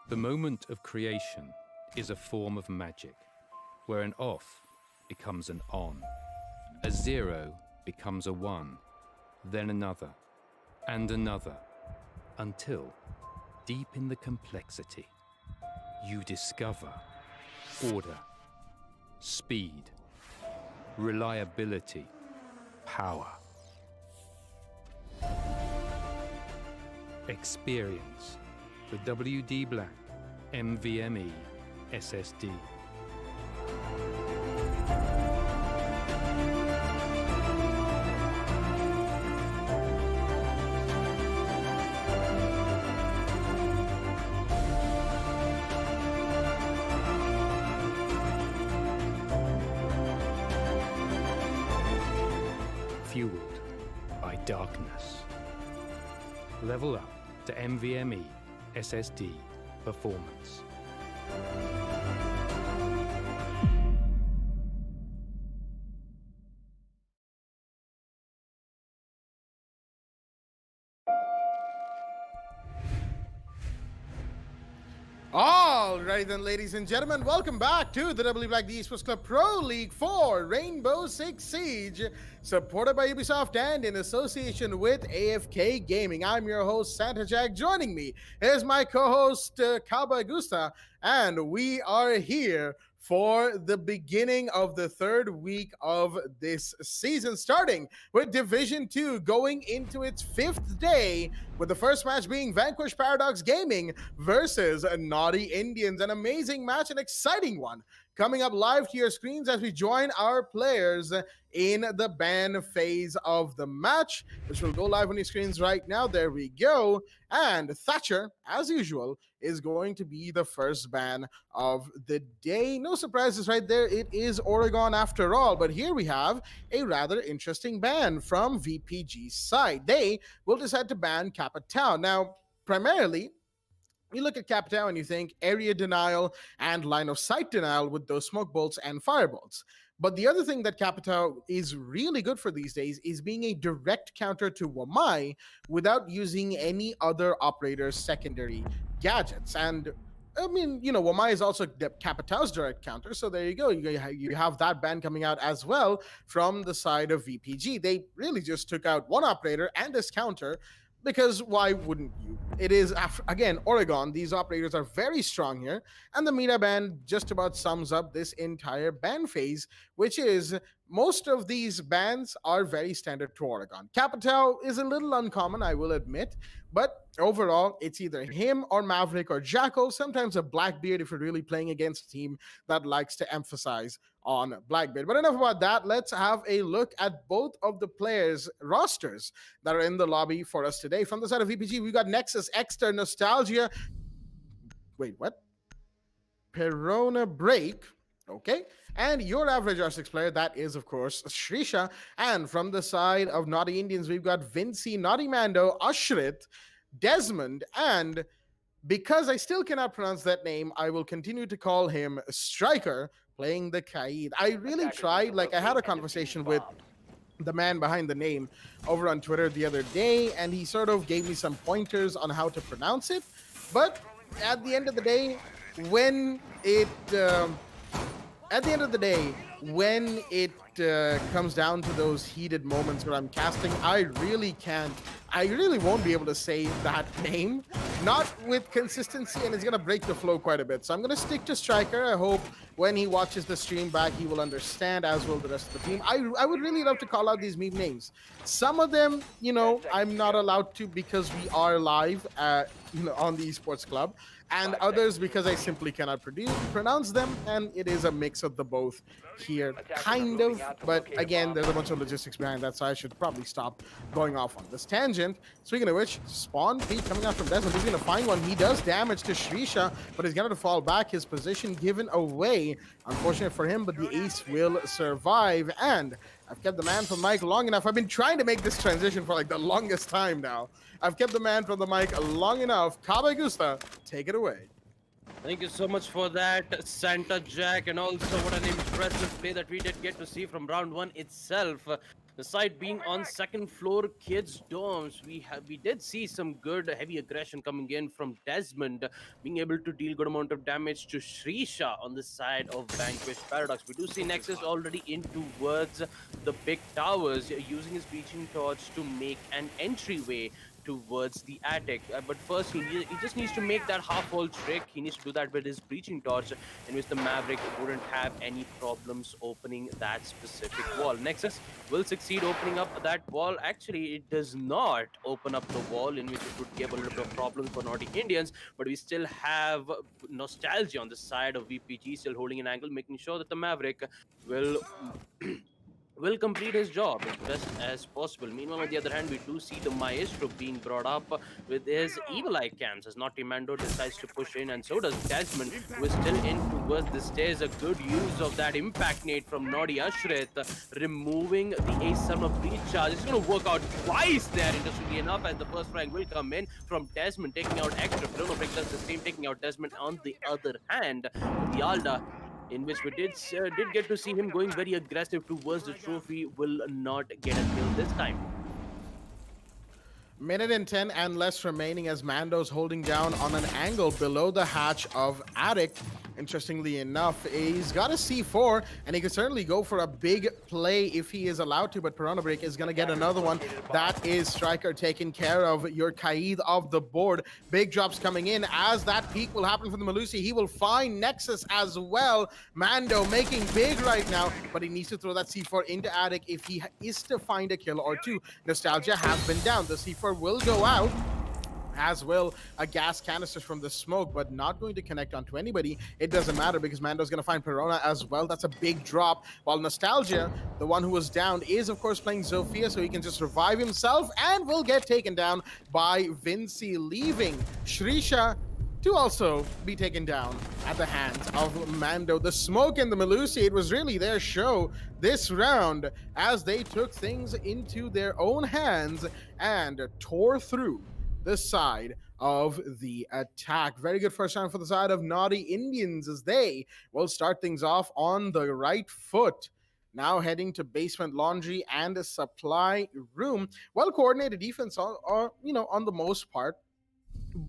The moment of creation is a form of magic, where an off becomes an on, a 0 becomes a 1, then another, and another, until, deep in the complexity, you discover order, speed, reliability, power. Experience the WD BLACK NVMe SSD. Fueled by darkness. Level up to NVMe SSD performance. All right then, ladies and gentlemen, welcome back to the WD BLACK the Esports Club Pro League 4 Rainbow Six Siege, supported by Ubisoft and in association with AFK Gaming. I'm your host, Santa Jack. Joining me is my co-host, Cowboy Gusta, and we are here for the beginning of the third week of this season, starting with Division 2, going into its 5th day, with the first match being Vanquish Paradox Gaming versus Naughty Indians. An amazing match, an exciting one, coming up live to your screens as we join our players in the ban phase of the match, which will go live on your screens right now. There we go. And Thatcher, as usual, is going to be the first ban of the day. No surprises right there. It is Oregon after all. But here we have a rather interesting ban from VPG's side. They will decide to ban Capitao. Now, primarily, you look at Capitao and you think area denial and line of sight denial with those smoke bolts and firebolts. But the other thing that Capitao is really good for these days is being a direct counter to Wamai without using any other operator's secondary gadgets. And I mean, you know, Wamai is also Capitao's direct counter, so there you go. You have that ban coming out as well from the side of VPG. They really just took out one operator and his counter, because why wouldn't you? It is, again, Oregon. These operators are very strong here. And the meta ban just about sums up this entire ban phase, which is most of these bans are very standard to Oregon. Capitao is a little uncommon, I will admit. But overall, it's either him or Maverick or Jacko, sometimes a Blackbeard if you're really playing against a team that likes to emphasize on Blackbeard. But enough about that. Let's have a look at both of the players' rosters that are in the lobby for us today. From the side of VPG, we've got Nexus, Exter, Nostalgia. Wait, what? Perona Break. Okay. And your average R6 player, that is, of course, Shrisha. And from the side of Naughty Indians, we've got Vinci, Naughty Mando, Ashrit, Desmond, and because I still cannot pronounce that name, I will continue to call him Striker, playing the Kaid. I really tried, like I had a conversation with the man behind the name over on Twitter the other day, and he sort of gave me some pointers on how to pronounce it. But at the end of the day, when it comes down to those heated moments where I'm casting, I really won't be able to say that name, not with consistency, and it's going to break the flow quite a bit. So I'm going to stick to Striker. I hope when he watches the stream back, he will understand, as will the rest of the team. I would really love to call out these meme names. Some of them, you know, I'm not allowed to because we are live on the Esports Club, and others because I simply cannot pronounce them, and it is a mix of the both here, kind of. But again, there's a bunch of logistics behind that, so I should probably stop going off on this tangent. Speaking of which, Spawn Pete coming out from Desmond. He's going to find one. He does damage to Shrisha, but he's going to fall back. His position given away. Unfortunate for him, but the ace will survive. And I've kept the man from Mike long enough. I've been trying to make this transition for like the longest time now. I've kept the man from the mic long enough. Kabe Gusta, take it away. Thank you so much for that, Santa Jack, and also what an impressive play that we did get to see from round one itself. The site being on second floor kids dorms, we did see some good heavy aggression coming in from Desmond, being able to deal good amount of damage to Shrisha on the side of Vanquish Paradox. We do see Nexus already in towards the big towers, using his breaching torch to make an entryway towards the attic. But first, he just needs to make that half-wall trick. He needs to do that with his breaching torch, in which the Maverick wouldn't have any problems opening that specific wall. Nexus will succeed opening up that wall. Actually, it does not open up the wall, in which it would give a little bit of problems for Naughty Indians. But we still have Nostalgia on the side of VPG, still holding an angle, making sure that the Maverick will will complete his job as best as possible. Meanwhile, on the other hand, we do see the Maestro being brought up with his Evil Eye cams as Naughty Mando decides to push in, and so does Desmond, who is still in towards the stairs. A good use of that impact nade from Naughty Ashrit, removing the Ace Son of Breach charge. It's going to work out twice there, interestingly enough, as the first frag will come in from Desmond, taking out extra. Bruno Brick does the same, taking out Desmond on the other hand. The Alda, in which we did get to see him going very aggressive towards the trophy, will not get a kill this time. Minute and 10 and less remaining as Mando's holding down on an angle below the hatch of Attic. Interestingly enough, he's got a C4, and he could certainly go for a big play if he is allowed to, but Piranha Break is going to get another one. That is Striker taken care of, your Kaid of the board. Big drops coming in as that peak will happen for the Malusi. He will find Nexus as well. Mando making big right now, but he needs to throw that C4 into Attic if he is to find a kill or two. Nostalgia has been down. The C4 will go out, as will a gas canister from the smoke, but not going to connect onto anybody. It doesn't matter because Mando's going to find Perona as well. That's a big drop. While Nostalgia, the one who was down, is of course playing Zofia, so he can just revive himself and will get taken down by Vinci, leaving Shrisha to also be taken down at the hands of Mando. The smoke and the Malusi, it was really their show this round as they took things into their own hands and tore through the side of the attack. Very good first round for the side of Naughty Indians as they will start things off on the right foot. Now heading to basement laundry and a supply room. Well coordinated defense on the most part,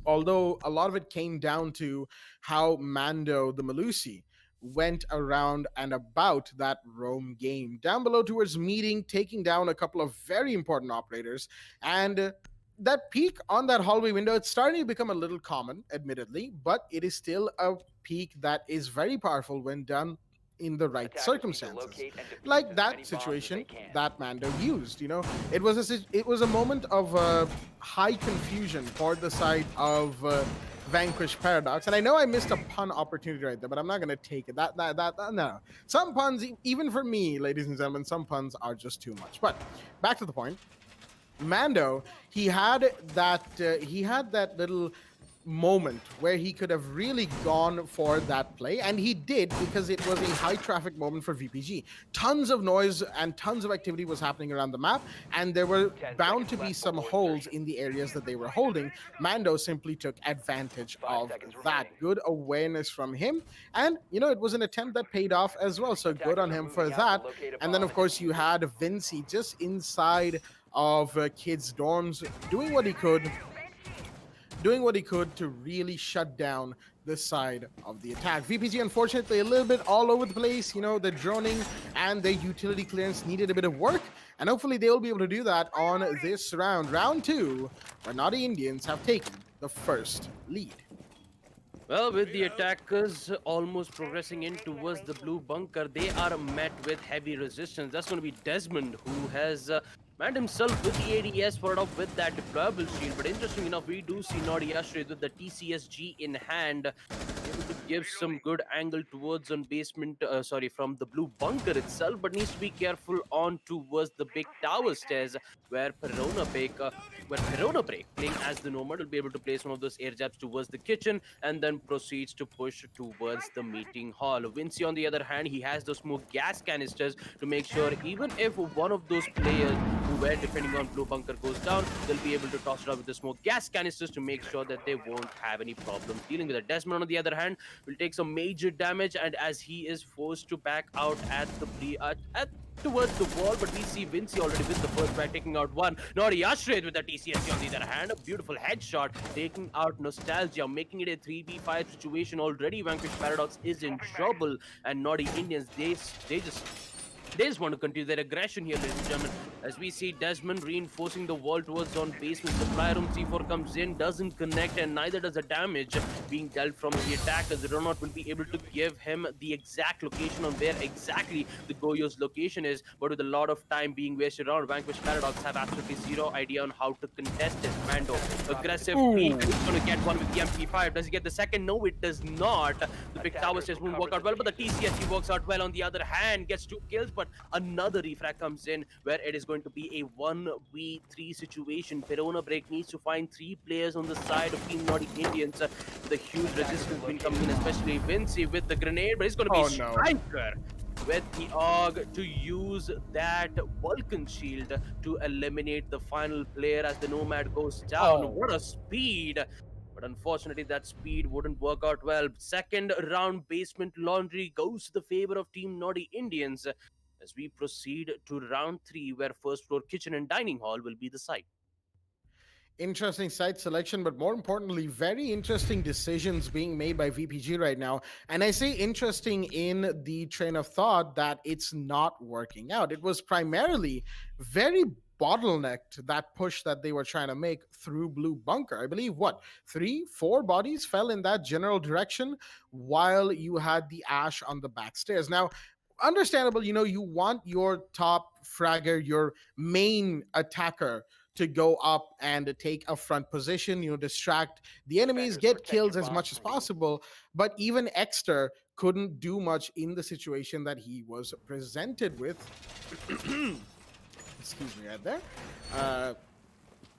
although a lot of it came down to how Mando the Malusi went around and about that roam game. Down below towards meeting, taking down a couple of very important operators, and that peak on that hallway window, it's starting to become a little common, admittedly, but it is still a peak that is very powerful when done in the right circumstances. Like that situation that Mando used, it was a moment of high confusion for the side of Vanquish Paradox. And I know I missed a pun opportunity right there, but I'm not going to take it. No. Some puns, even for me, ladies and gentlemen, some puns are just too much. But back to the point. Mando, he had that little moment where he could have really gone for that play, and he did, because it was a high traffic moment for VPG. Tons of noise and tons of activity was happening around the map, and there were bound to be some holes in the areas that they were holding. Mando simply took advantage of that. Good awareness from him, and it was an attempt that paid off as well, so good on him for that. And then of course you had Vinci just inside of kids' dorms, doing what he could to really shut down this side of the attack. VPG, unfortunately, a little bit all over the place. The droning and the utility clearance needed a bit of work, and hopefully they will be able to do that on this round. Round 2, where Naughty Indians have taken the first lead. Well, with the attackers almost progressing in towards the blue bunker, they are met with heavy resistance. That's going to be Desmond, who has manned himself with the ADS followed up with that deployable shield. But interesting enough, we do see Naughty Ashray with the TCSG in hand, able to give some good angle towards on basement, from the blue bunker itself, but needs to be careful on towards the big tower stairs where Perona Break, playing as the Nomad, will be able to place one of those air jabs towards the kitchen and then proceeds to push towards the meeting hall. Vinci, on the other hand, he has those smoke gas canisters to make sure even if one of those players who were defending on blue bunker goes down, they'll be able to toss it out with the smoke gas canisters to make sure that they won't have any problems dealing with it. Desmond, on the other hand, will take some major damage, and as he is forced to back out at the at towards the wall, but we see Vinci already with the first try taking out one. Naughty Ashred with the TCSC on the other hand, a beautiful headshot taking out Nostalgia, making it a 3v5 situation already. Vanquish Paradox is in trouble, and Naughty Indians, they just want to continue their aggression here, ladies and gentlemen. As we see Desmond reinforcing the wall towards on basement. Supply room C4 comes in, doesn't connect, and neither does the damage being dealt from the attackers. The Ronot will be able to give him the exact location on where exactly the Goyo's location is, but with a lot of time being wasted around, Vanquish Paradox have absolutely zero idea on how to contest this. Mando, aggressive peek, he's going to get one with the MP5. Does he get the second? No, it does not. The big tower says won't work out well, but the TCSC works out well. On the other hand, gets 2 kills, but another refrag comes in where it is going to be a 1v3 situation. Verona Break needs to find 3 players on the side of Team Naughty Indians. The huge resistance been coming in, especially Vinci with the grenade, but it's going to be Striker with the AUG to use that Vulcan shield to eliminate the final player as the Nomad goes down. What a speed! But unfortunately, that speed wouldn't work out well. Second round basement laundry goes to the favor of Team Naughty Indians as we proceed to round 3, where first floor kitchen and dining hall will be the site. Interesting site selection, but more importantly, very interesting decisions being made by VPG right now. And I say interesting in the train of thought that it's not working out. It was primarily very bottlenecked, that push that they were trying to make through blue bunker. I believe 3-4 bodies fell in that general direction while you had the Ash on the back stairs. Now, understandable, you want your top fragger, your main attacker, to go up and take a front position, distract the enemies, get kills as much as possible. But even Exter couldn't do much in the situation that he was presented with. Excuse me, right there.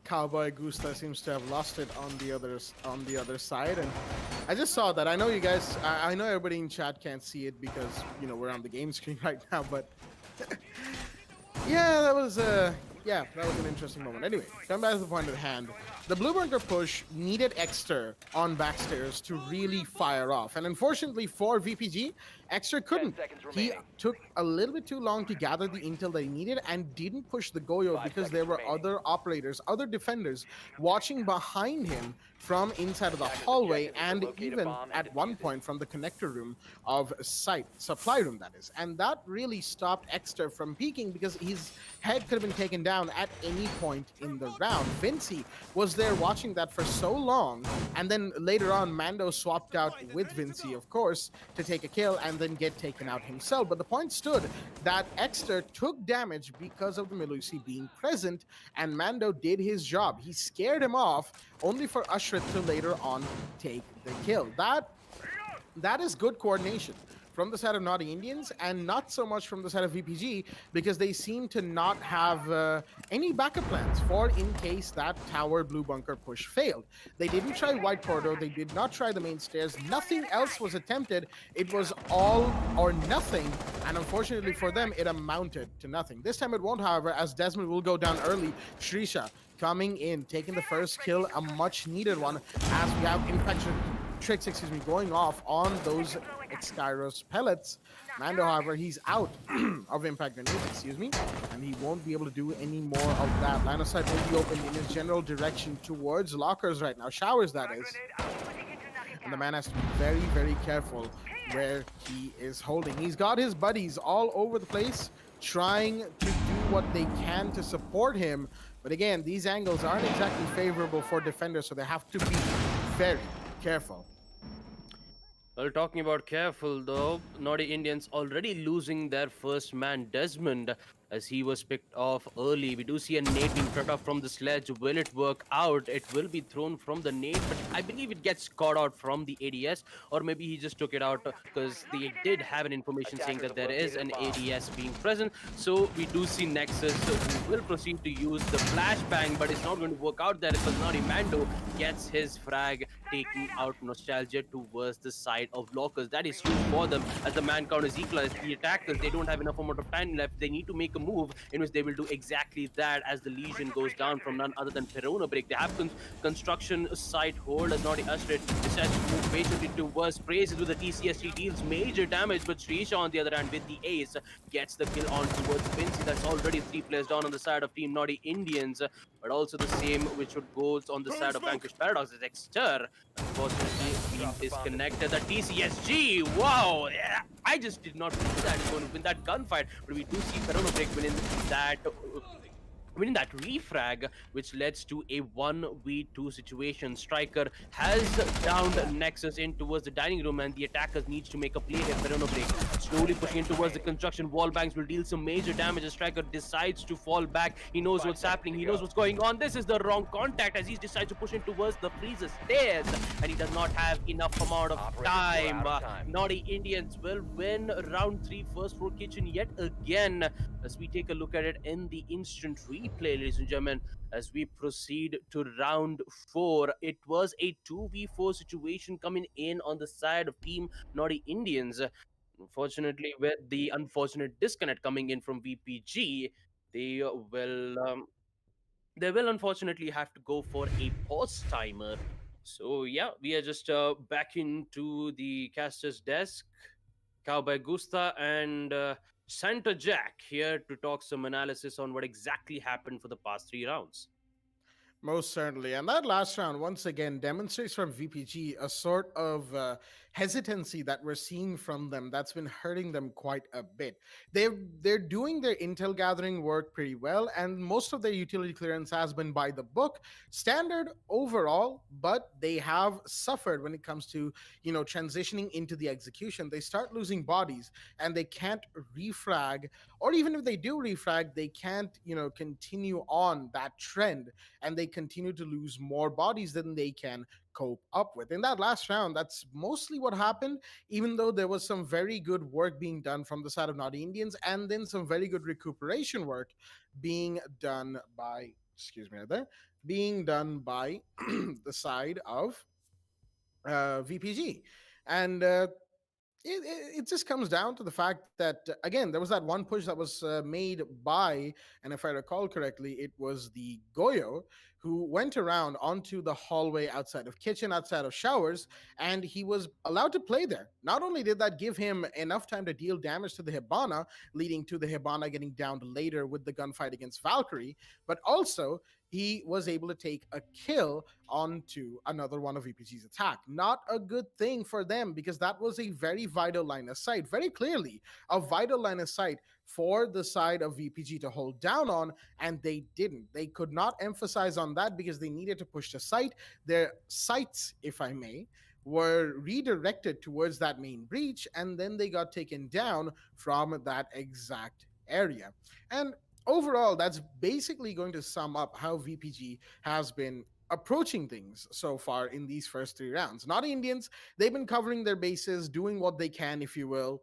Cowboy Gusta seems to have lost it on the other side, and I just saw that. I know you guys, I know everybody in chat can't see it because we're on the game screen right now, but yeah, that was an interesting moment. Anyway, come back to the point at hand. The blue bunker push needed Exter on backstairs to really fire off, and unfortunately for VPG, Exter couldn't. He took a little bit too long to gather the intel that he needed and didn't push the Goyo because there were other operators, other defenders watching behind him from inside of the hallway, and even at one point from the connector room of site, supply room that is. And that really stopped Exter from peeking because his head could have been taken down at any point in the round. Vinci was there watching that for so long, and then later on Mando swapped out with Vinci, of course, to take a kill and then get taken out himself. But the point stood that Exter took damage because of the Melusi being present, and Mando did his job. He scared him off only for Ashrit to later on take the kill. That is good coordination from the side of Naughty Indians, and not so much from the side of VPG, because they seem to not have any backup plans for in case that tower blue bunker push failed. They didn't try White Corridor, they did not try the main stairs, nothing else was attempted. It was all or nothing, and unfortunately for them, it amounted to nothing. This time it won't, however, as Desmond will go down early. Shrisha coming in, taking the first kill, a much needed one, as we have infection tricks, going off on those Exkyros pellets. Mando, however, he's out of impact grenades, and he won't be able to do any more of that. Line of sight will be open in his general direction towards lockers right now, showers that is. And the man has to be very, very careful where he is holding. He's got his buddies all over the place trying to do what they can to support him. But again, these angles aren't exactly favorable for defenders, so they have to be very careful. Well, talking about careful though, Naughty Indians already losing their first man, Desmond, as he was picked off early. We do see a nade being cut off from the sledge. Will it work out? It will be thrown from the nade, but I believe it gets caught out from the ADS, or maybe he just took it out because they did have an information saying that there is an ADS being present. So we do see Nexus who will proceed to use the flashbang, but it's not going to work out there because Naughty Mando gets his frag, taking out Nostalgia towards the side of lockers. That is huge for them as the man count is equalized. The attackers, they don't have enough amount of time left. They need to make a a move in which they will do exactly that as the Legion goes down from none other than Perona Break. They have construction site hold as Naughty Ashred decides to move patiently towards Praises with the TCSG deals major damage, but Shrisha on the other hand with the ace gets the kill on towards Vinci. That's already 3 players down on the side of Team Naughty Indians, but also the same which would go on the side of Vanquish Paradox. Dexter unfortunately being disconnected. The TCSG, wow, yeah, I just did not believe that he's going to win that gunfight, but we do see Perona Break winning that refrag, which leads to a 1v2 situation. Striker has downed Nexus in towards the dining room, and the attackers needs to make a play here. Perona Break slowly pushing in towards the construction. Wall banks will deal some major damage as Striker decides to fall back. He knows what's happening. He knows what's going on. This is the wrong contact as he decides to push in towards the freezer stairs, and he does not have enough amount of time. Naughty Indians will win round 3 first floor kitchen yet again as we take a look at it in the instant replay, ladies and gentlemen, as we proceed to round 4. It was a 2v4 situation coming in on the side of Team Naughty Indians. Unfortunately, with the unfortunate disconnect coming in from VPG, they will unfortunately have to go for a pause timer. So yeah, we are just back into the caster's desk. Cowboy Gusta and Santa Jack here to talk some analysis on what exactly happened for the past 3 rounds. Most certainly. And that last round, once again, demonstrates from VPG a sort of hesitancy that we're seeing from them that's been hurting them quite a bit. They're doing their intel gathering work pretty well, and most of their utility clearance has been by the book, standard overall, but they have suffered when it comes to, transitioning into the execution. They start losing bodies, and they can't refrag, or even if they do refrag, they can't, continue on that trend, and they continue to lose more bodies than they can cope up with. In that last round, that's mostly what happened, even though there was some very good work being done from the side of Naughty Indians, and then some very good recuperation work being done by, the side of VPG. And it just comes down to the fact that, again, there was that one push that was made by, and if I recall correctly, it was the Goyo who went around onto the hallway outside of kitchen, outside of showers, and he was allowed to play there. Not only did that give him enough time to deal damage to the Hibana, leading to the Hibana getting downed later with the gunfight against Valkyrie, but also he was able to take a kill onto another one of VPG's attack. Not a good thing for them, because that was a very vital line of sight, very clearly a vital line of sight for the side of VPG to hold down on, and they didn't. They could not emphasize on that because they needed to push the site. Their sights, if I may, were redirected towards that main breach, and then they got taken down from that exact area. And overall, that's basically going to sum up how VPG has been approaching things so far in these first 3 rounds. Naughty Indians, they've been covering their bases, doing what they can, if you will,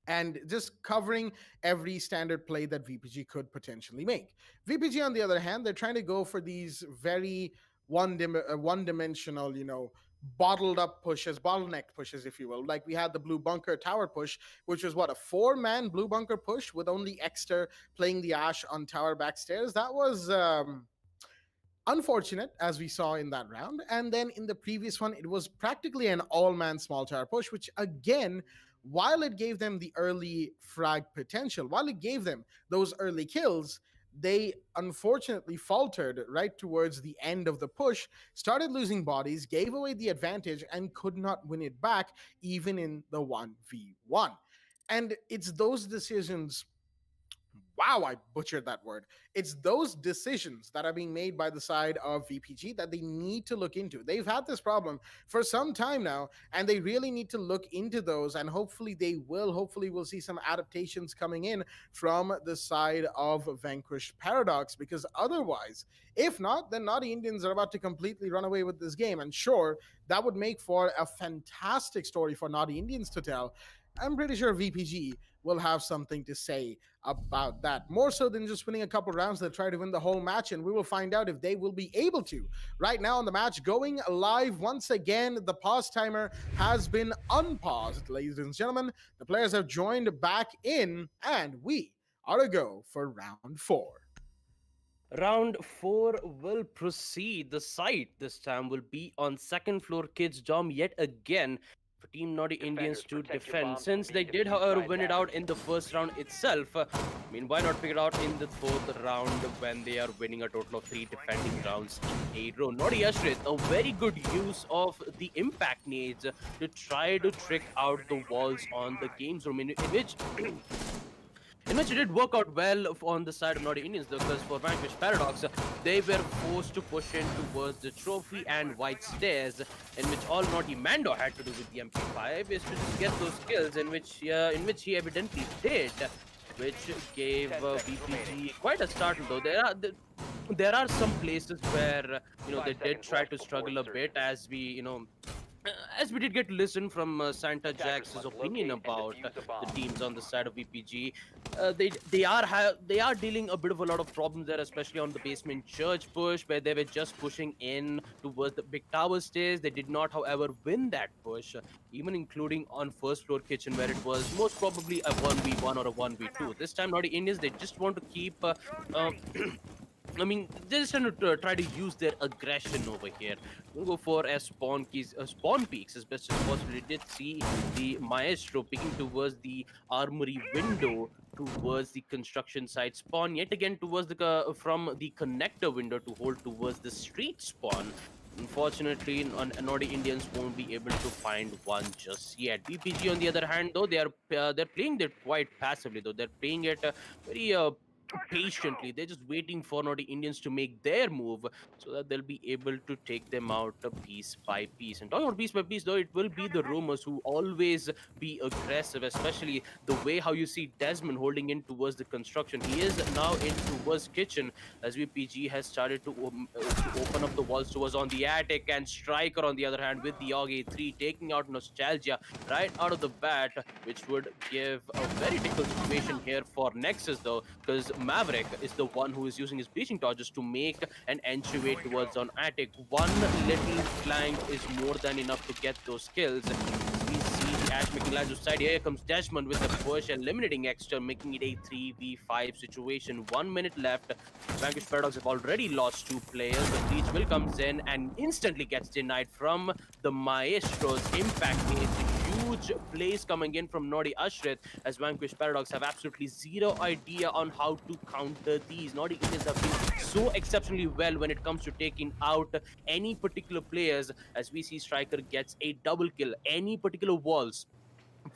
and just covering every standard play that VPG could potentially make. VPG, on the other hand, they're trying to go for these very one-dimensional, bottled up pushes, bottleneck pushes, if you will. Like we had the blue bunker tower push, which was what, a 4-man blue bunker push with only Exter playing the Ash on tower backstairs. That was unfortunate, as we saw in that round. And then in the previous one, it was practically an all-man small tower push, which again, while it gave them the early frag potential, while it gave them those early kills, they unfortunately faltered right towards the end of the push, started losing bodies, gave away the advantage, and could not win it back, even in the 1v1. And it's those decisions. Wow, I butchered that word. It's those decisions that are being made by the side of VPG that they need to look into. They've had this problem for some time now, and they really need to look into those, and hopefully they will. Hopefully we'll see some adaptations coming in from the side of Vanquished Paradox, because otherwise, if not, then Naughty Indians are about to completely run away with this game. And sure, that would make for a fantastic story for Naughty Indians to tell. I'm pretty sure VPG will have something to say about that. More so than just winning a couple rounds, they'll try to win the whole match, and we will find out if they will be able to. Right now on the match, going live once again, the pause timer has been unpaused, ladies and gentlemen. The players have joined back in, and we are to go for round 4. Round 4 will proceed. The site this time will be on second floor Kids Dom yet again for Team Naughty Indians to defend. Since they did, however, win it out in the first round itself, I mean, why not pick it out in the fourth round when they are winning a total of 3 defending rounds in a row? Naughty Ashrit, a very good use of the impact nades to try to trick out the walls on the games room, in which it did work out well on the side of Naughty Indians, though, because for Vanquish Paradox, they were forced to push in towards the trophy and white stairs, in which all Naughty Mando had to do with the MP5 is to just get those kills, in which he evidently did, which gave VPG quite a startle, though. There are some places where they did try to struggle a bit, as we did get to listen from Santa Jack's opinion about the teams on the side of VPG. They are dealing a bit of a lot of problems there, especially on the basement church push, where they were just pushing in towards the big tower stairs. They did not, however, win that push, even including on first floor kitchen, where it was most probably a 1v1 or a 1v2. This time, Naughty Indians, they just want to keep I mean, they're just trying to try to use their aggression over here. We'll go for a spawn peaks as best as possible. We did see the Maestro picking towards the armory window, towards the construction site spawn, yet again towards the from the connector window to hold towards the street spawn. Unfortunately, Naughty Indians won't be able to find one just yet. BPG, on the other hand, though, they're playing it quite passively. Though they're playing it very patiently. They're just waiting for Naughty Indians to make their move so that they'll be able to take them out piece by piece. And talking about piece by piece, though, it will be the rumors who always be aggressive, especially the way how you see Desmond holding in towards the construction. He is now in towards kitchen as VPG has started to open up the walls towards on the attic, and Striker, on the other hand, with the AUG 3 taking out Nostalgia right out of the bat, which would give a very difficult situation here for Nexus, though, because Maverick is the one who is using his bleaching torches to make an entryway towards on attic. One little flank is more than enough to get those kills. We see Ash making lives of side. Here comes Desmond with the push, eliminating Extra, making it a 3v5 situation. 1 minute left. Vanquish Paradox have already lost 2 players. The Breach will comes in and instantly gets denied from the Maestro's impact. Huge plays coming in from Naughty Ashrit, as Vanquish Paradox have absolutely zero idea on how to counter these. Naughty Indians have been so exceptionally well when it comes to taking out any particular players, as we see Striker gets a double kill. Any particular walls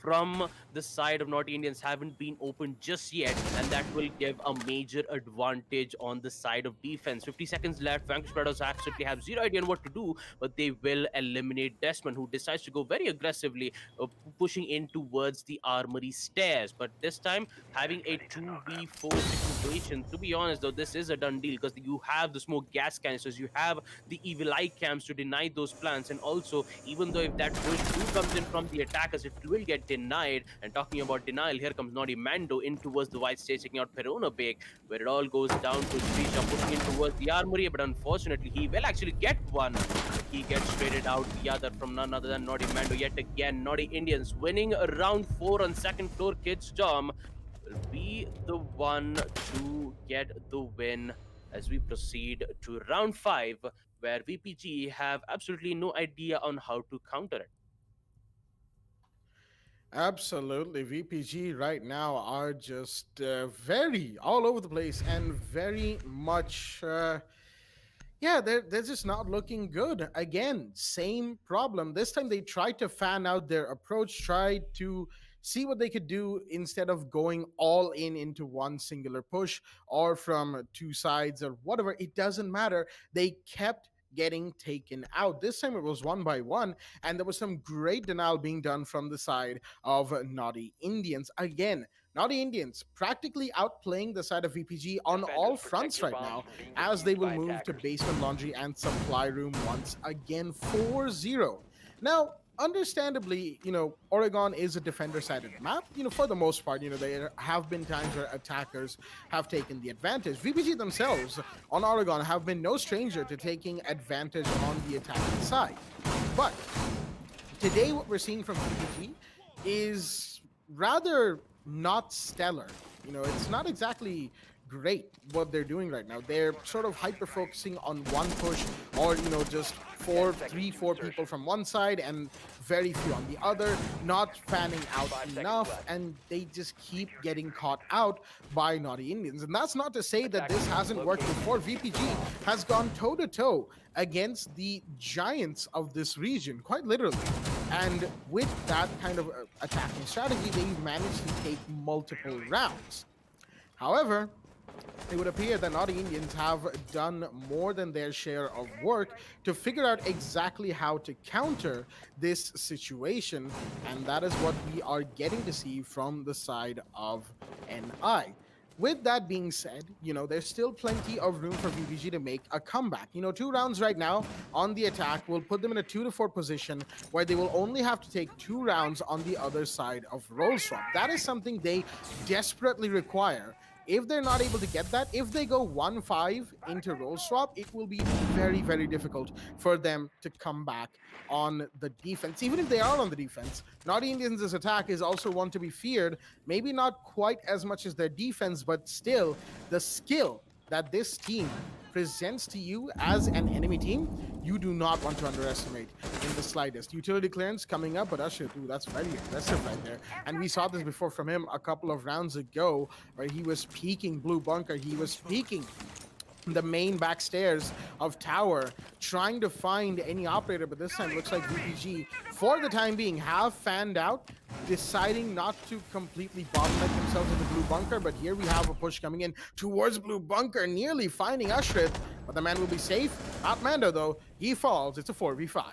from the side of Naughty Indians haven't been opened just yet, and that will give a major advantage on the side of defense. 50 seconds left. Vanquish Paradox absolutely have zero idea on what to do, but they will eliminate Desmond, who decides to go very aggressively, pushing in towards the armory stairs. But this time, having a 2v4 situation, to be honest, though, this is a done deal, because you have the smoke gas canisters, you have the evil eye cams to deny those plans, and also, even though if that push 2 comes in from the attackers, it will get denied. And talking about denial, here comes Naughty Mando in towards the white stage, taking out Perona Bake, where it all goes down to Trisha pushing in towards the armory, but unfortunately he will actually get one. He gets traded out the other from none other than Naughty Mando. Yet again, Naughty Indians winning round 4 on second floor Kids Dom will be the one to get the win as we proceed to round 5, where VPG have absolutely no idea on how to counter it. Absolutely. VPG right now are just very all over the place and very much, they're just not looking good. Again, same problem. This time they tried to fan out their approach, tried to see what they could do instead of going all in into one singular push or from 2 sides or whatever. It doesn't matter. They kept getting taken out. This time it was 1 by 1, and there was some great denial being done from the side of Naughty Indians. Again, Naughty Indians practically outplaying the side of VPG on all fronts right now, as they will move to basement laundry and supply room once again 4-0. Now, understandably, Oregon is a defender-sided map. For the most part, there have been times where attackers have taken the advantage. VPG themselves on Oregon have been no stranger to taking advantage on the attacking side. But today, what we're seeing from VPG is rather not stellar. it's not exactly great what they're doing right now. They're sort of hyper focusing on one push, or just four people from one side and very few on the other, not fanning out enough, and they just keep getting caught out by Naughty Indians. And that's not to say that this hasn't worked before. VPG has gone toe to toe against the giants of this region, quite literally. And with that kind of attacking strategy, they've managed to take multiple rounds. However, it would appear that Naughty Indians have done more than their share of work to figure out exactly how to counter this situation, and that is what we are getting to see from the side of NI. With that being said, there's still plenty of room for VPG to make a comeback. 2 rounds right now on the attack will put them in a 2-4 position where they will only have to take 2 rounds on the other side of roll swap. That is something they desperately require. If they're not able to get that, if they go 1-5 into roll swap, it will be very, very difficult for them to come back on the defense. Even if they are on the defense, Naughty Indians' attack is also one to be feared. Maybe not quite as much as their defense, but still, the skill that this team presents to you as an enemy team, you do not want to underestimate in the slightest. Utility clearance coming up, but Usher, that's very aggressive right there. And we saw this before from him a couple of rounds ago, where he was peeking blue bunker, he was peeking the main back stairs of tower, trying to find any operator, but this time looks like VPG, for the time being, have fanned out, deciding not to completely bottleneck themselves in the blue bunker. But here we have a push coming in towards blue bunker, nearly finding Ashrit, but the man will be safe. Not Mando though, he falls. It's a 4v5.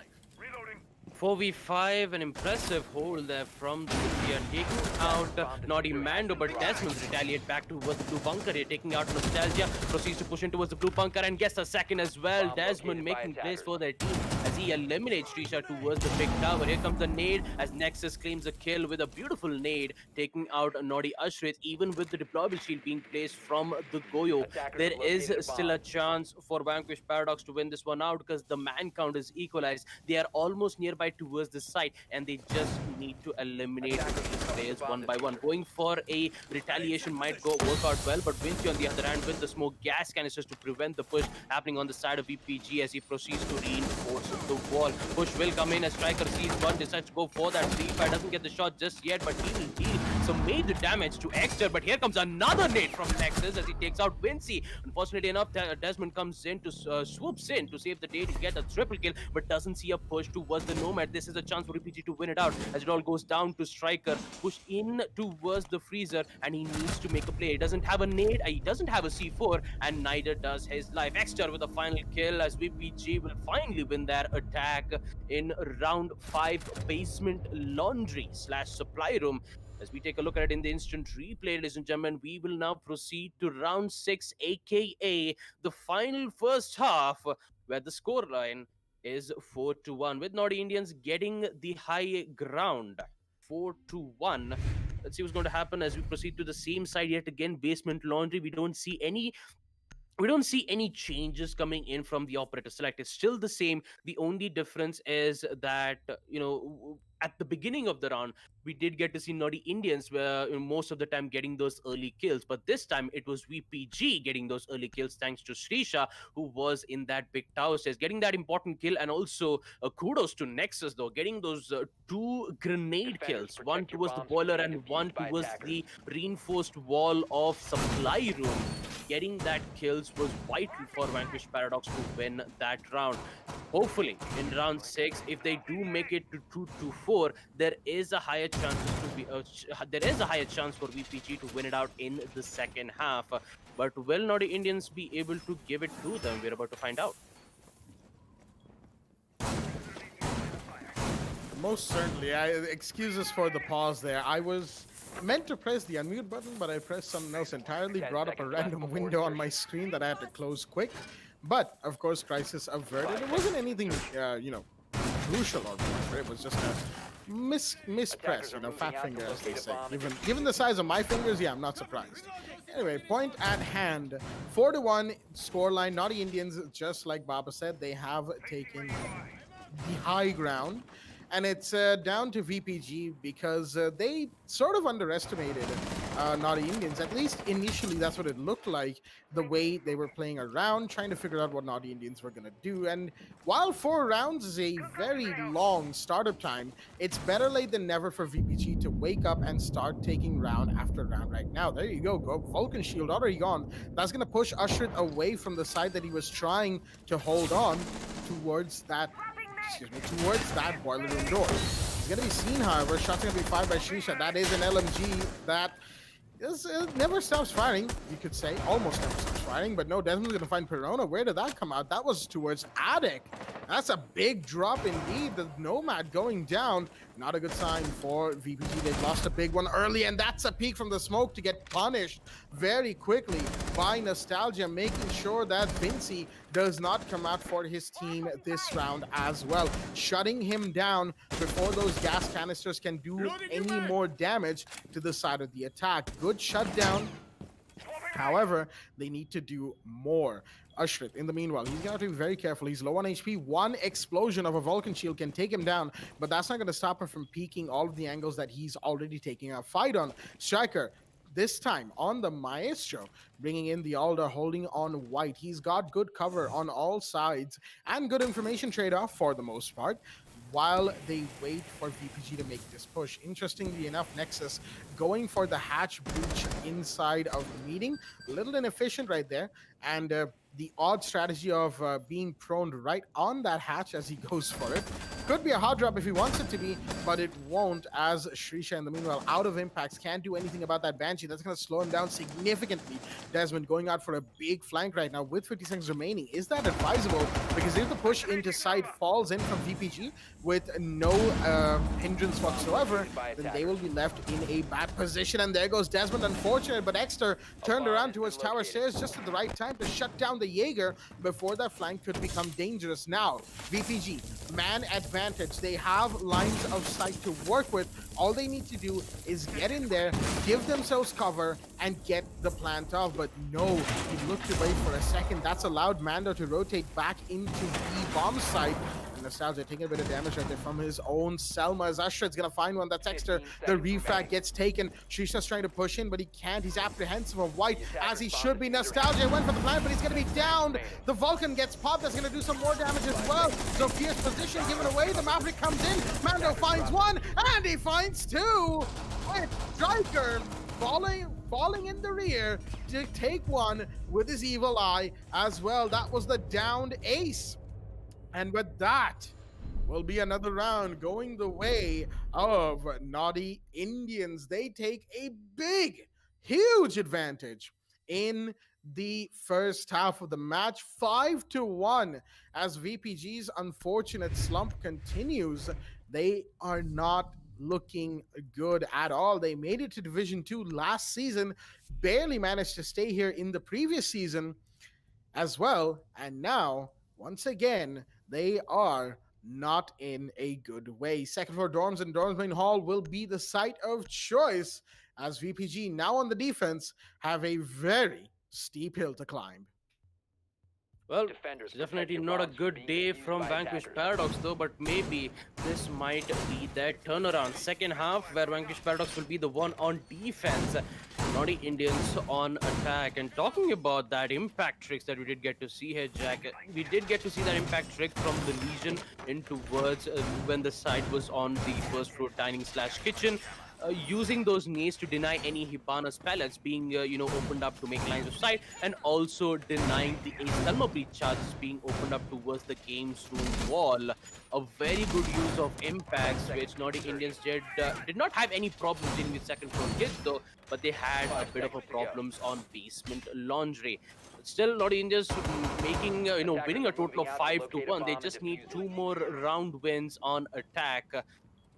4v5, an impressive hold there from the Lucia, taking out Naughty Mando, but Desmond's retaliate back towards the blue bunker here, taking out Nostalgia, proceeds to push in towards the blue bunker and gets a second as well. Desmond making place for their team as he eliminates Trisha towards the big tower. Here comes the nade as Nexus claims a kill with a beautiful nade, taking out Naughty Ashrit, even with the deployable shield being placed from the Goyo. There is still a chance for Vanquish Paradox to win this one out because the man count is equalized. They are almost nearby towards the site, and they just need to eliminate these players one by one. Going for a retaliation might work out well, but Vinci on the other hand with the smoke gas canisters to prevent the push happening on the side of VPG as he proceeds to reinforce the wall. Push will come in as Striker sees one, decides to go for that 3-5, doesn't get the shot just yet, but he will deal some major damage to Exter. But here comes another nade from Nexus as he takes out Vinci. Unfortunately enough, Desmond comes in to swoops in to save the day to get a triple kill, but doesn't see a push towards the Nomad. This is a chance for RPG to win it out as it all goes down to Striker. Push in towards the freezer, and he needs to make a play. He doesn't have a nade, he doesn't have a C4, and neither does his life. Exter with a final kill as VPG will finally win their attack in round 5, basement laundry / supply room. As we take a look at it in the instant replay, ladies and gentlemen, we will now proceed to round 6, aka the final first half, where the scoreline is 4-1, with Naughty Indians getting the high ground. 4-1. Let's see what's going to happen as we proceed to the same side yet again. Basement laundry. We don't see any changes coming in from the operator select. It's still the same. The only difference is that at the beginning of the round, we did get to see Naughty Indians were most of the time getting those early kills, but this time it was VPG getting those early kills thanks to Srisha, who was in that big tower stairs, getting that important kill. And also kudos to Nexus though, getting those 2 grenade kills, one towards the boiler and one towards the reinforced wall of supply room. Getting that kills was vital for Vanquish Paradox to win that round. Hopefully in round 6, if they do make it to 2-4, there is a higher chance for VPG to win it out in the second half. But will Naughty Indians be able to give it to them? We're about to find out. Most certainly. Excuses for the pause there. I was meant to press the unmute button, but I pressed something else entirely, brought up a random window on my screen that I had to close quick. But of course, crisis averted. It wasn't anything crucial or whatever. It was just a mispress, fat finger as they say. Given the size of my fingers, yeah, I'm not surprised. Anyway, point at hand, 4-1 scoreline. Naughty Indians, just like Baba said, they have taken the high ground. And it's down to VPG because they sort of underestimated Naughty Indians. At least initially, that's what it looked like. The way they were playing around, trying to figure out what Naughty Indians were gonna do. And while 4 rounds is a very long startup time, it's better late than never for VPG to wake up and start taking round after round right now. There you go. Vulcan Shield already gone. That's gonna push Ushrit away from the side that he was trying to hold on towards that. Towards that boiler room door. It's gonna be seen, however. Shots are gonna be fired by Shrisha. That is an LMG that never stops firing, you could say. Almost never stops firing, but no, Desmond's gonna find Perona. Where did that come out? That was towards Attic. That's a big drop indeed. The Nomad going down. Not a good sign for VPG. They've lost a big one early, and that's a peek from the smoke to get punished very quickly by Nostalgia, making sure that Vinci does not come out for his team this round as well, shutting him down before those gas canisters can do any more damage to the side of the attack. Good shutdown. However, they need to do more. Ushrit, in the meanwhile, he's gonna have to be very careful. He's low on HP. One explosion of a Vulcan shield can take him down, but that's not gonna stop him from peeking all of the angles that he's already taking a fight on. Striker, this time on the Maestro, bringing in the Alder, holding on White. He's got good cover on all sides and good information trade-off for the most part, while they wait for VPG to make this push. Interestingly enough, Nexus going for the hatch breach inside of the meeting. A little inefficient right there, and the odd strategy of being prone right on that hatch as he goes for it. Could be a hot drop if he wants it to be, but it won't, as Shrisha in the meanwhile out of impacts can't do anything about that Banshee. That's going to slow him down significantly. Desmond going out for a big flank right now with 50 seconds remaining. Is that advisable? Because if the push into side falls in from VPG with no hindrance whatsoever, then they will be left in a bad position. And there goes Desmond, unfortunate, but Exter turned around towards tower stairs just at the right time to shut down the Jaeger before that flank could become dangerous. Now, VPG, man advantage. They have lines of sight to work with. All they need to do is get in there, give themselves cover, and get the plant off. But no, he looked away for a second. That's allowed Mando to rotate back into the bomb site. And Nostalgia taking a bit of damage right there from his own Selma. As Ushrit's gonna find one. That's Exter. The refrag gets taken. Shisha's trying to push in, but he can't. He's apprehensive of White, as he should be. Nostalgia went for the plant, but he's gonna be downed. The Vulcan gets popped. That's gonna do some more damage as well. So fierce position given away. The Maverick comes in. Mando finds one, and he finds two. With Striker falling in the rear to take one with his evil eye as well. That was the downed ace. And with that, will be another round going the way of Naughty Indians. They take a big, huge advantage in the first half of the match, 5-1. As VPG's unfortunate slump continues, they are not looking good at all. They made it to Division 2 last season, barely managed to stay here in the previous season as well, and now, once again, they are not in a good way. Second floor dorms and dorms main hall will be the site of choice, as VPG, now on the defense, have a very steep hill to climb. Well, definitely not a good day from Vanquish Paradox though, but maybe this might be their turnaround. Second half, where Vanquish Paradox will be the one on defense, Naughty Indians on attack. And talking about that impact tricks that we did get to see here, Jack, we did get to see that impact trick from the Legion in towards when the site was on the first floor dining / kitchen. Using those nades to deny any Hibana's pellets being, opened up to make lines of sight, and also denying the Selma breach charges being opened up towards the game's room wall. A very good use of impacts, which Naughty Indians did not have any problems dealing with second floor kids though, but they had a bit of a problems on basement laundry. Still, Naughty Indians making, winning a total of 5-1. They just need 2 more round wins on attack.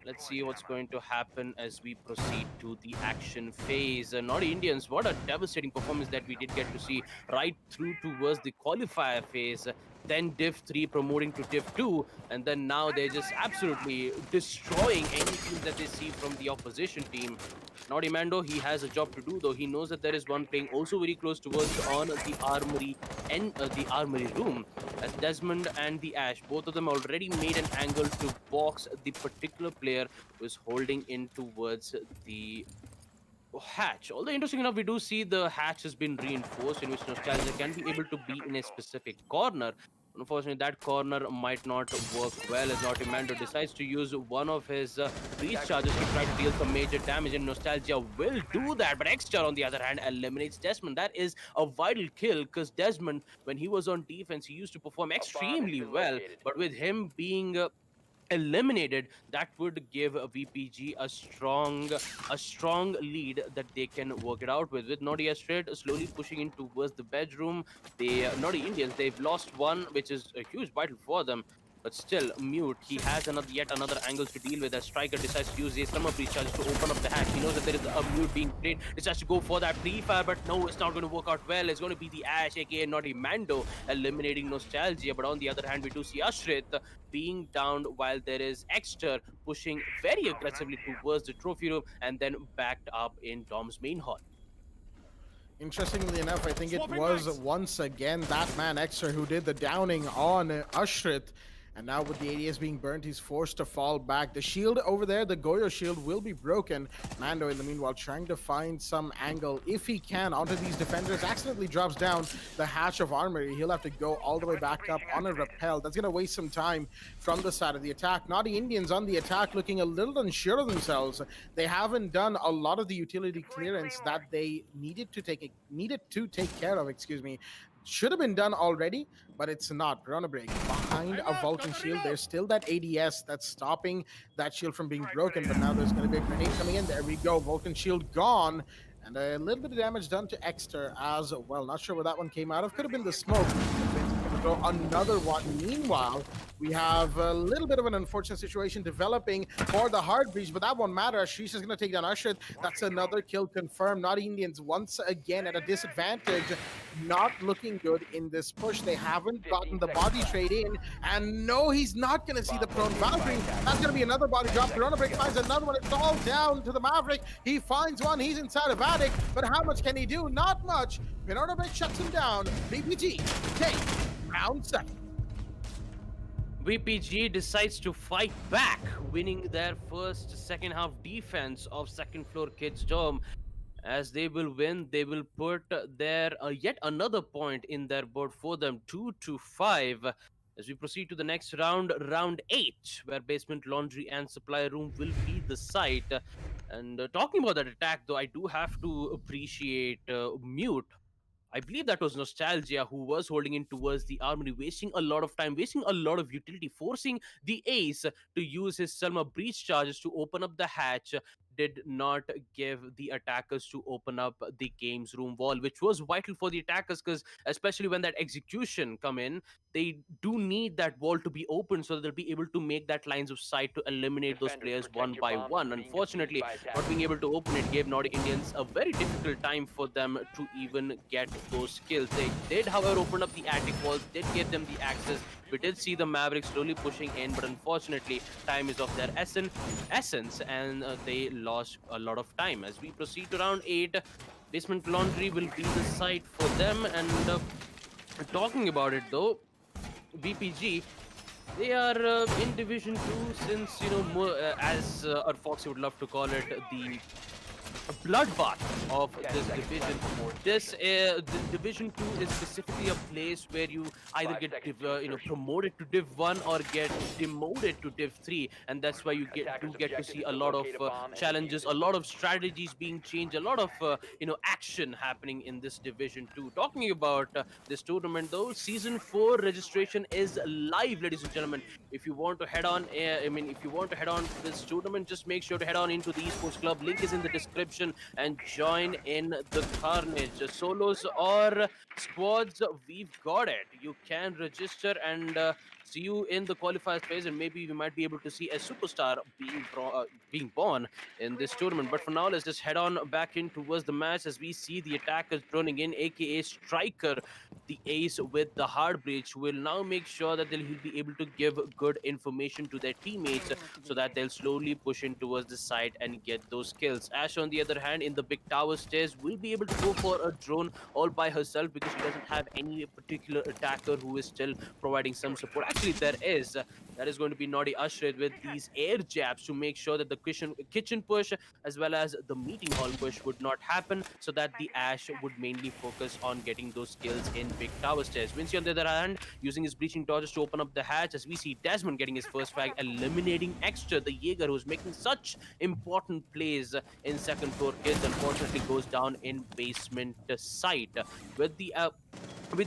Let's see what's going to happen as we proceed to the action phase. Naughty Indians, what a devastating performance that we did get to see right through towards the qualifier phase. Then Div 3 promoting to Div 2, and then now they're just absolutely destroying any team that they see from the opposition team. Naughty Mando, he has a job to do though. He knows that there is one playing also very close towards on the armory and the armory room, as Desmond and the Ash, both of them already made an angle to box the particular player who is holding in towards the hatch. Although interesting enough, we do see the hatch has been reinforced, in which Nostalgia can be able to be in a specific corner. Unfortunately, that corner might not work well as Naughty Mando decides to use one of his breach charges to try to deal some major damage, and Nostalgia will do that. But Extra, on the other hand, eliminates Desmond. That is a vital kill because Desmond, when he was on defense, he used to perform extremely well. But with him being eliminated, that would give VPG a strong lead that they can work it out with Naughty Straight slowly pushing in towards the bedroom. They Naughty Indians, they've lost one, which is a huge battle for them. But still, Mute, he has yet another angles to deal with as Striker decides to use a summer breach charge to open up the hatch. He knows that there is a Mute being played, decides to go for that pre-fire, but no, it's not going to work out well. It's going to be the Ash, aka Naughty Mando, eliminating Nostalgia. But on the other hand, we do see Ashrit being downed while there is Exter pushing very aggressively towards the trophy room and then backed up in Dom's main hall. Interestingly enough, I think it was once again that man Exer who did the downing on Ashrit. And now with the ADS being burnt, he's forced to fall back. The shield over there, the Goyo shield, will be broken. Mando, in the meanwhile, trying to find some angle, if he can, onto these defenders. Accidentally drops down the hatch of armory. He'll have to go all the way back up on a rappel. That's going to waste some time from the side of the attack. Naughty Indians on the attack looking a little unsure of themselves. They haven't done a lot of the utility clearance that they needed to take care of, excuse me. Should have been done already, but it's not. We're on a break. Behind a Vulcan shield, there's still that ADS that's stopping that shield from being broken, but now there's going to be a grenade coming in. There we go. Vulcan shield gone. And a little bit of damage done to Exter as well. Not sure where that one came out of. Could have been the smoke. Throw another one. Meanwhile, we have a little bit of an unfortunate situation developing for the hard breach, but that won't matter. Ashish is going to take down Ashrit. That's another kill confirmed. Naughty Indians once again at a disadvantage. Not looking good in this push. They haven't gotten the body trade in. And no, he's not going to see the prone Valkyrie. That's going to be another body drop. Piranha Break finds another one. It's all down to the Maverick. He finds one. He's inside of Attic. But how much can he do? Not much. Piranha Break shuts him down. BPG take round 7. VPG decides to fight back, winning their first second half defense of second floor Kids Dome. As they will win, they will put their yet another point in their board for them, 2-5. As we proceed to the next round, round 8, where basement, laundry, and supply room will be the site. And talking about that attack, though, I do have to appreciate Mute. I believe that was Nostalgia who was holding in towards the armory, wasting a lot of time, wasting a lot of utility, forcing the ace to use his Selma breach charges to open up the hatch. Did not give the attackers to open up the games room wall, which was vital for the attackers because especially when that execution come in, they do need that wall to be open so that they'll be able to make that lines of sight to eliminate those players one by one. Unfortunately, not being able to open it gave Naughty Indians a very difficult time for them to even get those kills. They did, however, open up the attic walls, did give them the access. We did see the Mavericks slowly pushing in, but unfortunately, time is of their essence, and they lost a lot of time. As we proceed to round 8, Basement Laundry will be the site for them. And talking about it, though, BPG, they are in Division 2 since, as Foxy would love to call it, the bloodbath of this division. The Division 2 is specifically a place where you either get promoted to Div 1 or get demoted to Div 3, and that's why you get to see a lot of challenges, a lot of strategies being changed, a lot of action happening in this Division 2. Talking about this tournament, though, Season 4 registration is live, ladies and gentlemen. If you want to head on, if you want to head on to this tournament, just make sure to head on into the Esports Club. Link is in the description and join in the carnage. Solos or squads, we've got it. You can register and see you in the qualifiers phase, and maybe we might be able to see a superstar being born in this tournament. But for now, let's just head on back in towards the match as we see the attackers droning in, aka Striker, the ace with the hard breach, will now make sure that he'll be able to give good information to their teammates so that they'll slowly push in towards the site and get those kills. Ash, on the other hand, in the big tower stairs, will be able to go for a drone all by herself because she doesn't have any particular attacker who is still providing some support. actually there is. That is going to be Naughty Ashrid with these air jabs to make sure that the kitchen push as well as the meeting hall push would not happen, so that the Ash would mainly focus on getting those kills in big tower stairs. Vinci, on the other hand, using his breaching torches to open up the hatch, as we see Desmond getting his first frag, eliminating Extra, the Jaeger, who's making such important plays in second floor kids. Unfortunately, goes down in basement site. With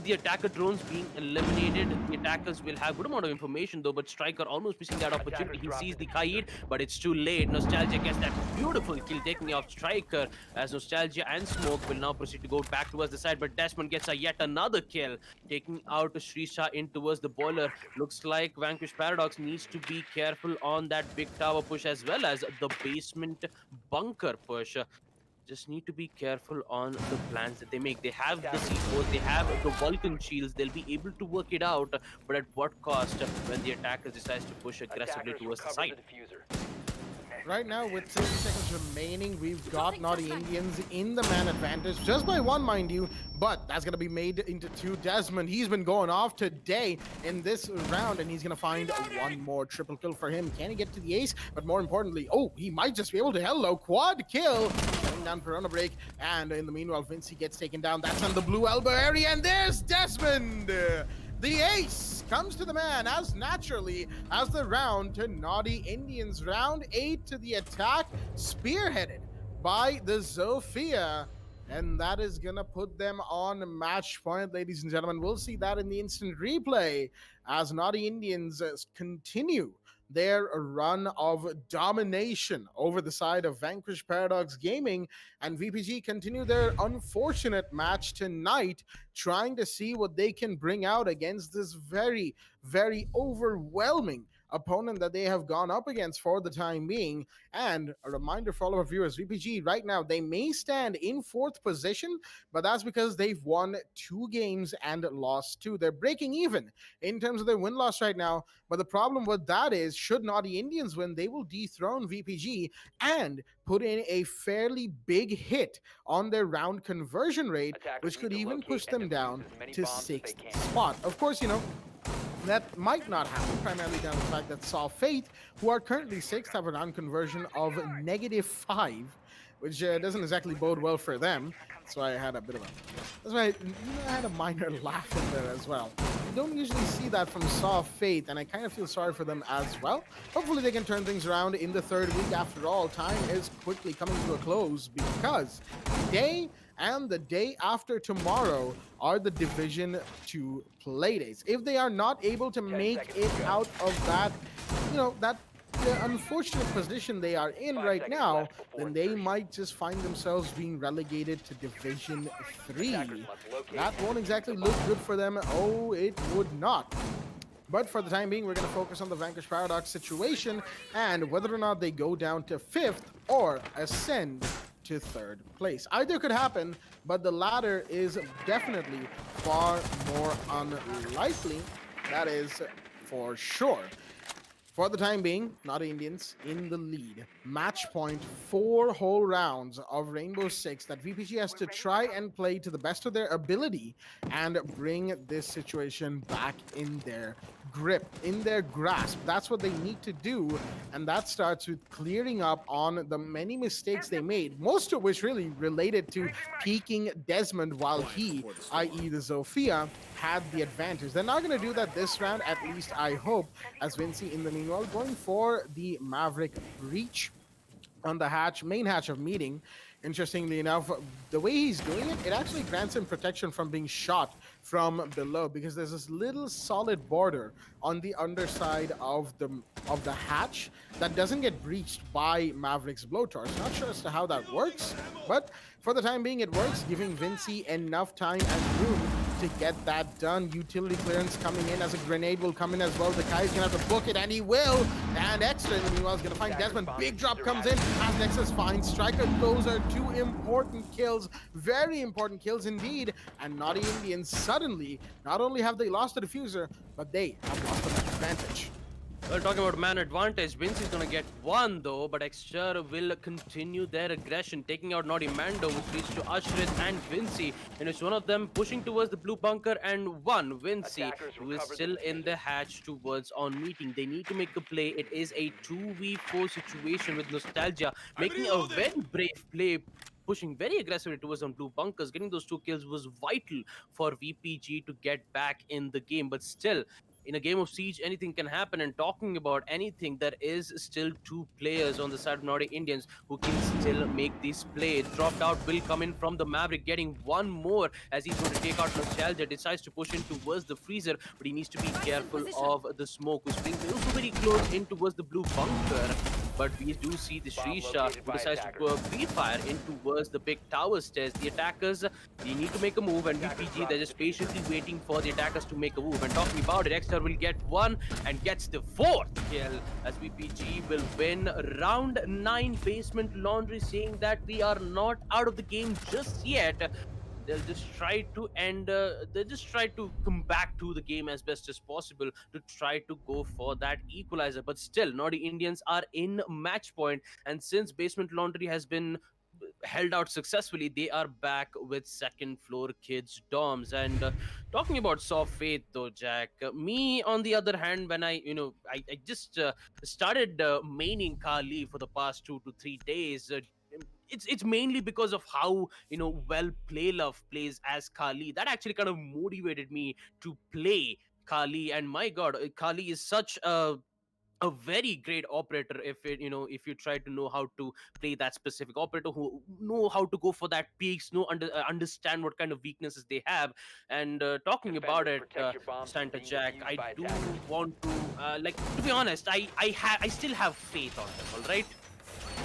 the attacker drones being eliminated, the attackers will have good amount of information though, but Striker almost missing that opportunity. He sees the Kaid, but it's too late. Nostalgia gets that beautiful kill, taking out Striker, as Nostalgia and Smoke will now proceed to go back towards the side, but Desmond gets a yet another kill, taking out Shrisha in towards the boiler. Looks like Vanquish Paradox needs to be careful on that big tower push as well as the basement bunker push. Just need to be careful on the plans that they make. They have the C4s, they have the Vulcan shields, they'll be able to work it out, but at what cost when the attackers decides to push aggressively towards the site? Right now, with 60 seconds remaining, we've got Naughty Indians in the man advantage, just by one, mind you, but that's going to be made into two. Desmond, he's been going off today in this round, and he's going to find one more triple kill for him. Can he get to the ace? But more importantly, oh, he might just be able to. Hello, quad kill. Going down Corona break, and in the meanwhile, Vinci gets taken down. That's on the blue elbow area, and there's Desmond. The ace comes to the man as naturally as the round to Naughty Indians. Round 8 to the attack, spearheaded by the Zofia. And that is going to put them on match point, ladies and gentlemen. We'll see that in the instant replay as Naughty Indians continue their run of domination over the side of Vanquish Paradox Gaming, and VPG continue their unfortunate match tonight, trying to see what they can bring out against this very, very overwhelming opponent that they have gone up against for the time being. And a reminder for all of our viewers, VPG right now, they may stand in 4th position, but that's because they've won 2 games and lost 2. They're breaking even in terms of their win-loss right now, but the problem with that is, should Naughty Indians win, they will dethrone VPG and put in a fairly big hit on their round conversion rate, which could even push them down to 6th spot. Of course, you know, that might not happen, primarily down to the fact that Saw Faith, who are currently 6th, have a round conversion of -5, which doesn't exactly bode well for them. So I had a bit of a... That's why I had a minor laugh in there as well. You don't usually see that from Saw Faith, and I kind of feel sorry for them as well. Hopefully they can turn things around in the 3rd week. After all, time is quickly coming to a close, because today and the day after tomorrow are the Division 2 playdays. If they are not able to make it out of that, you know, that the unfortunate position they are in right now, then they might just find themselves being relegated to Division 3. That won't exactly look good for them. Oh, it would not. But for the time being, we're going to focus on the Vanquish Paradox situation and whether or not they go down to 5th or ascend to 3rd place. Either could happen, but the latter is definitely far more unlikely. That is for sure. For the time being, Naughty Indians in the lead. Match point, 4 whole rounds of Rainbow Six that VPG has to try and play to the best of their ability and bring this situation back in their grip, in their grasp. That's what they need to do, and that starts with clearing up on the many mistakes they made, most of which really related to peeking Desmond while he, i.e. the Zofia, had the advantage. They're not going to do that this round, at least I hope, as Vinci in the meanwhile going for the Maverick breach on the hatch, main hatch of meeting. Interestingly enough, the way he's doing it, it actually grants him protection from being shot from below, because there's this little solid border on the underside of the hatch that doesn't get breached by Maverick's blowtorch. Not sure as to how that works, but for the time being it works, giving Vinci enough time and room to get that done. Utility clearance coming in as a grenade will come in as well. The guy's gonna have to book it, and he will. And Extra in the meanwhile is gonna find Desmond. Big drop comes in as Nexus finds Striker. Those are 2 important kills, very important kills indeed. And Naughty Indians suddenly, not only have they lost the diffuser, but they have lost the match advantage. Well, talking about man advantage, Vince is gonna get one though, but Exter will continue their aggression, taking out Naughty Mando, which leads to Ashrit and Vinci. And it's one of them pushing towards the blue bunker, and one Vinci, who is still in the hatch towards on meeting. They need to make a play. It is a 2v4 situation with Nostalgia, making a very brave play, pushing very aggressively towards on blue bunkers. Getting those 2 kills was vital for VPG to get back in the game, but still, in a game of Siege, anything can happen. And talking about anything, there is still 2 players on the side of Nordic Indians who can still make this play. Dropped out will come in from the Maverick, getting one more as he's going to take out Nostalgia. Decides to push in towards the freezer, but he needs to be careful of the smoke, who's being also very close in towards the blue bunker. But we do see the Shrisha who decides to go pre-fire in towards the big tower stairs. The attackers, they need to make a move, and VPG, they're just patiently waiting for the attackers to make a move. And talking about it, Exter will get one and gets the 4th kill as VPG will win round 9. Basement Laundry saying that we are not out of the game just yet. They'll just try to come back to the game as best as possible to try to go for that equalizer. But still, Naughty Indians are in match point, and since Basement Laundry has been held out successfully, they are back with second floor kids dorms. And talking about soft faith though, Jack, me on the other hand, when I just started maining Kali for the past 2 to 3 days, it's mainly because of how well Playlove plays as Kali. That actually kind of motivated me to play Kali. And my god, Kali is such a very great operator if you try to know how to play that specific operator, who know how to go for that peaks, understand what kind of weaknesses they have. And talking about it, Santa Jack, I do want to to be honest, I still have faith on them, all right?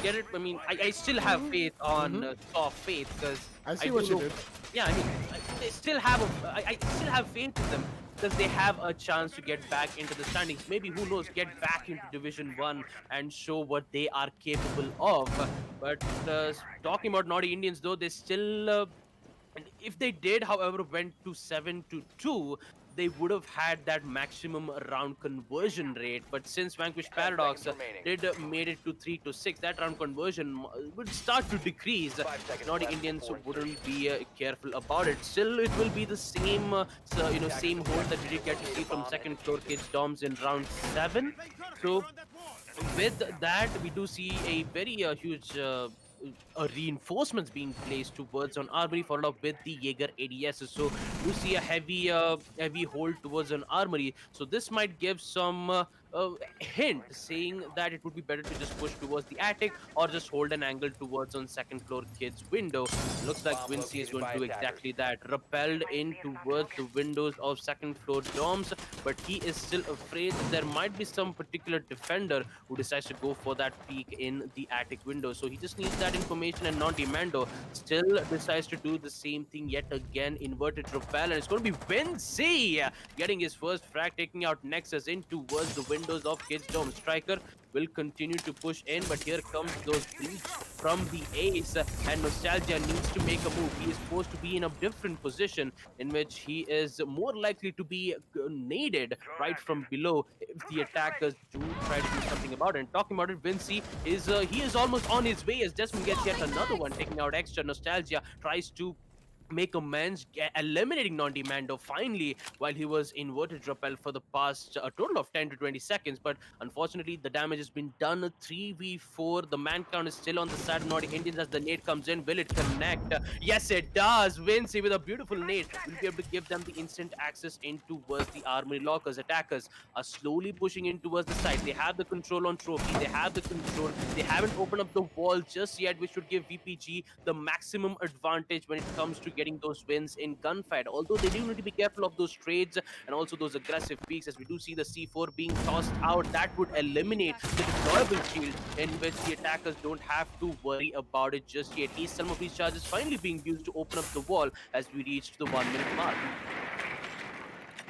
Get it? I mean, I still have faith on soft faith, because I see what you did. Yeah, I mean, I still have faith in them, because they have a chance to get back into the standings. Maybe, who knows, get back into Division 1 and show what they are capable of. But talking about Naughty Indians, though, they still, if they did, however, went to 7-2, they would have had that maximum round conversion rate. But since Vanquish Paradox made it to 3-6, that round conversion would start to decrease. Naughty Indians wouldn't be careful about it. Still, it will be the same, same hold that we did get to see from second floor kids dorms in round 7. So with that, we do see a very huge reinforcements being placed towards on armory, followed up with the Jaeger ADS. So you see a heavy hold towards an armory. So this might give some hint saying that it would be better to just push towards the attic or just hold an angle towards on second floor kids window. Looks like Vinci is going to do exactly that. Repelled in towards the windows of second floor dorms, but he is still afraid that there might be some particular defender who decides to go for that peek in the attic window. So he just needs that information, and Naughty Mando still decides to do the same thing yet again. Inverted repel, and it's going to be Vinci getting his first frag, taking out Nexus in towards the windows of kids dorm. Striker will continue to push in, but here comes those breach from the ace, and Nostalgia needs to make a move. He is supposed to be in a different position in which he is more likely to be naded right from below if the attackers do try to do something about it. And talking about it, Vinci is he is almost on his way as Desmond gets yet another one, taking out extra. Nostalgia tries to make amends, eliminating Non-Demando finally while he was inverted repel for the past a total of 10 to 20 seconds. But unfortunately, the damage has been done. 3v4. The man count is still on the side of Naughty Indians as the nade comes in. Will it connect? Yes, it does. Vinci with a beautiful nade will be able to give them the instant access in towards the armory lockers. Attackers are slowly pushing in towards the side. They have the control on trophy. They have the control. They haven't opened up the wall just yet, which should give VPG the maximum advantage when it comes to getting those wins in gunfight. Although they do need to be careful of those trades and also those aggressive peaks, as we do see the C4 being tossed out. That would eliminate the deployable shield, in which the attackers don't have to worry about it just yet. Is some of these charges finally being used to open up the wall as we reach the 1 minute mark.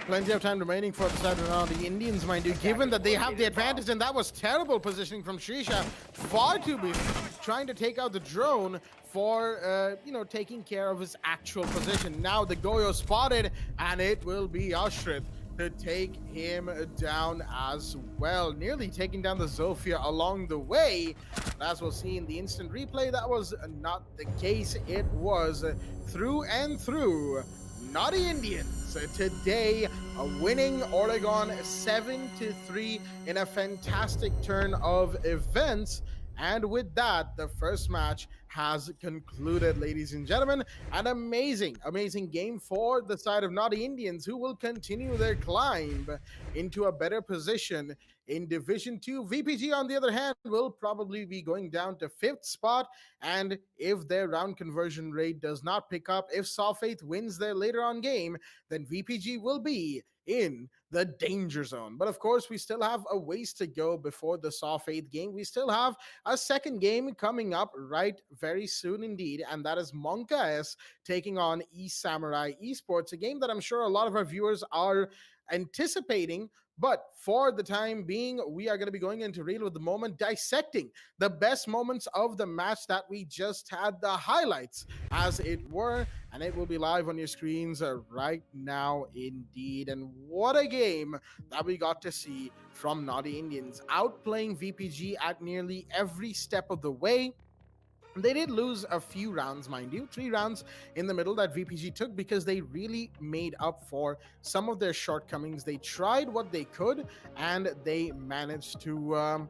Plenty of time remaining for the side around the Indians, mind you, given that they have the advantage, and that was terrible positioning from Shrisha. Far too busy trying to take out the drone for, taking care of his actual position. Now the Goyo spotted, and it will be Ashrit to take him down as well, nearly taking down the Zofia along the way. But as we'll see in the instant replay, that was not the case. It was through and through Naughty Indians today, winning Oregon 7-3 in a fantastic turn of events. And with that, the first match has concluded, ladies and gentlemen. An amazing game for the side of Naughty Indians, who will continue their climb into a better position in Division 2. VPG, on the other hand, will probably be going down to 5th spot. And if their round conversion rate does not pick up, if Saw Faith wins their later on game, then VPG will be in the danger zone. But of course, we still have a ways to go before the Saw Faith game. We still have a second game coming up right very soon indeed, and that is Monka S taking on East Samurai Esports, a game that I'm sure a lot of our viewers are anticipating. But for the time being, we are going to be going into Reel of the Moment, dissecting the best moments of the match that we just had, the highlights as it were, and it will be live on your screens right now indeed. And what a game that we got to see from Naughty Indians, outplaying VPG at nearly every step of the way. They did lose a few rounds, mind you, 3 rounds in the middle that VPG took, because they really made up for some of their shortcomings. They tried what they could, and they managed to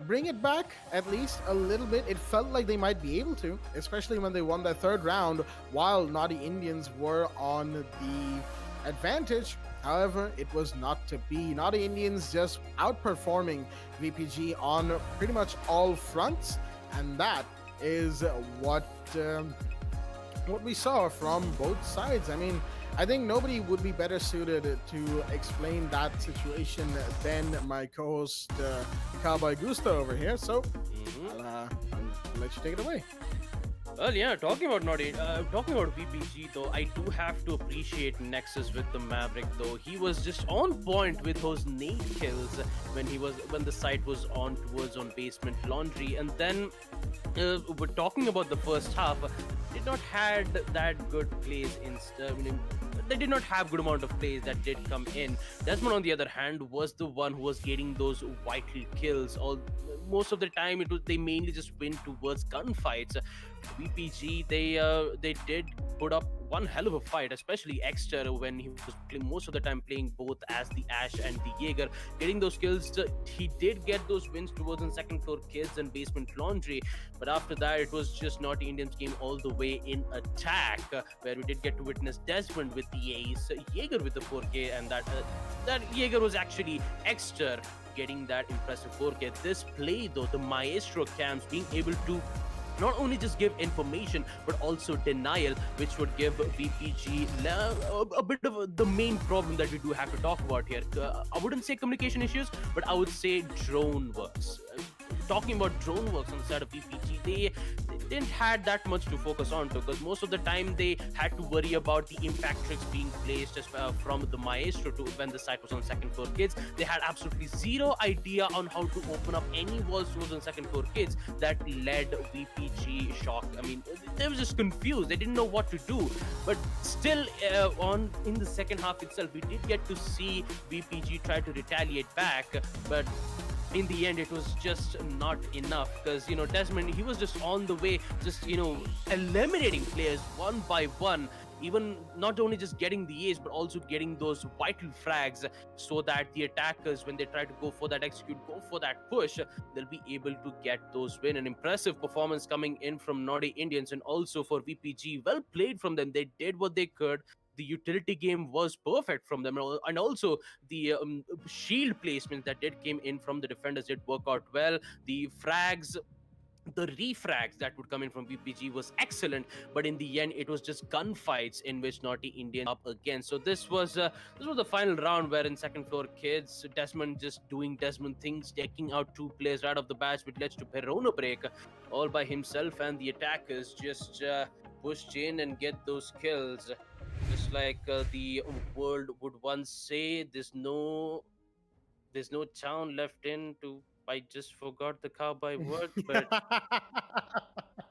bring it back at least a little bit. It felt like they might be able to, especially when they won that third round while Naughty Indians were on the advantage. However, it was not to be. Naughty Indians just outperforming VPG on pretty much all fronts, and that is what we saw from both sides. I mean, I think nobody would be better suited to explain that situation than my co-host Cowboy Gusto over here. So I'll let you take it away. Well, yeah, talking about VPG though, I do have to appreciate Nexus with the Maverick though. He was just on point with those nade kills when the site was on basement laundry. And then we're talking about the first half, did not had that good plays in. They did not have good amount of plays that did come in. Desmond, on the other hand, was the one who was getting those vital kills. Most of the time, they mainly just win towards gunfights. VPG, they did put up one hell of a fight, especially Exter, when he was most of the time playing both as the Ash and the Jaeger, getting those kills. He did get those wins towards the second floor kids and basement laundry, but after that it was just Naughty Indians game all the way in attack, where we did get to witness Desmond with the ace, Jaeger with the 4K, and that Jaeger was actually Exter getting that impressive 4K. This play though, the Maestro cams being able to not only just give information but also denial, which would give VPG a bit of the main problem that we do have to talk about here. I wouldn't say communication issues, but I would say drone works. Talking about drone works on the side of VPG, they didn't had that much to focus on, because most of the time they had to worry about the impact tricks being placed from the Maestro to when the site was on second floor kids. They had absolutely zero idea on how to open up any walls towards on second floor kids. That led VPG shock. I mean, they were just confused. They didn't know what to do. But still, in the second half itself, we did get to see VPG try to retaliate back, but in the end it was just not enough, because Desmond, he was just on the way, just eliminating players one by one, even not only just getting the ace but also getting those vital frags, so that the attackers, when they try to go for that push, they'll be able to get those win. An impressive performance coming in from Naughty Indians, and also for VPG, well played from them. They did what they could. The utility game was perfect from them, and also the shield placement that did came in from the defenders did work out well. The frags, the refrags that would come in from VPG was excellent, but in the end it was just gunfights in which Naughty Indian up again. So this was the final round, where in second floor kids, Desmond just doing Desmond things, taking out 2 players right off the bat, which led to Perona break all by himself, and the attackers just pushed in and get those kills. Just like the world would once say, there's no town left in to. I just forgot the cowboy word, but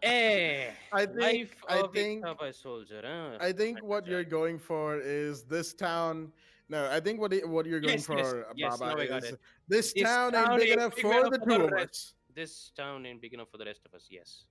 I think Life I of think a by soldier. Huh? I think what Agile. you're going for is this town. No, I think what you're going Yes, yes, for, yes. Baba, Now I got is it. this This town ain't town big ain't enough big for enough the for two the of rest. us. This town ain't big enough for the rest of us. Yes,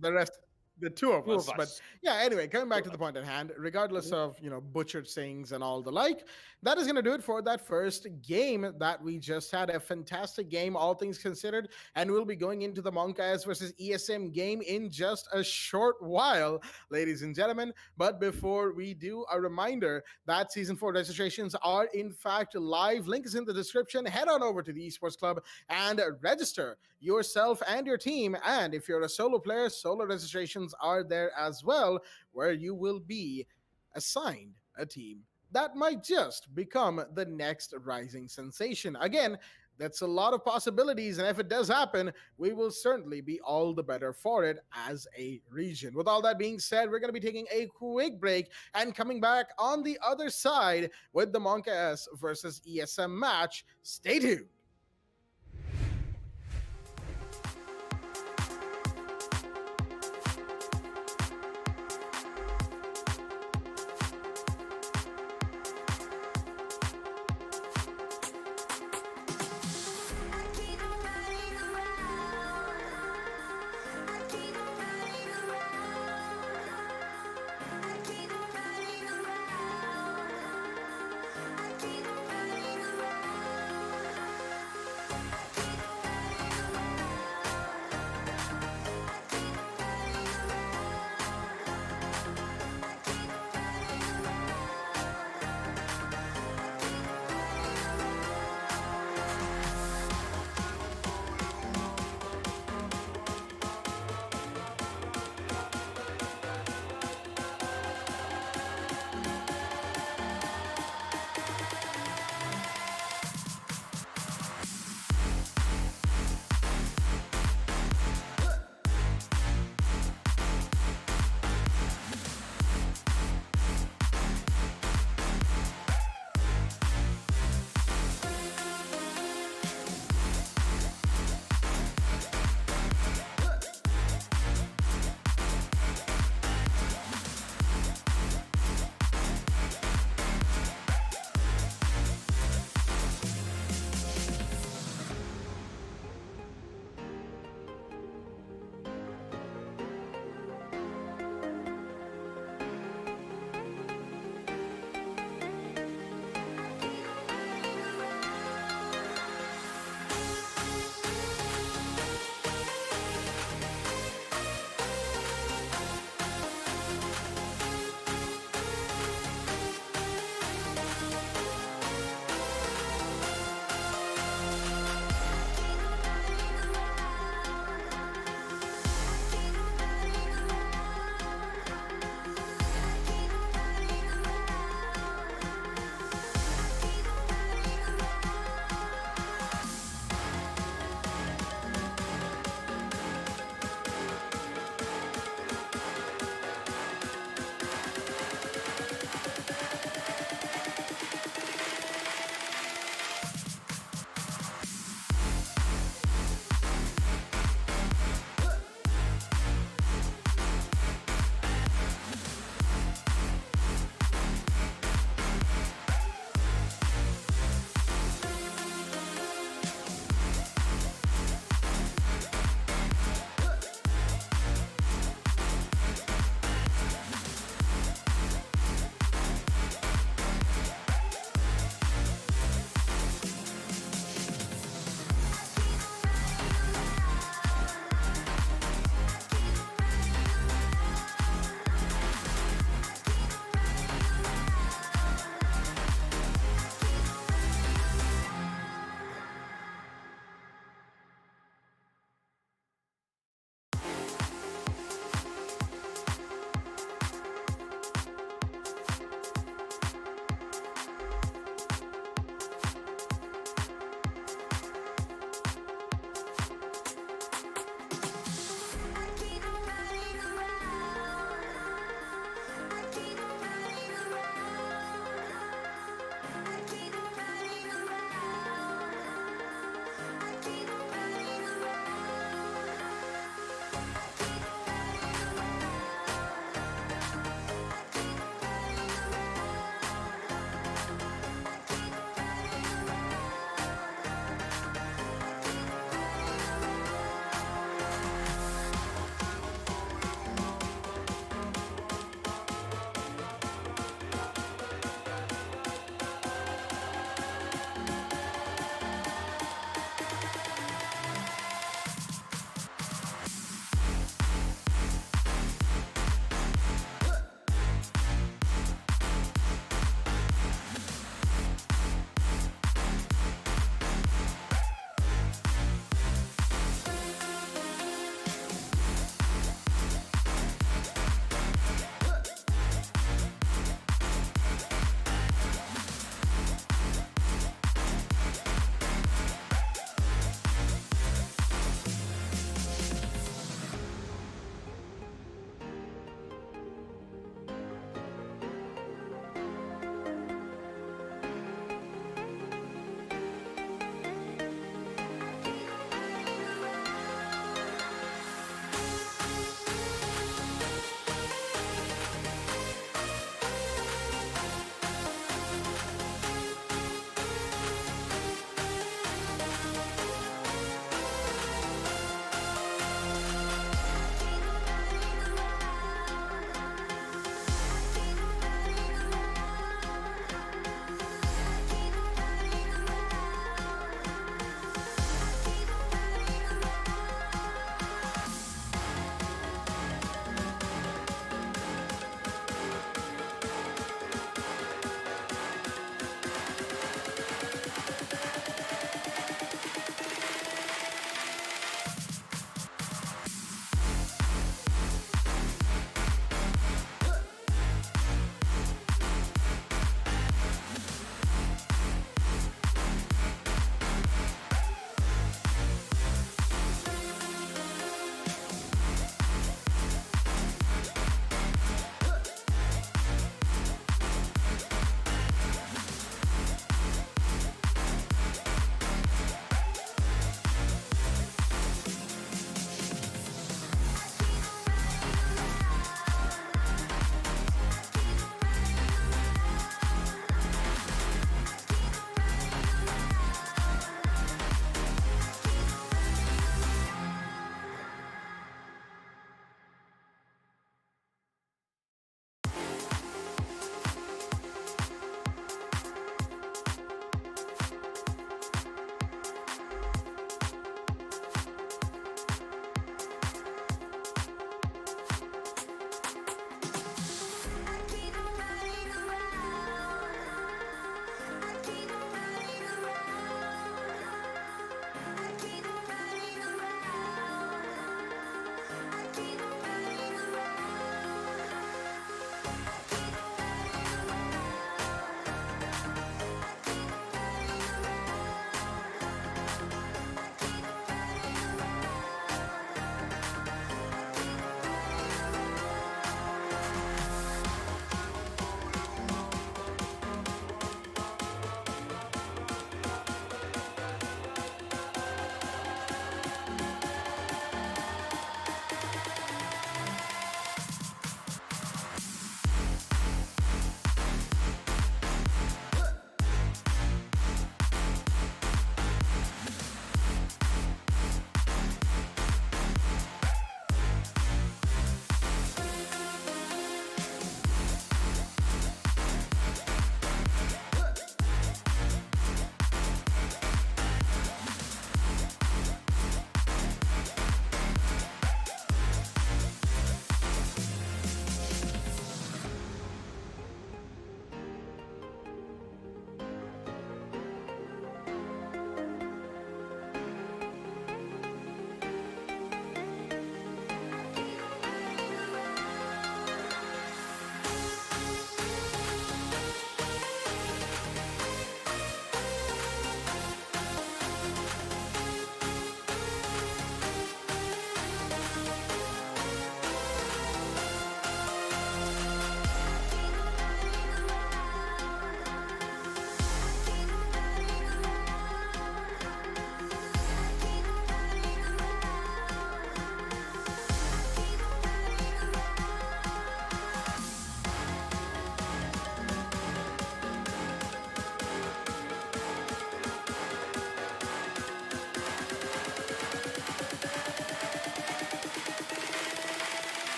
The rest, the two of two of us. But us. yeah, anyway, coming Two back of to the us. point at hand, regardless Mhm. of butchered sayings and all the like, that is going to do it for that first game that we just had. A fantastic game, all things considered, and we'll be going into the Monkas versus ESM game in just a short while, ladies and gentlemen. But before we do, a reminder that season 4 registrations are in fact live. Link is in the description. Head on over to the Esports Club and register yourself and your team. And if you're a solo player, solo registrations are there as well, where you will be assigned a team that might just become the next rising sensation. Again, that's a lot of possibilities, and if it does happen, we will certainly be all the better for it as a region. With all that being said, we're going to be taking a quick break and coming back on the other side with the Monka S versus ESM match. Stay tuned.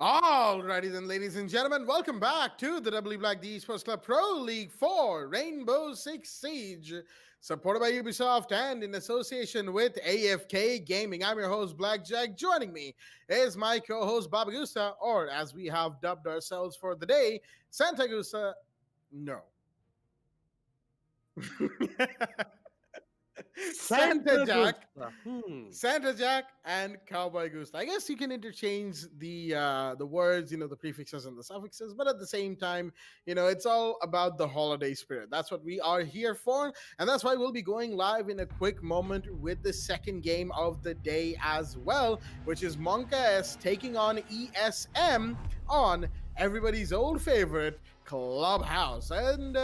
Alrighty then, ladies and gentlemen, welcome back to the WD BLACK Esports Club Pro League 4 Rainbow Six Siege, supported by Ubisoft and in association with AFK Gaming. I'm your host, Blackjack. Joining me is my co-host, Baba Gusta, or as we have dubbed ourselves for the day, Santa Gusta. No. Santa Jack. Santa Jack and Cowboy Goose. I guess you can interchange the words, the prefixes and the suffixes, but at the same time, it's all about the holiday spirit. That's what we are here for, and that's why we'll be going live in a quick moment with the second game of the day as well, which is Monka S taking on ESM on everybody's old favorite Clubhouse. And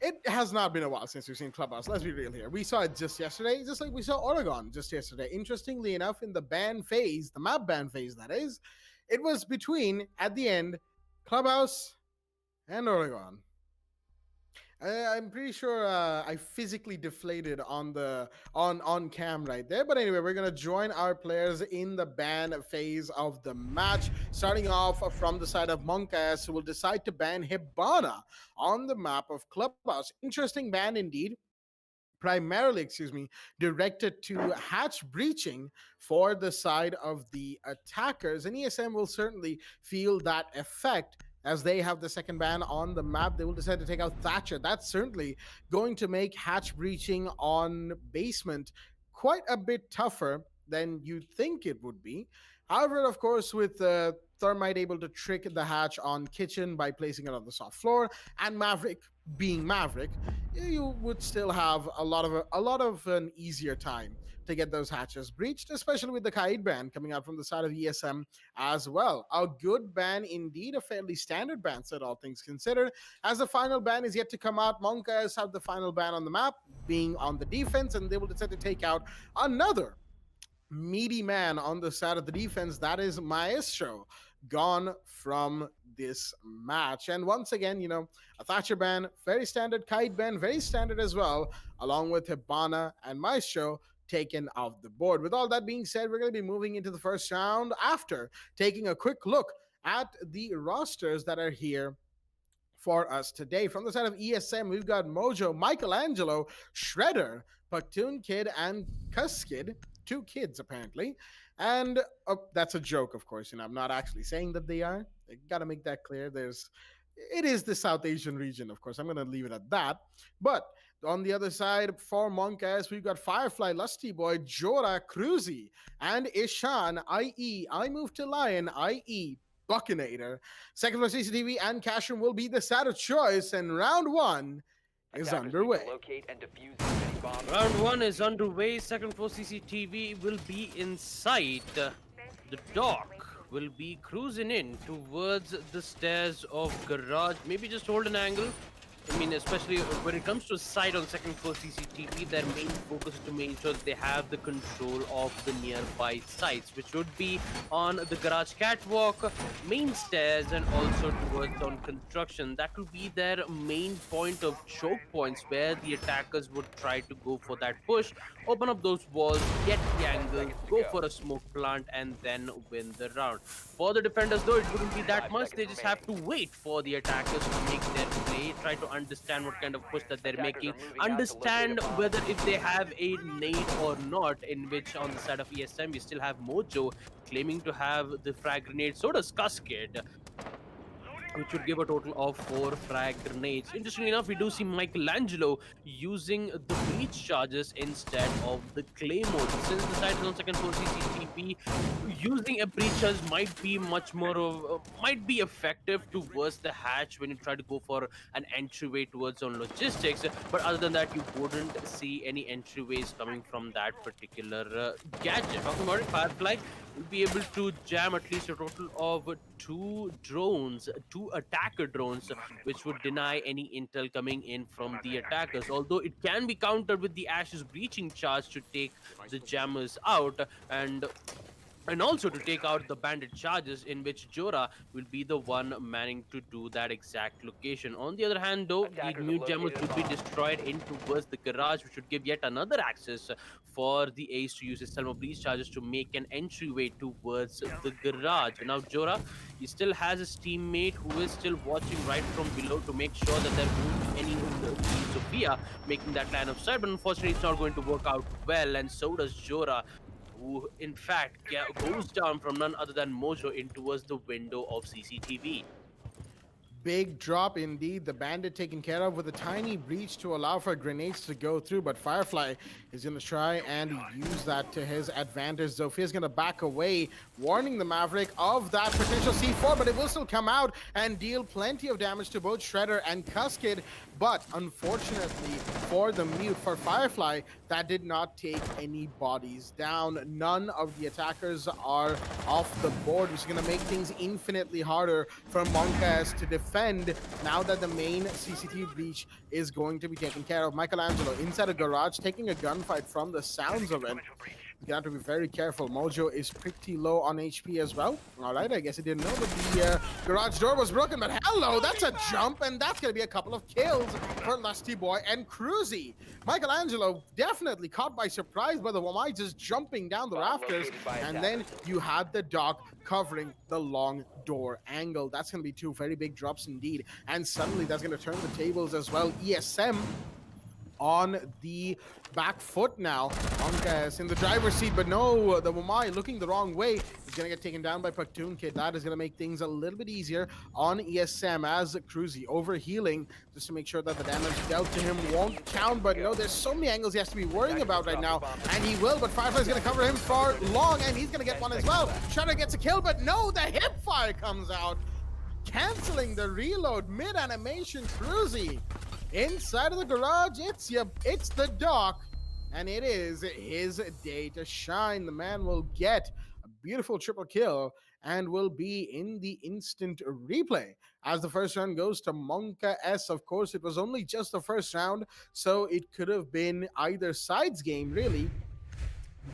it has not been a while since we've seen Clubhouse. Let's be real here. We saw it just yesterday, just like we saw Oregon just yesterday. Interestingly enough, in the ban phase, the map ban phase, that is, it was between, at the end, Clubhouse and Oregon. I'm pretty sure I physically deflated on cam right there. But anyway, we're gonna join our players in the ban phase of the match. Starting off from the side of Monkas, who will decide to ban Hibana on the map of Clubhouse. Interesting ban indeed. Primarily, directed to hatch breaching for the side of the attackers. And ESM will certainly feel that effect as they have the second ban on the map. They will decide to take out Thatcher. That's certainly going to make hatch breaching on basement quite a bit tougher than you'd think it would be. However, of course, with Thermite able to trick the hatch on kitchen by placing it on the soft floor, and Maverick being Maverick, you would still have a lot of an easier time to get those hatches breached, especially with the Kaid ban coming out from the side of ESM as well. A good ban indeed, a fairly standard ban, said all things considered. As the final ban is yet to come out, Monkas have the final ban on the map, being on the defense, and they will decide to take out another meaty man on the side of the defense. That is Maestro, gone from this match. And once again, a Thatcher ban, very standard. Kite ban, very standard as well, along with Hibana and Maestro taken off the board. With all that being said, we're going to be moving into the first round after taking a quick look at the rosters that are here for us today. From the side of ESM, we've got Mojo, Michelangelo, Shredder, Platoon Kid, and Cuskid. 2 kids, apparently. And that's a joke, of course. I'm not actually saying that they are. I gotta make that clear. It is the South Asian region, of course. I'm gonna leave it at that. But on the other side, for Monkas, we've got Firefly, Lusty Boy, Jora, Cruzy, and Ishan, i.e. I Move to Lion, i.e. Buckinator. Second floor CCTV and Cashroom will be the side of choice, and round 1 is underway. Round 1 is underway. Second floor CCTV will be inside. The dock will be cruising in towards the stairs of garage. Maybe just hold an angle. Especially when it comes to site on second floor CCTV, their main focus is to make sure they have the control of the nearby sites, which would be on the garage catwalk, main stairs, and also towards on construction. That will be their main point of choke points, where the attackers would try to go for that push, open up those walls, get the angle, go for a smoke plant, and then win the round. For the defenders, though, it wouldn't be that much. They just have to wait for the attackers to make their play, try to understand what kind of push that they're making, understand whether if they have a nade or not, in which on the side of ESM, we still have Mojo claiming to have the frag grenade. So does Cuskid, which would give a total of 4 frag grenades. Interestingly enough, we do see Michelangelo using the breach charges instead of the claymore. Since the side is on second floor CCTV, using a breach charge might be much more of might be effective towards the hatch when you try to go for an entryway towards on logistics. But other than that, you wouldn't see any entryways coming from that particular gadget. Talking about it, Firefly will be able to jam at least a total of 2 drones, 2 attacker drones, which would deny any intel coming in from the attackers. Although it can be countered with the Ashes breaching charge to take the jammers out. And and also to take out the bandit charges, in which Jora will be the one manning to do that exact location. On the other hand, though, the Attackers have mute gemmels located a would be bomb. destroyed in towards the garage, which would give yet another access for the Ace to use his Selma Breeze charges to make an entryway towards the garage. Now, Jora, he still has his teammate who is still watching right from below to make sure that there won't be any of the Sophia making that line of sight, but unfortunately, it's not going to work out well, and so does Jora, who in fact goes down from none other than Mojo in towards the window of CCTV. Big drop indeed. The bandit taken care of with a tiny breach to allow for grenades to go through, but Firefly is going to try and use that to his advantage. Zofia going to back away, warning the Maverick of that potential C4, but it will still come out and deal plenty of damage to both Shredder and Cuskid. But unfortunately for the mute, for Firefly, that did not take any bodies down. None of the attackers are off the board, which is going to make things infinitely harder for Monkas to defend now that the main CCTV breach is going to be taken care of. Michelangelo inside a garage, taking a gunfight from the sounds of it. You have to be very careful. Mojo is pretty low on HP as well. All right, I guess he didn't know that the garage door was broken, but hello, that's a jump, and that's going to be a couple of kills for Lusty Boy and Cruzy. Michelangelo definitely caught by surprise by the Wamai just jumping down the rafters, and then you had the dog covering the long door angle. That's going to be two very big drops indeed, and suddenly that's going to turn the tables as well. ESM on the back foot now. Monkas in the driver's seat, but no, the Wamai looking the wrong way. He's going to get taken down by Paktoon Kid. That is going to make things a little bit easier on ESM as Cruzy overhealing just to make sure that the damage dealt to him won't count. But no, there's so many angles he has to be worrying about right now, and he will, but Firefly's going to cover him for long, and he's going to get one as well. Shredder gets a kill, but no, the hip fire comes out, canceling the reload mid-animation. Cruzy inside of the garage, it's the doc, and it is his day to shine. The man will get a beautiful triple kill and will be in the instant replay as the first round goes to Monka S. Of course, it was only just the first round, so it could have been either side's game, really.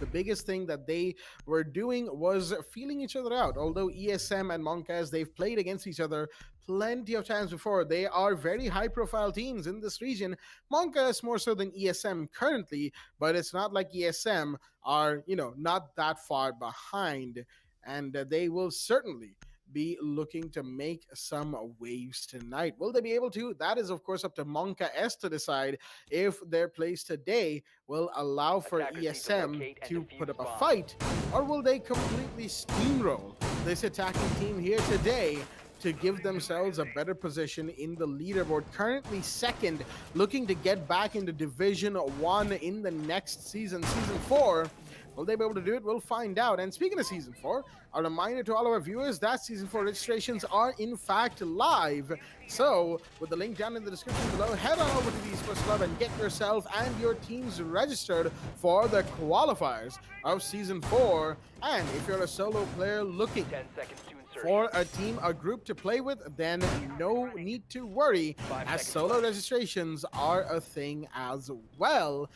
The biggest thing that they were doing was feeling each other out. Although ESM and Monkas, they've played against each other plenty of times before. They are very high-profile teams in this region. Monkas more so than ESM currently, but it's not like ESM are, not that far behind. And they will certainly be looking to make some waves tonight. Will they be able to? That is, of course, up to Monka S to decide if their plays today will allow for ESM to put up a fight, or will they completely steamroll this attacking team here today to give themselves a better position in the leaderboard. Currently second, looking to get back into Division 1 in the next season, Season 4. Will they be able to do it? We'll find out. And speaking of Season 4, a reminder to all of our viewers that Season 4 registrations are in fact live. So, with the link down in the description below, head on over to the Esports Club and get yourself and your teams registered for the qualifiers of Season 4. And if you're a solo player looking 10 seconds to insert. for a team, a group to play with, then no need to worry, as solo registrations are a thing as well.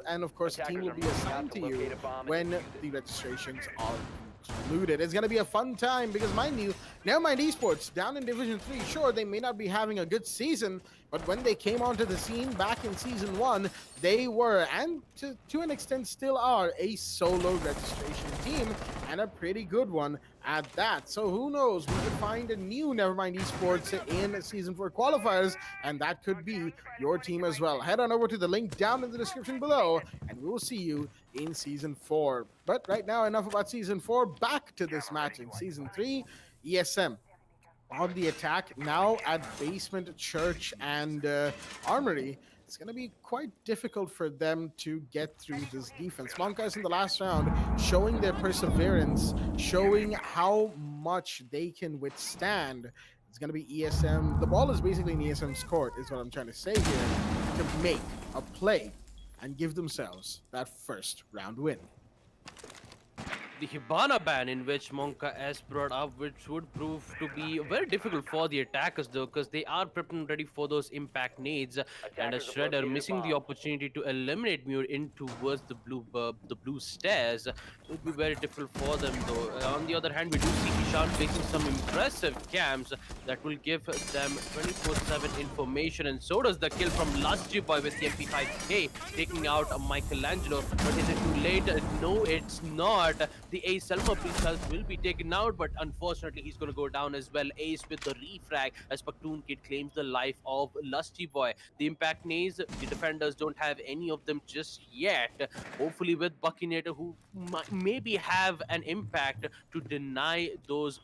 And of course, the team will be assigned to you when the registrations are included. It's going to be a fun time because, mind you, Nevermind Esports down in Division 3, sure, they may not be having a good season, but when they came onto the scene back in Season 1, they were, and to an extent still are, a solo registration team, and a pretty good one at that. So who knows, we could find a new Nevermind Esports in Season 4 qualifiers, and that could be your team as well. Head on over to the link down in the description below, and we will see you in Season 4. But right now, enough about Season 4. Back to this match in Season 3. ESM on the attack now at Basement, Church, and Armory. It's going to be quite difficult for them to get through this defense. Monkas in the last round showing their perseverance, showing how much they can withstand. It's going to be ESM. The ball is basically in ESM's court, is what I'm trying to say here, to make a play and give themselves that first round win. the Hibana ban in which Monka S brought up, which would prove to be very difficult for the attackers though, because they are prepped and ready for those impact nades, and a Shredder missing the opportunity to eliminate Muir in towards the blue stairs would be very difficult for them though. On the other hand, we do see Ishan placing some impressive camps that will give them 24/7 information, and so does the kill from Lusty Boy with the MP5K taking out Michelangelo. But is it too late? No, it's not. The Ace Selma Princess will be taken out, but unfortunately he's going to go down as well. Ace with the refrag as Paktoon Kid claims the life of Lusty Boy. The impact nays, the defenders don't have any of them just yet. Hopefully with Buckinator, who might maybe have an impact to deny those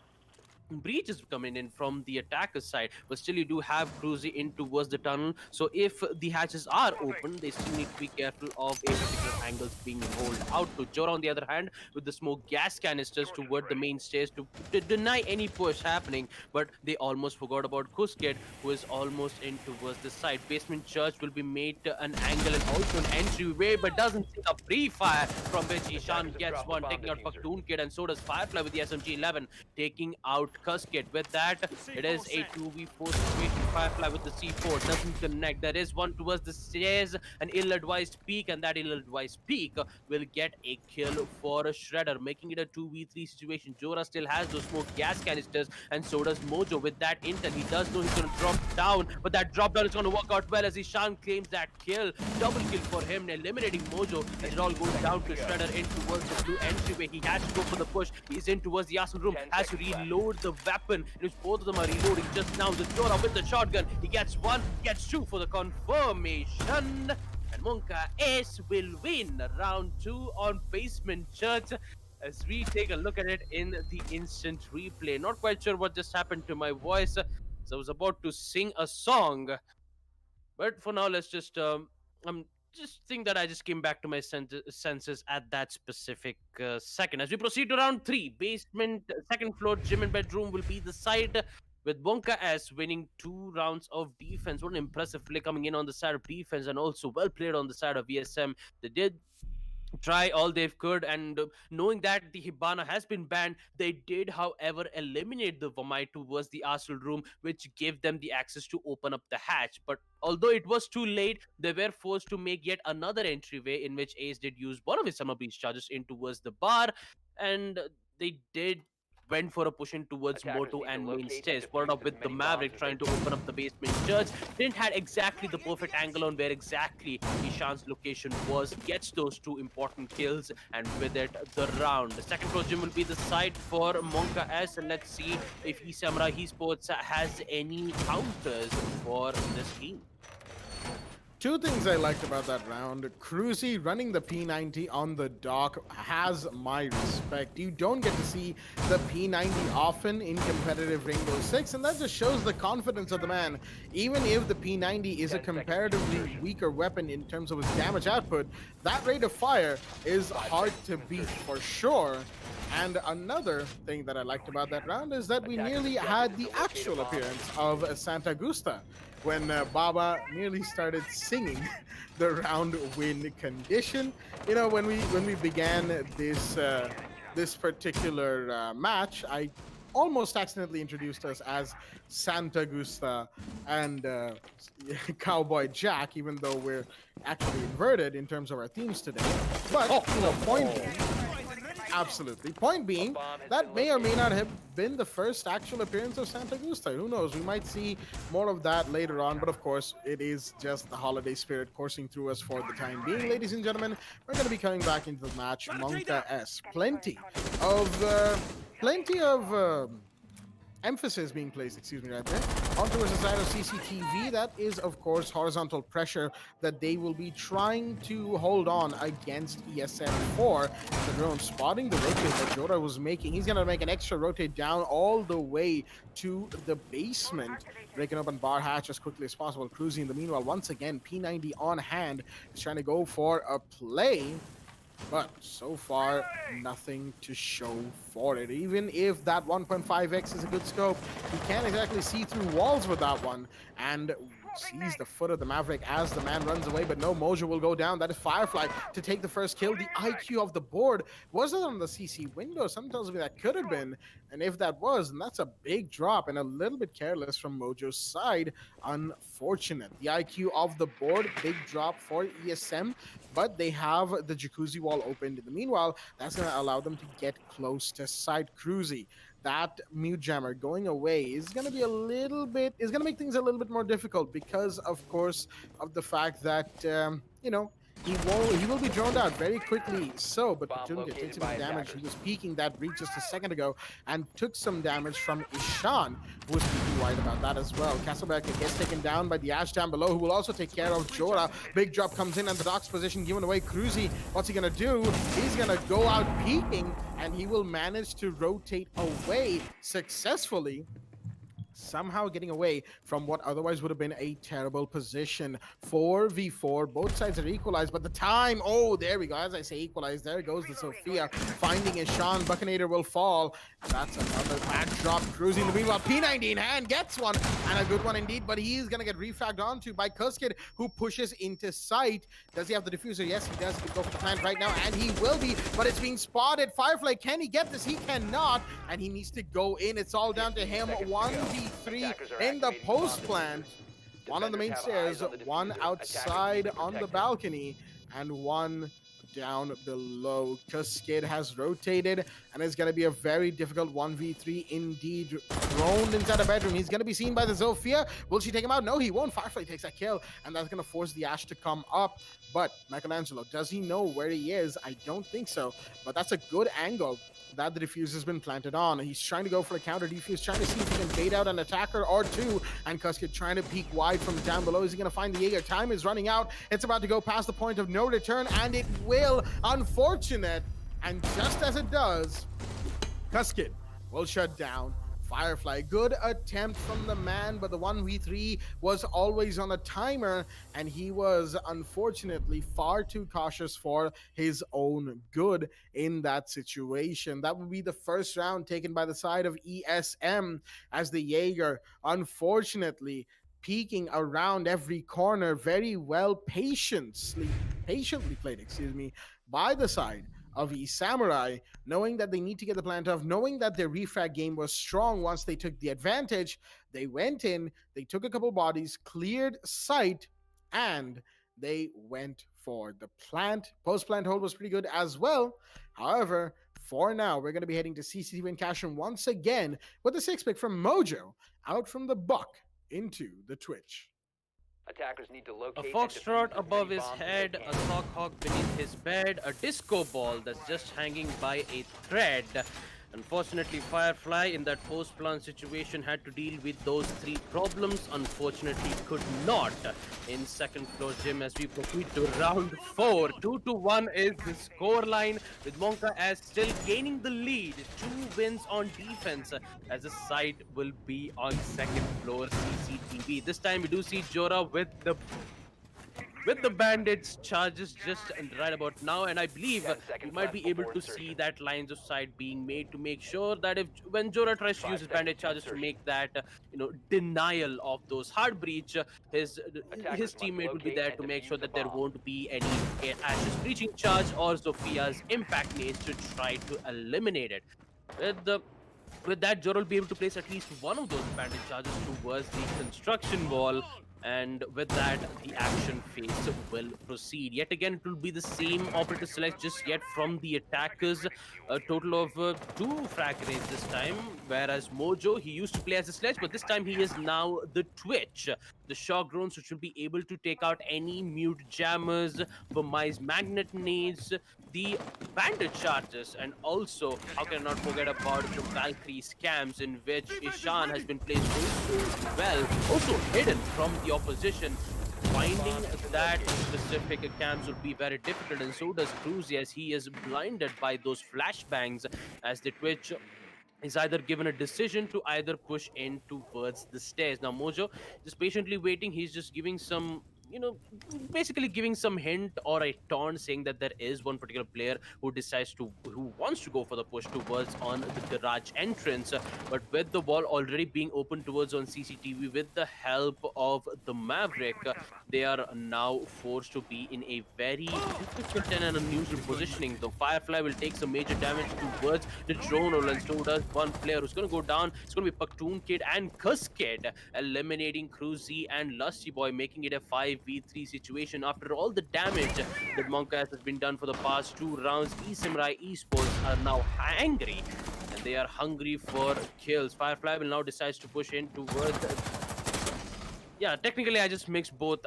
breaches coming in from the attacker side, but still you do have Cruzy in towards the tunnel. So if the hatches are open, they still need to be careful of a particular angles being rolled out to. Jora on the other hand with the smoke gas canisters toward the main stairs to deny any push happening, but they almost forgot about Kuskid, who is almost in towards the side. Basement church will be made an angle and also an entryway, but doesn't see a pre-fire from which Ishan gets one, taking out Paktoon Kid, and so does Firefly with the SMG-11 taking out Kuskid. With that, it is a 2v4 situation. Firefly with the C4 doesn't connect. There is one towards the stairs, an ill-advised peek, and that ill-advised peek will get a kill for a Shredder, making it a 2v3 situation. Jora still has those smoke gas canisters, and so does Mojo. With that intel, he does know he's going to drop down, but that drop down is going to work out well as Ishan claims that kill. Double kill for him, eliminating Mojo, and it all goes down to Shredder in towards the blue entryway. He has to go for the push. He's in towards the arsenal room, has to reload the weapon, in which both of them are reloading just now. The Jora with the shotgun, he gets one, gets two for the confirmation, and Monka S will win round 2 on Basement Church. As we take a look at it in the instant replay. Not quite sure what just happened to my voice, so I was about to sing a song, but for now let's just just think that I just came back to my senses at that specific second. As we proceed to round 3, basement, second floor, gym and bedroom will be the side, with Bonka S winning 2 rounds of defense. What an impressive play coming in on the side of defense, and also well played on the side of VSM. They did try all they could, and knowing that the Hibana has been banned, they did however eliminate the Vamai towards the arsenal room, which gave them the access to open up the hatch. But although it was too late, they were forced to make yet another entryway, in which Ace did use one of his summer breach charges in towards the bar, and they did went for a push in towards Moto and main stairs, followed up with the Maverick trying to open up the basement church. Didn't had exactly the perfect angle on where exactly Ishan's location was. Gets those 2 important kills, and with it, the round. The second floor gym will be the site for Monka S, and let's see if Esports has any counters for this team. 2 things I liked about that round. Cruzy running the P90 on the dock has my respect. You don't get to see the P90 often in competitive Rainbow Six, and that just shows the confidence of the man. Even if the P90 is a comparatively weaker weapon in terms of its damage output, that rate of fire is hard to beat for sure. And another thing that I liked about that round is that we nearly had the actual appearance of Santa Gusta, when Baba nearly started singing the round win condition. You know, when we began this particular match, I almost accidentally introduced us as Santa Gusta and Cowboy Jack, even though we're actually inverted in terms of our themes today. But point being, absolutely. Point being, that may or may not have been the first actual appearance of Santa Gusta. Who knows? We might see more of that later on, but of course, it is just the holiday spirit coursing through us for the time being. Ladies and gentlemen, we're going to be coming back into the match. Monka S. Plenty of emphasis being placed, excuse me, right there, on towards the side of CCTV. That is, of course, horizontal pressure that they will be trying to hold on against ESM4. The drone spotting the rotate that Jora was making. He's going to make an extra rotate down all the way to the basement, breaking open bar hatch as quickly as possible. Cruzy in the meanwhile, once again, P90 on hand, is trying to go for a play. But so far, nothing to show for it. Even if that 1.5x is a good scope, you can't exactly see through walls with that one. And sees the foot of the Maverick as the man runs away, but no, Mojo will go down. That is Firefly to take the first kill. The IQ of the board wasn't on the CC window. Something tells me that could have been, and if that was, then that's a big drop and a little bit careless from Mojo's side. Unfortunate. The IQ of the board, big drop for ESM, but they have the Jacuzzi wall opened. In the meanwhile, that's going to allow them to get close to side. Cruzy, that mute jammer going away is going to be a little bit, is going to make things a little bit more difficult because, of course, of the fact that, he will be drawn out very quickly. So, but Petunia takes some damage. He was peeking that breach just a second ago and took some damage from Ishan, who was speaking wide about that as well. Castleberg gets taken down by the Ash down below, who will also take care of Jora. Big drop comes in and the Doc's position given away. Cruzy, what's he gonna do? He's gonna go out peeking and he will manage to rotate away successfully, somehow getting away from what otherwise would have been a terrible position. 4v4, both sides are equalized, but the time, oh, there we go. As I say equalized, there goes the Sophia finding Ishan. Buccinator will fall. That's another bad drop. Cruising the meanwhile, P90 in hand gets one, and a good one indeed, but he's gonna get refragged onto by Kuskid, who pushes into sight. Does he have the diffuser? Yes, he does. He can go for the plant right now, and he will be, but it's being spotted. Firefly, can he get this? He cannot, and he needs to go in. It's all down to him. 1v3 in the post plant. One on the main stairs, one outside on the balcony, and one down below. Kuskid has rotated, and it's going to be a very difficult 1v3 indeed. Thrown inside a bedroom. He's going to be seen by the Zofia. Will she take him out? No, he won't. Firefly takes that kill, and that's going to force the Ash to come up. But Michelangelo, does he know where he is? I don't think so, but that's a good angle that the defuse has been planted on. He's trying to go for a counter defuse, trying to see if he can bait out an attacker or two, and Kuskid trying to peek wide from down below. Is he going to find the Jaeger? Time is running out. It's about to go past the point of no return, and it will. Unfortunate. And just as it does, Kuskid will shut down Firefly. Good attempt from the man, but the 1v3 was always on a timer, and he was unfortunately far too cautious for his own good in that situation. That would be the first round taken by the side of ESM, as the Jaeger, unfortunately, peeking around every corner, very well patiently played, by the side of Samurai, knowing that they need to get the plant off, knowing that their refrag game was strong once they took the advantage. They went in, they took a couple bodies, cleared sight, and they went for the plant. Post-plant hold was pretty good as well. However, for now, we're going to be heading to CCTV and Cashin once again with the 6 pick from Mojo out from the Buck into the Twitch. Attackers need to A locate foxtrot above his head, a Sock beneath his bed, a disco ball that's just hanging by a thread. Unfortunately, Firefly in that post-plant situation had to deal with those three problems. Unfortunately, could not in second floor gym as we proceed to round 4. 2-1 is the score line, with Monka as still gaining the lead. 2 wins on defense as the site will be on second floor CCTV. This time we do see Jora with the bandits charges just right about now, and I believe we might be able to see that lines of sight being made to make sure that if when Jora tries to use his bandit charges to make that denial of those hard breach, his teammate will be there to make sure that there won't be any Ashes breaching charge or Sophia's impact nades to try to eliminate it. With that, Jora will be able to place at least one of those bandit charges towards the construction wall. And with that, the action phase will proceed. Yet again, it will be the same operator select, just yet from the attackers. A total of 2 frag grenades this time. Whereas Mojo, he used to play as a sledge, but this time he is now the Twitch. The shock drones, which will be able to take out any mute jammers, Vermeil's magnet nades, the bandit charges, and also, how can I not forget about the Valkyrie scams, in which Ishan has been placed very well, also hidden from the opposition. Finding that specific cams would be very difficult, and so does Cruzy, as he is blinded by those flashbangs, as the Twitch is either given a decision to either push in towards the stairs. Now Mojo just patiently waiting. He's just giving some basically giving some hint or a taunt saying that there is one particular player who wants to go for the push towards on the garage entrance. But with the wall already being open towards on CCTV with the help of the Maverick, they are now forced to be in a very difficult and an unusual positioning. The Firefly will take some major damage towards the drone, and so does one player who's going to go down. It's going to be Paktoon Kid and Cuss Kid, eliminating Cruzy and Lusty Boy, making it a 5v3 situation. After all the damage that Monkas has been done for the past 2 rounds, Samurai Esports are now angry and they are hungry for kills. Firefly will now decide to push in towards. Yeah, technically I just mixed both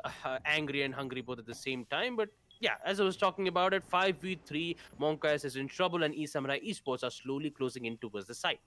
angry and hungry both at the same time, but yeah, as I was talking about it, 5v3, Monkas is in trouble and Samurai Esports are slowly closing in towards the side.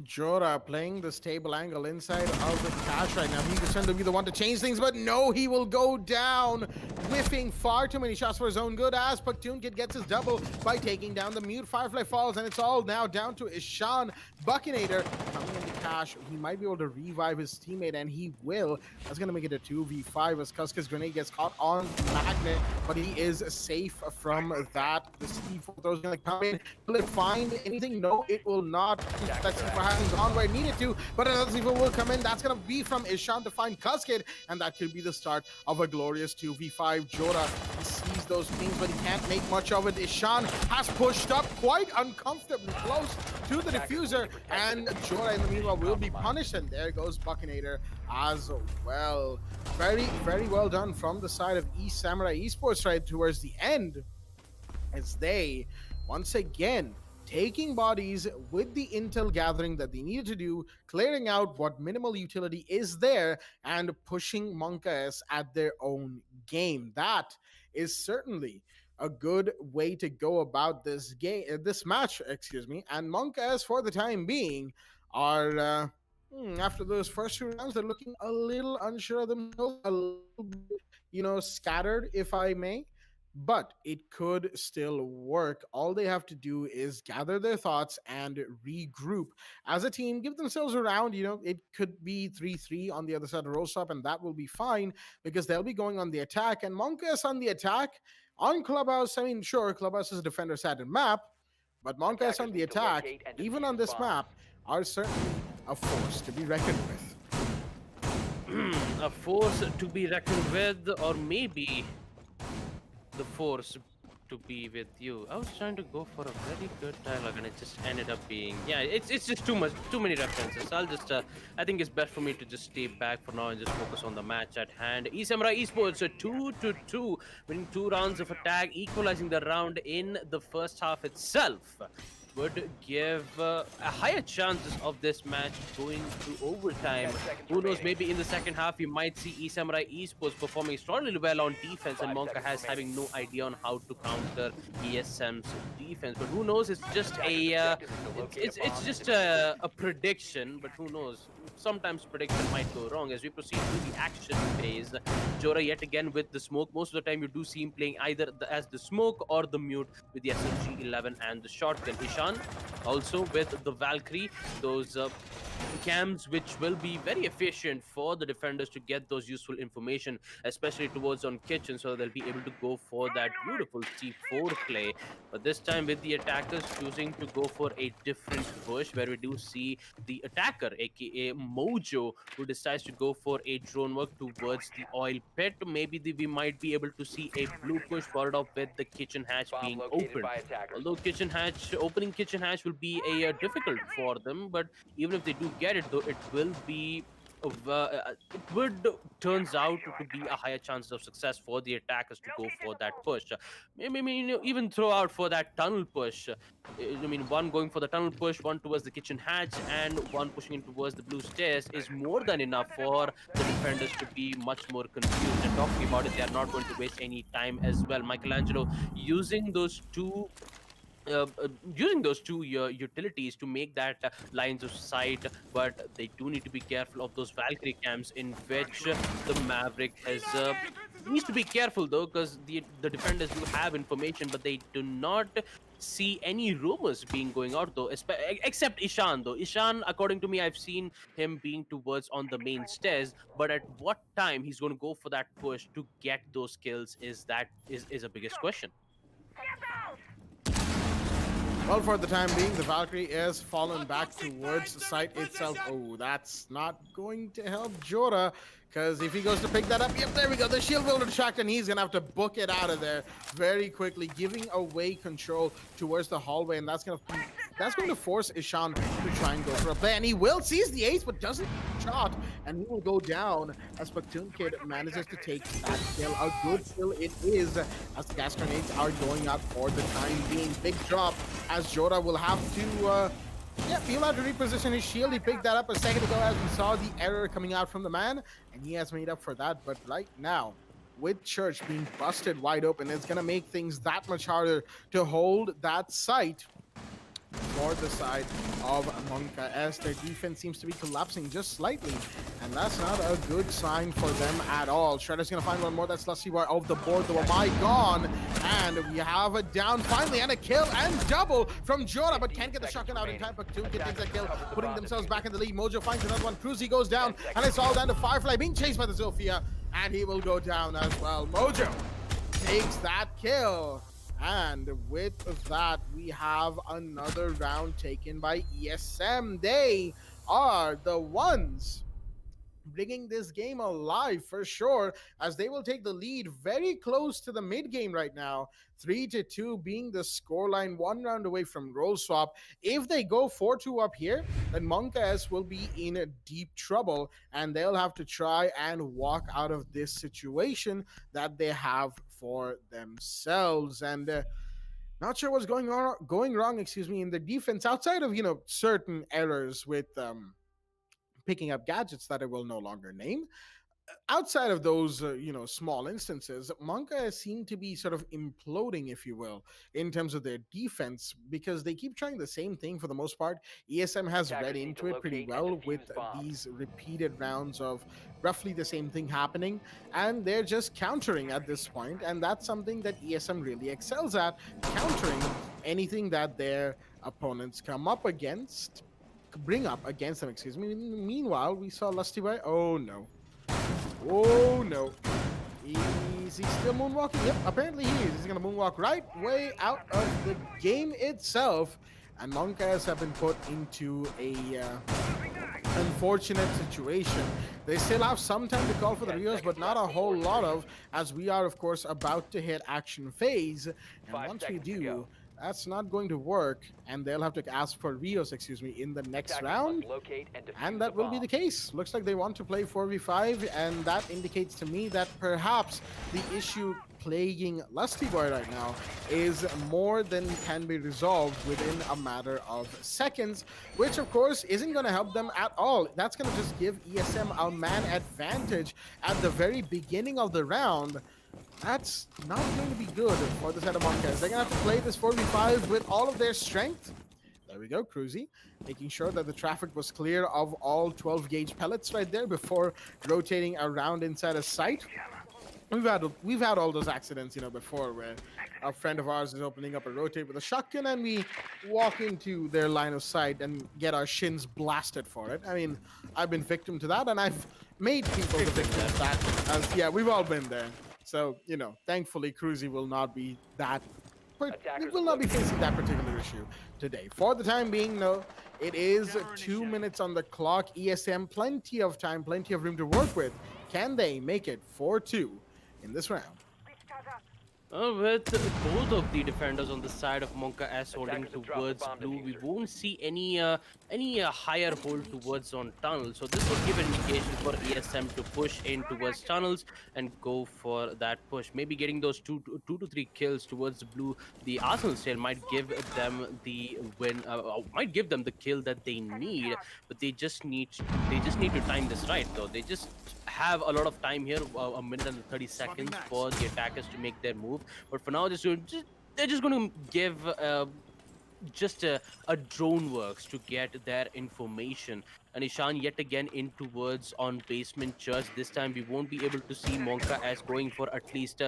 Jora playing the stable angle inside of the cash right now. He could tend to be the one to change things, but no, he will go down, whiffing far too many shots for his own good as Paktoon Kid gets his double by taking down the mute. Firefly falls, and it's all now down to Ishan. Buckinator coming into cash. He might be able to revive his teammate, and he will. That's going to make it a 2v5 as Kuska's grenade gets caught on Magnet, but he is safe from that. The C4 throw is going to come in. Will it find anything? No, it will not. That C4 hasn't gone where it needed to, but another C4 will come in. That's going to be from Ishan to find Cuskid, and that could be the start of a glorious 2v5. Jora, he sees those things, but he can't make much of it. Ishan has pushed up quite uncomfortably close to the diffuser, and Jora in the meanwhile will be punished, and there goes Buckinator as well. Very, very well done from the side of Samurai Esports right towards the end, as they once again taking bodies with the intel gathering that they needed to do, clearing out what minimal utility is there, and pushing Monkas at their own game. That is certainly a good way to go about this game, this match, excuse me. And Monkas, for the time being, are after those first 2 rounds, they're looking a little unsure of themselves, a little bit, scattered, if I may. But it could still work. All they have to do is gather their thoughts and regroup as a team, give themselves a round. It could be 3-3 on the other side of Rollstop, and that will be fine because they'll be going on the attack. And Monkas on the attack on Clubhouse. I mean, sure, Clubhouse is a defender-saddened map, but Monkas on the attack, even on this map, are certainly a force to be reckoned with. A force to be reckoned with, or maybe the force to be with you. I was trying to go for a very good dialogue and it just ended up being, yeah, it's just too many references. I'll just I think it's best for me to just stay back for now and just focus on the match at hand. Samurai Esports 2-2, winning 2 rounds of attack, equalizing the round in the first half itself. Would give a higher chances of this match going to overtime. Who knows, maybe in the second half you might see Samurai Esports performing extraordinarily well on defense and Monka has having no idea on how to counter ESM's defense. But who knows, it's just a it's just a prediction, but who knows, sometimes prediction might go wrong. As we proceed through the action phase, Jora yet again with the smoke. Most of the time you do see him playing either as the smoke or the mute with the SMG-11 and the shotgun. Ishan also with the Valkyrie, those cams which will be very efficient for the defenders to get those useful information, especially towards on kitchen, so they'll be able to go for that beautiful C4 play. But this time with the attackers choosing to go for a different push, where we do see the attacker, aka Mojo, who decides to go for a drone work towards the oil pit. Maybe we might be able to see a blue push followed up with the kitchen hatch being opened. Although opening kitchen hatch will be a difficult for them, but even if they do get it, though, it will be it would turns out to be a higher chance of success for the attackers to go for that push. Maybe even throw out for that tunnel push. I mean, one going for the tunnel push, one towards the kitchen hatch, and one pushing in towards the blue stairs is more than enough for the defenders to be much more confused. And talking about it, they are not going to waste any time as well. Michelangelo using those two utilities to make that lines of sight, but they do need to be careful of those Valkyrie cams in which the Maverick has needs to be careful though, because the defenders do have information, but they do not see any rumors being going out though, except Ishan though. Ishan, according to me, I've seen him being towards on the main stairs, but at what time he's going to go for that push to get those kills is a biggest question. Well, for the time being, the Valkyrie is fallen back towards the site itself. Oh, that's not going to help Jora, because if he goes to pick that up, yep, there we go. The shield will retract, and he's going to have to book it out of there very quickly, giving away control towards the hallway, and that's going to force Ishan to try and go for a play, and he will seize the ace, but doesn't shot, and he will go down as Platoon Kid manages to take that kill. A good kill it is, as the gas grenades are going out for the time being. Big drop, as Jora will have to be allowed to reposition his shield. He picked that up a second ago as we saw the error coming out from the man, and he has made up for that. But right now, with Church being busted wide open, it's going to make things that much harder to hold that site for the side of Monka, as their defense seems to be collapsing just slightly, and that's not a good sign for them at all. Shredder's gonna find one more. That's Lusty Boy off the board, though. Am I gone? And we have a down finally, and a kill and double from Jora, but can't get the shotgun out in time. But Two Kid takes that kill, putting themselves back in the lead. Mojo finds another one. Cruzy goes down, and it's all down to Firefly being chased by the Zofia, and he will go down as well. Mojo takes that kill. And with that, we have another round taken by ESM. They are the ones bringing this game alive for sure, as they will take the lead very close to the mid game right now. 3-2 being the scoreline, one round away from roll swap. If they go 4-2 up here, then Monka S will be in deep trouble, and they'll have to try and walk out of this situation that they have for themselves. And not sure what's going wrong, in the defense, outside of certain errors with picking up gadgets that I will no longer name. Outside of those, small instances, Monka seem to be sort of imploding, if you will, in terms of their defense, because they keep trying the same thing for the most part. ESM has read into it pretty well with these repeated rounds of roughly the same thing happening, and they're just countering at this point, and that's something that ESM really excels at, countering anything that their opponents bring up against them, Meanwhile, we saw Lusty Boy. Oh no. Is he still moonwalking? Yep, apparently he is. He's gonna moonwalk right way out of the game itself. And Monkas have been put into a unfortunate situation. They still have some time to call for the Rios, but not a whole lot of, as we are, of course, about to hit action phase. And once we do, that's not going to work, and they'll have to ask for Rios, in the next round, and that will be the case. Looks like they want to play 4v5, and that indicates to me that perhaps the issue plaguing Lusty Boy right now is more than can be resolved within a matter of seconds, which of course isn't going to help them at all. That's going to just give ESM a man advantage at the very beginning of the round. That's not going to be good for the set of Monkas. They're going to have to play this 4v5 with all of their strength. There we go, Cruzy, making sure that the traffic was clear of all 12 gauge pellets right there before rotating around inside a site. We've had all those accidents, before, where a friend of ours is opening up a rotate with a shotgun and we walk into their line of sight and get our shins blasted for it. I mean, I've been victim to that, and I've made people the victim of that. Yeah, we've all been there. So, thankfully, Cruzy will not be facing that particular issue today. For the time being, though, it is 2 minutes on the clock. ESM, plenty of time, plenty of room to work with. Can they make it 4-2 in this round? With both of the defenders on the side of Monka S holding towards blue, we won't see any higher hold towards on tunnel. So this will give an indication for ESM to push in towards tunnels and go for that push. Maybe getting those two to three kills towards blue, the Arsenal sale might give them the win, might give them the kill that they need. But they just need to time this right, though. They just have a lot of time here, a minute and 30 seconds for the attackers to make their move. But for now, they're just going to give just a drone works to get their information And Ishan yet again in towards on basement church. This time we won't be able to see Monka as going for at least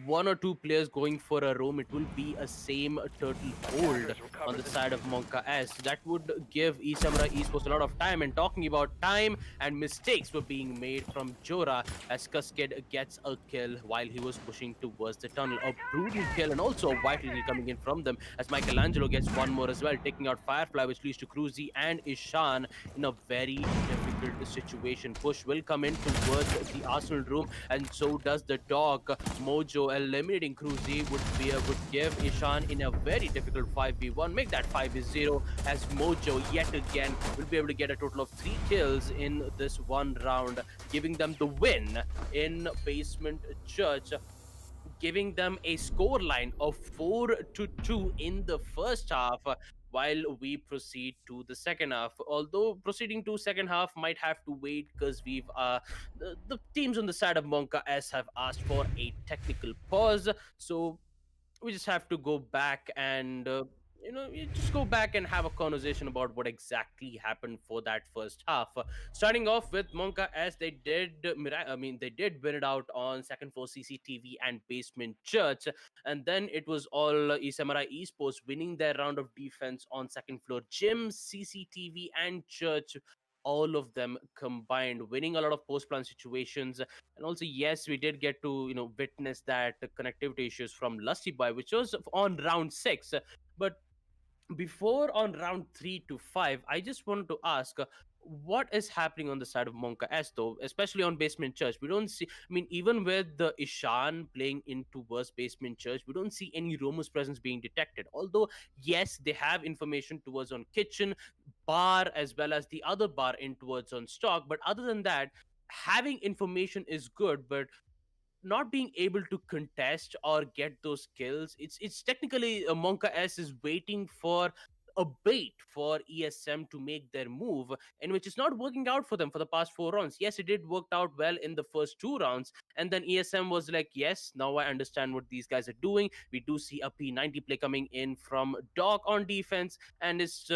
one or two players going for a roam. It will be a same turtle hold Attackers on recovered the the side of Monka S. That would give eSamurai Esports a lot of time. And talking about time and mistakes were being made from Jora as Cascade gets a kill while he was pushing towards the tunnel. A brutal kill and also a vital kill coming in from them as Michelangelo gets one more as well, taking out Firefly, which leads to Cruzy and Ishan in a very difficult situation. Push will come in towards the Arsenal room, and so does the dog. Mojo eliminating Cruzy would give Ishan in a very difficult 5v1. Make that 5v0 as Mojo yet again will be able to get a total of 3 kills in this one round, giving them the win in Basement Church, giving them a score line of 4-2 in the first half. While we proceed to the second half, although proceeding to second half might have to wait because the teams on the side of Monka S have asked for a technical pause, so we just have to go back and you just go back and have a conversation about what exactly happened for that first half. Starting off with Monka as they did they did win it out on second floor CCTV and basement church, and then it was all Samurai Esports winning their round of defense on second floor gym, CCTV and church, all of them combined, winning a lot of post plan situations. And also, yes, we did get to witness that connectivity issues from Lusty Boy, which was on round 6. But before on round 3 to 5, I just wanted to ask, what is happening on the side of Monka S though, especially on basement church? We don't see, I mean, even with the Ishan playing into worst basement church, we don't see any Romus presence being detected. Although yes, they have information towards on kitchen, bar, as well as the other bar in towards on stock, but other than that, having information is good, but not being able to contest or get those kills, it's technically Monka S is waiting for a bait for ESM to make their move, and which is not working out for them for the past 4 rounds. Yes, it did work out well in the first 2 rounds, and then ESM was like, yes, now I understand what these guys are doing. We do see a P90 play coming in from Doc on defense, and it's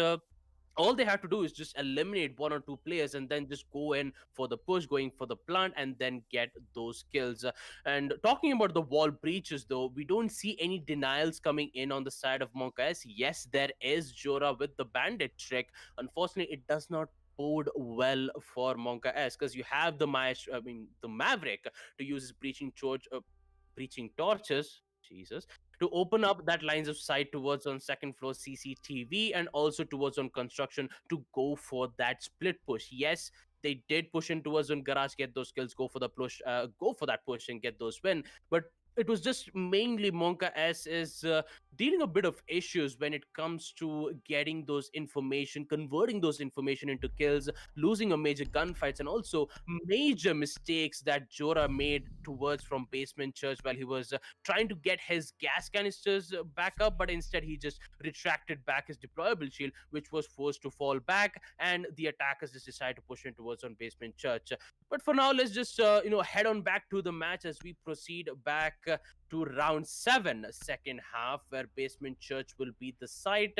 all they have to do is just eliminate one or two players and then just go in for the push, going for the plant, and then get those kills. And talking about the wall breaches, though, we don't see any denials coming in on the side of Monka S. Yes, there is Jora with the bandit trick. Unfortunately, it does not bode well for Monka S because you have the the Maverick to use his breaching torches. Jesus, to open up that lines of sight towards on second floor CCTV and also towards on construction to go for that split push. Yes, they did push in towards on garage, get those kills, go for the push, go for that push and get those win. But it was just mainly Monka S is dealing a bit of issues when it comes to getting those information, converting those information into kills, losing a major gunfights, and also major mistakes that Jora made towards from basement church while he was trying to get his gas canisters back up, but instead he just retracted back his deployable shield, which was forced to fall back, and the attackers just decided to push in towards on basement church. But for now, let's just head on back to the match as we proceed back to round 7, second half, where basement church will be the site.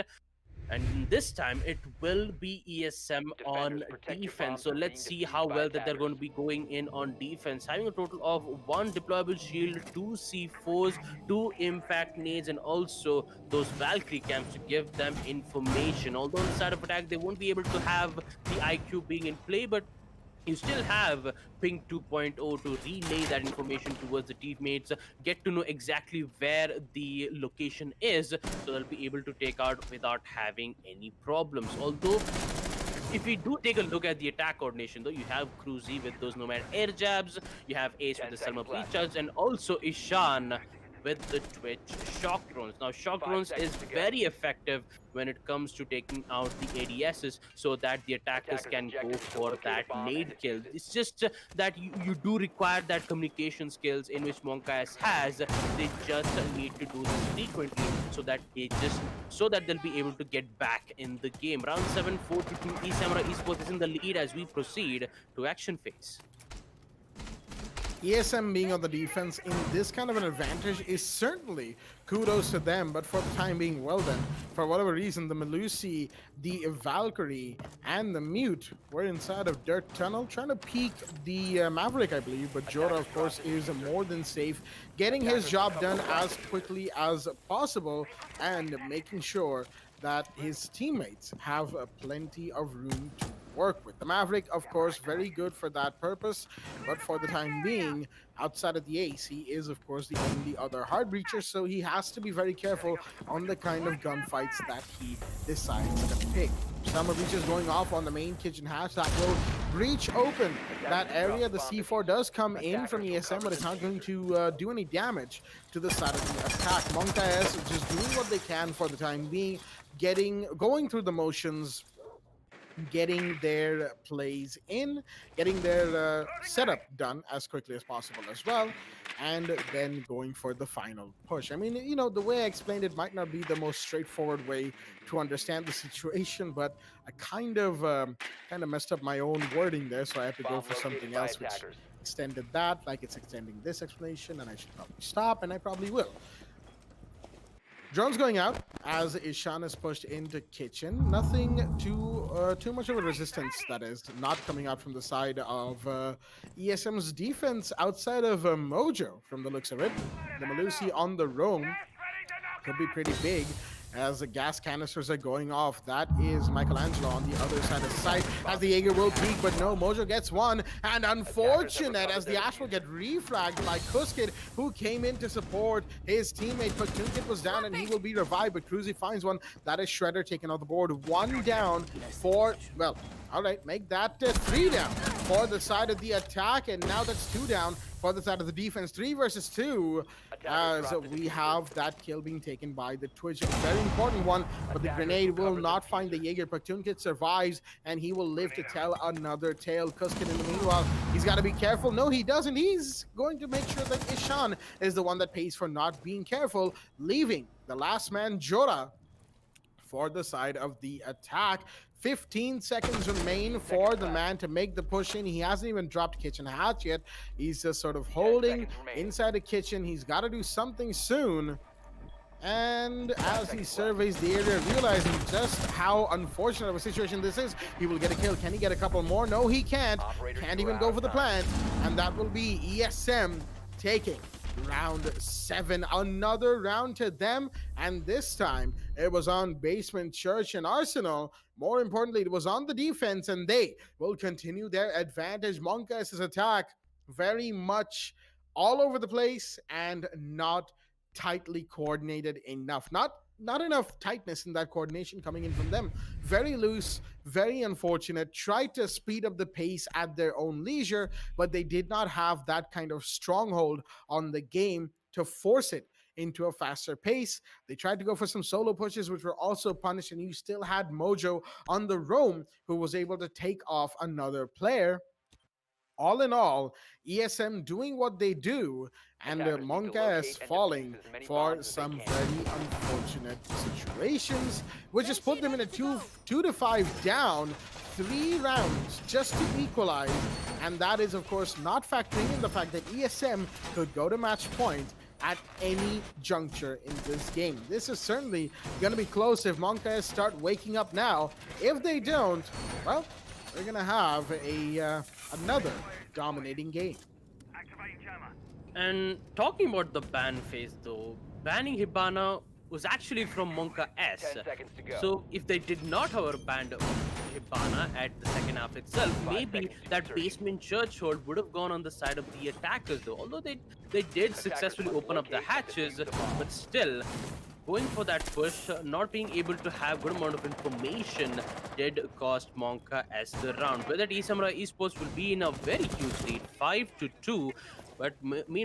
And this time it will be ESM on defense. So let's see how well that they're going to be going in on defense. Having a total of 1 deployable shield, 2 C4s, 2 impact nades, and also those Valkyrie camps to give them information. Although on the side of attack, they won't be able to have the IQ being in play, but you still have Ping 2.0 to relay that information towards the teammates, get to know exactly where the location is, so they'll be able to take out without having any problems. Although, if we do take a look at the attack coordination, though, you have Cruzy with those nomad air jabs, you have Ace with the Selma recharge, and also Ishan with the Twitch shock drones. Now, shock drones is very effective when it comes to taking out the ADSs so that the attackers can go for that nade kill. It's just that you do require that communication skills in which Monka has. They just need to do this frequently so that they'll be able to get back in the game. Round 7, 4-2, Samurai Esports is in the lead as we proceed to action phase. ESM being on the defense in this kind of an advantage is certainly kudos to them, but for the time being, well then, for whatever reason, the Melusi, the Valkyrie, and the Mute were inside of Dirt Tunnel trying to peek the Maverick, I believe, but Jora, of course, is more than safe, getting his job done as quickly as possible and making sure that his teammates have plenty of room to work with. The Maverick, of course, very good for that purpose, but for the time being, outside of the ace, he is, of course, the only other hard breacher, so he has to be very careful on the kind of gunfights that he decides to pick. Summer breaches going off on the main kitchen hatch that will breach open that area. The C4 does come in from ESM, but it's not going to do any damage to the side of the attack. Monka S just doing what they can for the time being, going through the motions, getting their plays in, getting their setup done as quickly as possible as well, and then going for the final push. I mean, you know, the way I explained it might not be the most straightforward way to understand the situation, but I kind of messed up my own wording there, so I had to go for something else, which extended that, like it's extending this explanation, and I should probably stop, and I probably will. Drone's going out as Ishan is pushed into kitchen. Nothing too much of a resistance, that is, not coming out from the side of ESM's defense outside of Mojo, from the looks of it. The Melusi on the roam could be pretty big as the gas canisters are going off. That is Michelangelo on the other side of the site as the Jaeger will peek, but no, Mojo gets one, and unfortunate as the Ash will get reflagged by Kuskid, who came in to support his teammate, but Tunkit was down and he will be revived, but Cruzy finds one. That is Shredder taken off the board. One down for, well, all right, make that 3 down for the side of the attack, and now that's 2 down for the side of the defense. 3 versus 2 as we have that kill being taken by the Twitch. A very important one, but the grenade will not find the Jaeger. Paktunkit survives, and he will live to tell another tale. Kuskin, in the meanwhile, he's got to be careful. No, he doesn't. He's going to make sure that Ishan is the one that pays for not being careful, leaving the last man, Jora, for the side of the attack. 15 seconds remain for the man to make the push in. He hasn't even dropped kitchen hatch yet. He's just sort of holding inside the kitchen. He's got to do something soon. And as he surveys the area, realizing just how unfortunate of a situation this is, he will get a kill. Can he get a couple more? No, he can't. Can't even go for the plant. And that will be ESM taking round 7. Another round to them, and this time it was on Basement Church and Arsenal. More importantly, it was on the defense, and they will continue their advantage. Monka's attack very much all over the place and not tightly coordinated enough. Not enough tightness in that coordination coming in from them. Very loose, very unfortunate. Tried to speed up the pace at their own leisure, but they did not have that kind of stronghold on the game to force it into a faster pace. They tried to go for some solo pushes, which were also punished, and you still had Mojo on the roam, who was able to take off another player. All in all, ESM doing what they do, and Monka is falling for some very unfortunate situations, which has put them in a 2-5 down, 3 rounds just to equalize. And that is, of course, not factoring in the fact that ESM could go to match point at any juncture in this game. This is certainly going to be close if Monka start waking up now. If they don't, well, we're going to have another dominating game. And talking about the ban phase though, banning Hibana was actually from Monka S. 10 seconds to go. So if they did not have banned Hibana at the second half itself, maybe that Basement Church hold would have gone on the side of the attackers though. Although they did successfully open up the hatches, but still, going for that push, not being able to have good amount of information did cost Monka as the round. Whether Samurai Esports will be in a very huge lead, 5-2, but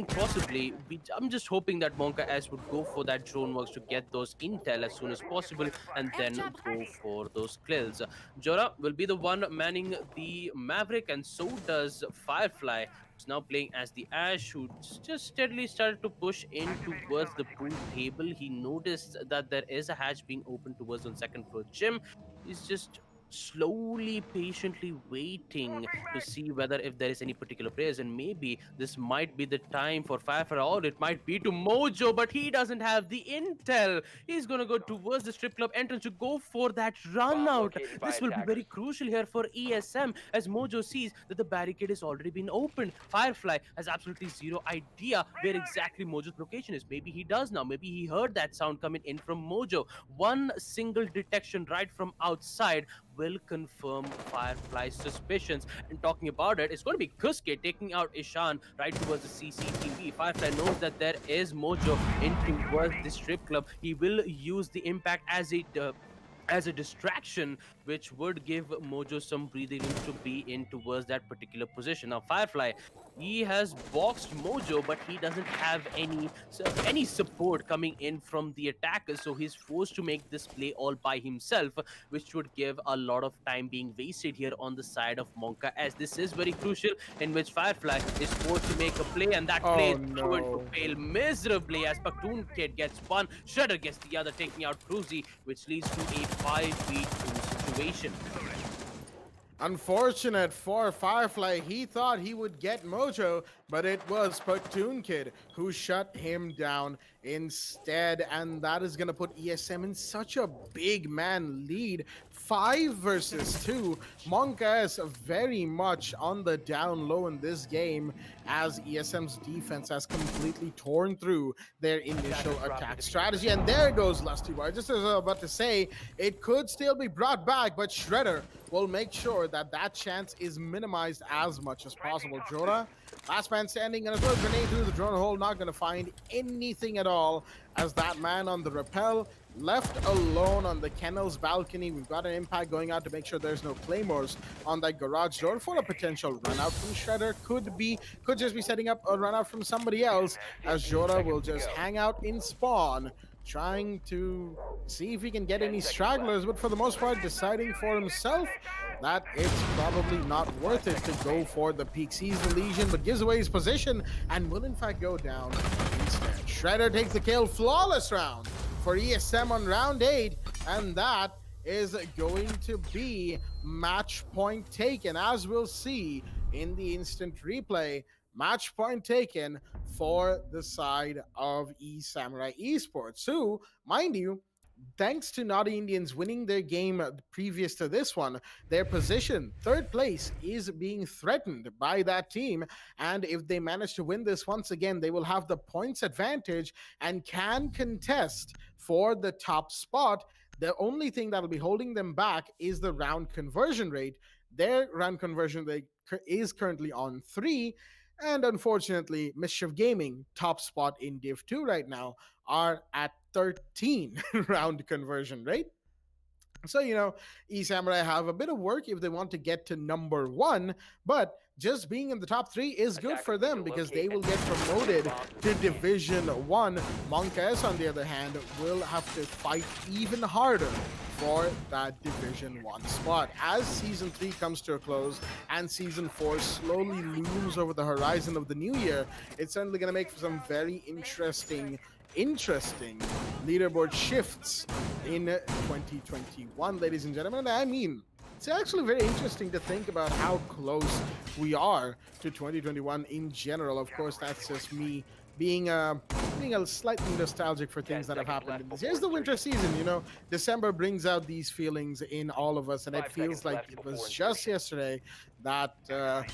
possibly, I'm just hoping that Monka S would go for that drone works to get those intel as soon as possible and then go for those kills. Jora will be the one manning the Maverick, and so does Firefly, who's now playing as the Ash, who just steadily started to push in towards the pool table. He noticed that there is a hatch being opened towards on second floor gym. He's just slowly, patiently waiting to see whether if there is any particular players, and maybe this might be the time for Firefly, or it might be to Mojo, but he doesn't have the intel. He's gonna go towards the strip club entrance to go for that run Bomb out. located by This will be very attackers. crucial here for ESM as Mojo sees that the barricade has already been opened. Firefly has absolutely zero idea where exactly Mojo's location is. Maybe he does now. Maybe he heard that sound coming in from Mojo. One single detection right from outside will confirm Firefly's suspicions. And talking about it, it's going to be Kusuke taking out Ishan right towards the CCTV. Firefly knows that there is Mojo in towards the strip club. He will use the impact as a distraction, which would give Mojo some breathing room to be in towards that particular position. Now, Firefly, he has boxed Mojo, but he doesn't have any support coming in from the attackers, so he's forced to make this play all by himself, which would give a lot of time being wasted here on the side of Monka, as this is very crucial, in which Firefly is forced to make a play, and that play is going to fail miserably as Paktoon Kid gets one, Shredder gets the other, taking out Cruzy, which leads to a 5v2 situation. Unfortunate for Firefly, he thought he would get Mojo, but it was Platoon Kid who shut him down instead, and that is going to put ESM in such a big man lead. 5 versus 2. Monka is very much on the down low in this game as ESM's defense has completely torn through their initial attack strategy. And there goes Lusty Boy. Just as I was about to say, it could still be brought back, but Shredder will make sure that that chance is minimized as much as possible. Jora, last man standing, and a throw grenade through the drone hole, not going to find anything at all as that man on the rappel left alone on the kennel's balcony. We've got an impact going out to make sure there's no claymores on that garage door for a potential run out from Shredder. Could just be setting up a run out from somebody else, as Jora will just hang out in spawn, trying to see if he can get any stragglers, but for the most part deciding for himself that it's probably not worth it to go for the peak. Sees the Legion, but gives away his position and will in fact go down instead. Shredder takes the kill. Flawless round for ESM on round 8, and that is going to be match point taken, as we'll see in the instant replay. Match point taken for the side of Samurai Esports, who, mind you, thanks to Naughty Indians winning their game previous to this one, their position, third place, is being threatened by that team. And if they manage to win this once again, they will have the points advantage and can contest for the top spot. The only thing that will be holding them back is the round conversion rate. Their round conversion rate is currently on 3. And unfortunately, Mischief Gaming, top spot in Div 2 right now, are at 13 round conversion rate. So, eSamurai have a bit of work if they want to get to number 1, but just being in the top 3 is good for them because they will get promoted to Division 1. Monkas, on the other hand, will have to fight even harder for that Division 1 spot. As Season 3 comes to a close and Season 4 slowly looms over the horizon of the new year, it's certainly going to make for some very interesting leaderboard shifts in 2021, ladies and gentlemen. I mean, it's actually very interesting to think about how close we are to 2021 in general. Of course, that's just me being a slightly nostalgic for things that have happened in this. Here's the winter season, December brings out these feelings in all of us, and it feels like it was just yesterday that, I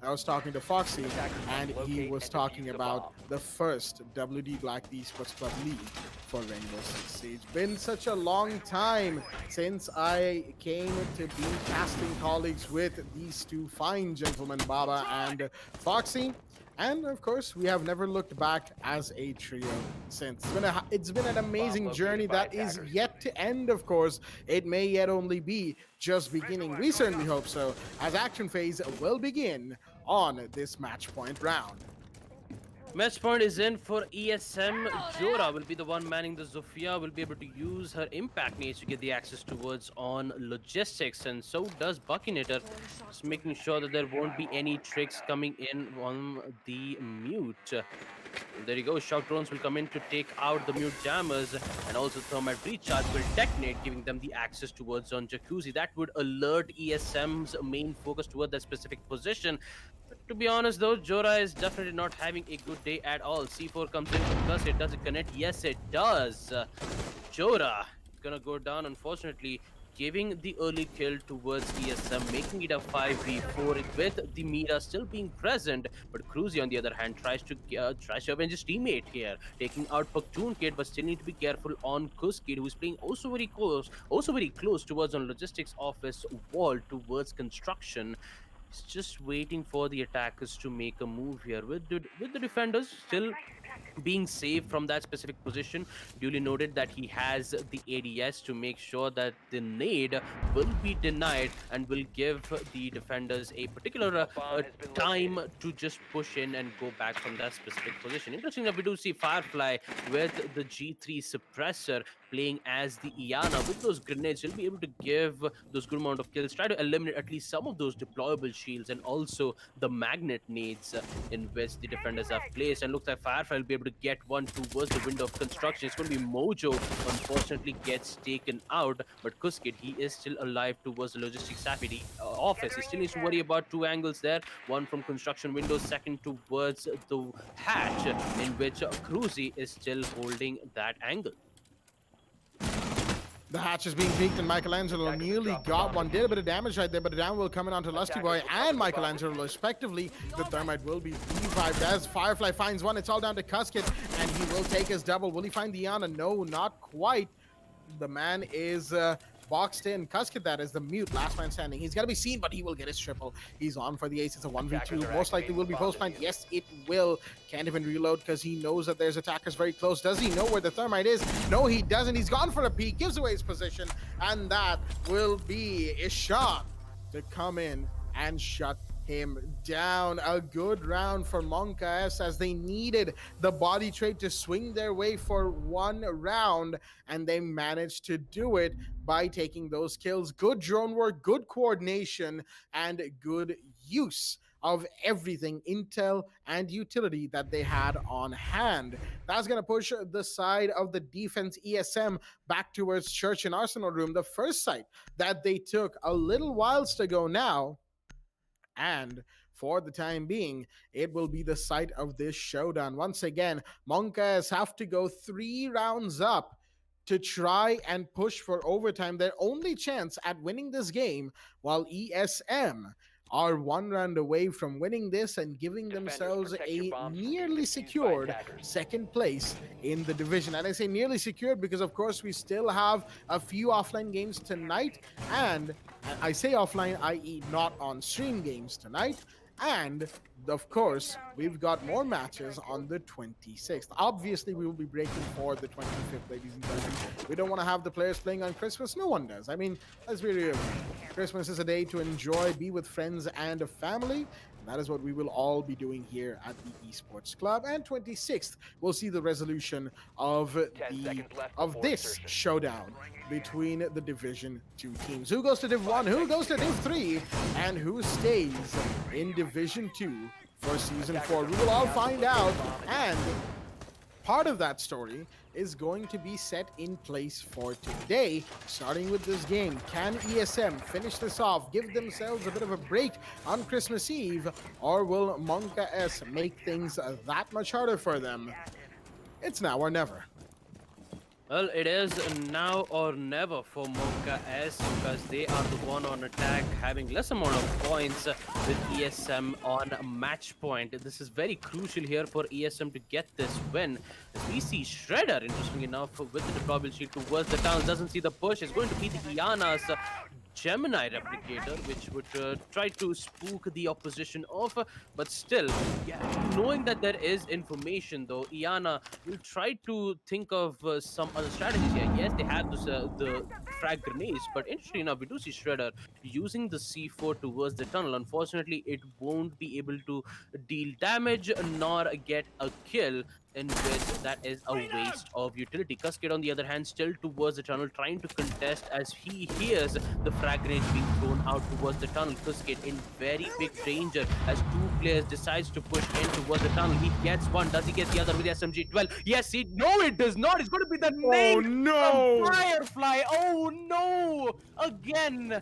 was talking to Foxy, and he was talking about the first WD Black Esports Club League for Rainbow Six Siege. Been such a long time since I came to be casting colleagues with these two fine gentlemen, Baba and Foxy. And of course, we have never looked back as a trio since. It's been an amazing journey that is yet to end, of course. It may yet only be just beginning. We certainly hope so, as action phase will begin on this match point round. Match point is in for ESM. Jora will be the one manning the Zofia, will be able to use her impact needs to get the access towards on logistics, and so does Buckinator, just making sure that there won't be any tricks coming in on the mute. There you go. Shock drones will come in to take out the mute jammers, and also thermite breach charge will detonate, giving them the access towards on Jacuzzi. That would alert ESM's main focus toward that specific position. But to be honest, though, Jora is definitely not having a good day at all. C4 comes in from Gus. It does it connect? Yes, it does. Jora gonna go down, unfortunately, giving the early kill towards ESM, making it a 5v4 with the Mira still being present. But Cruzy, on the other hand, tries to avenge his teammate here, taking out Paktoon Kid, but still need to be careful on Kus Kid, who's playing also very close towards on logistics office wall towards construction. He's just waiting for the attackers to make a move here with the defenders still being safe from that specific position. Duly noted that he has the ADS to make sure that the nade will be denied and will give the defenders a particular time to just push in and go back from that specific position. Interesting that we do see Firefly with the G3 suppressor playing as the Iana. With those grenades, he'll be able to give those good amount of kills, try to eliminate at least some of those deployable shields and also the magnet nades in which the defenders have placed. And looks like Firefly will be able to get one towards the window of construction. It's going to be Mojo, unfortunately, gets taken out, but Kuskid, he is still alive towards the logistics office. He still needs to worry about two angles there, one from construction window, second towards the hatch, in which Cruzy is still holding that angle. The hatch is being peeked, and Michelangelo nearly got one. Did a bit of damage right there, but the down will come in onto Lusty Boy and Michelangelo respectively. The thermite will be revived as Firefly finds one. It's all down to Cuskit, and he will take his double. Will he find Diana? No, not quite. The man is boxed in. Cuskit, that is the mute, last man standing. He's got to be seen, but he will get his triple. He's on for the ace. It's a 1v2. Most likely will be post plant. Yes, it will. Can't even reload because he knows that there's attackers very close. Does he know where the thermite is? No, he doesn't. He's gone for a peek, gives away his position, and that will be Ishan to come in and shut him down. A good round for Monka S, as they needed the body trade to swing their way for one round, and they managed to do it by taking those kills. Good drone work, good coordination, and good use of everything, intel and utility that they had on hand. That's going to push the side of the defense ESM back towards Church and Arsenal Room, the first site that they took a little whiles ago now. And for the time being, it will be the site of this showdown. Once again, Monkas have to go 3 rounds up to try and push for overtime. Their only chance at winning this game, while ESM are 1 round away from winning this and giving themselves a nearly secured second place in the division. And I say nearly secured because, of course, we still have a few offline games tonight, and I say offline, i.e. not on stream games tonight. And of course, we've got more matches on the 26th. Obviously, we will be breaking for the 25th, ladies and gentlemen. We don't want to have the players playing on Christmas. No one does. I mean, let's be real. Christmas is a day to enjoy, be with friends and family. And that is what we will all be doing here at the Esports Club. And 26th, we'll see the resolution of this showdown between the Division 2 teams. Who goes to Div 1, who goes to Div 3, and who stays in Division 2 for Season 4. We will all find out, and part of that story is going to be set in place for today, starting with this game. Can ESM finish this off, give themselves a bit of a break on Christmas Eve, or will Monka S make things that much harder for them? It's now or never. Well, it is now or never for Monka S, because they are the one on attack, having less amount of points with ESM on match point. This is very crucial here for ESM to get this win. As we see Shredder, interesting enough, with the deployable shield towards the town, doesn't see the push. It's going to be the Iana's Gemini replicator, which would try to spook the opposition off, but still, knowing that there is information though, Iana will try to think of some other strategies here. Yes, they have this, the frag grenades, but interestingly enough, we do see Shredder using the C4 towards the tunnel. Unfortunately, it won't be able to deal damage nor get a kill. in which that is a waste of utility. Cascade, on the other hand, still towards the tunnel, trying to contest as he hears the frag grenade being thrown out towards the tunnel. Cascade in very big danger as two players decides to push in towards the tunnel. He gets one. Does he get the other with the SMG-12? Yes, he. No, it does not. It's going to be the name no! from Firefly. Oh no! Again.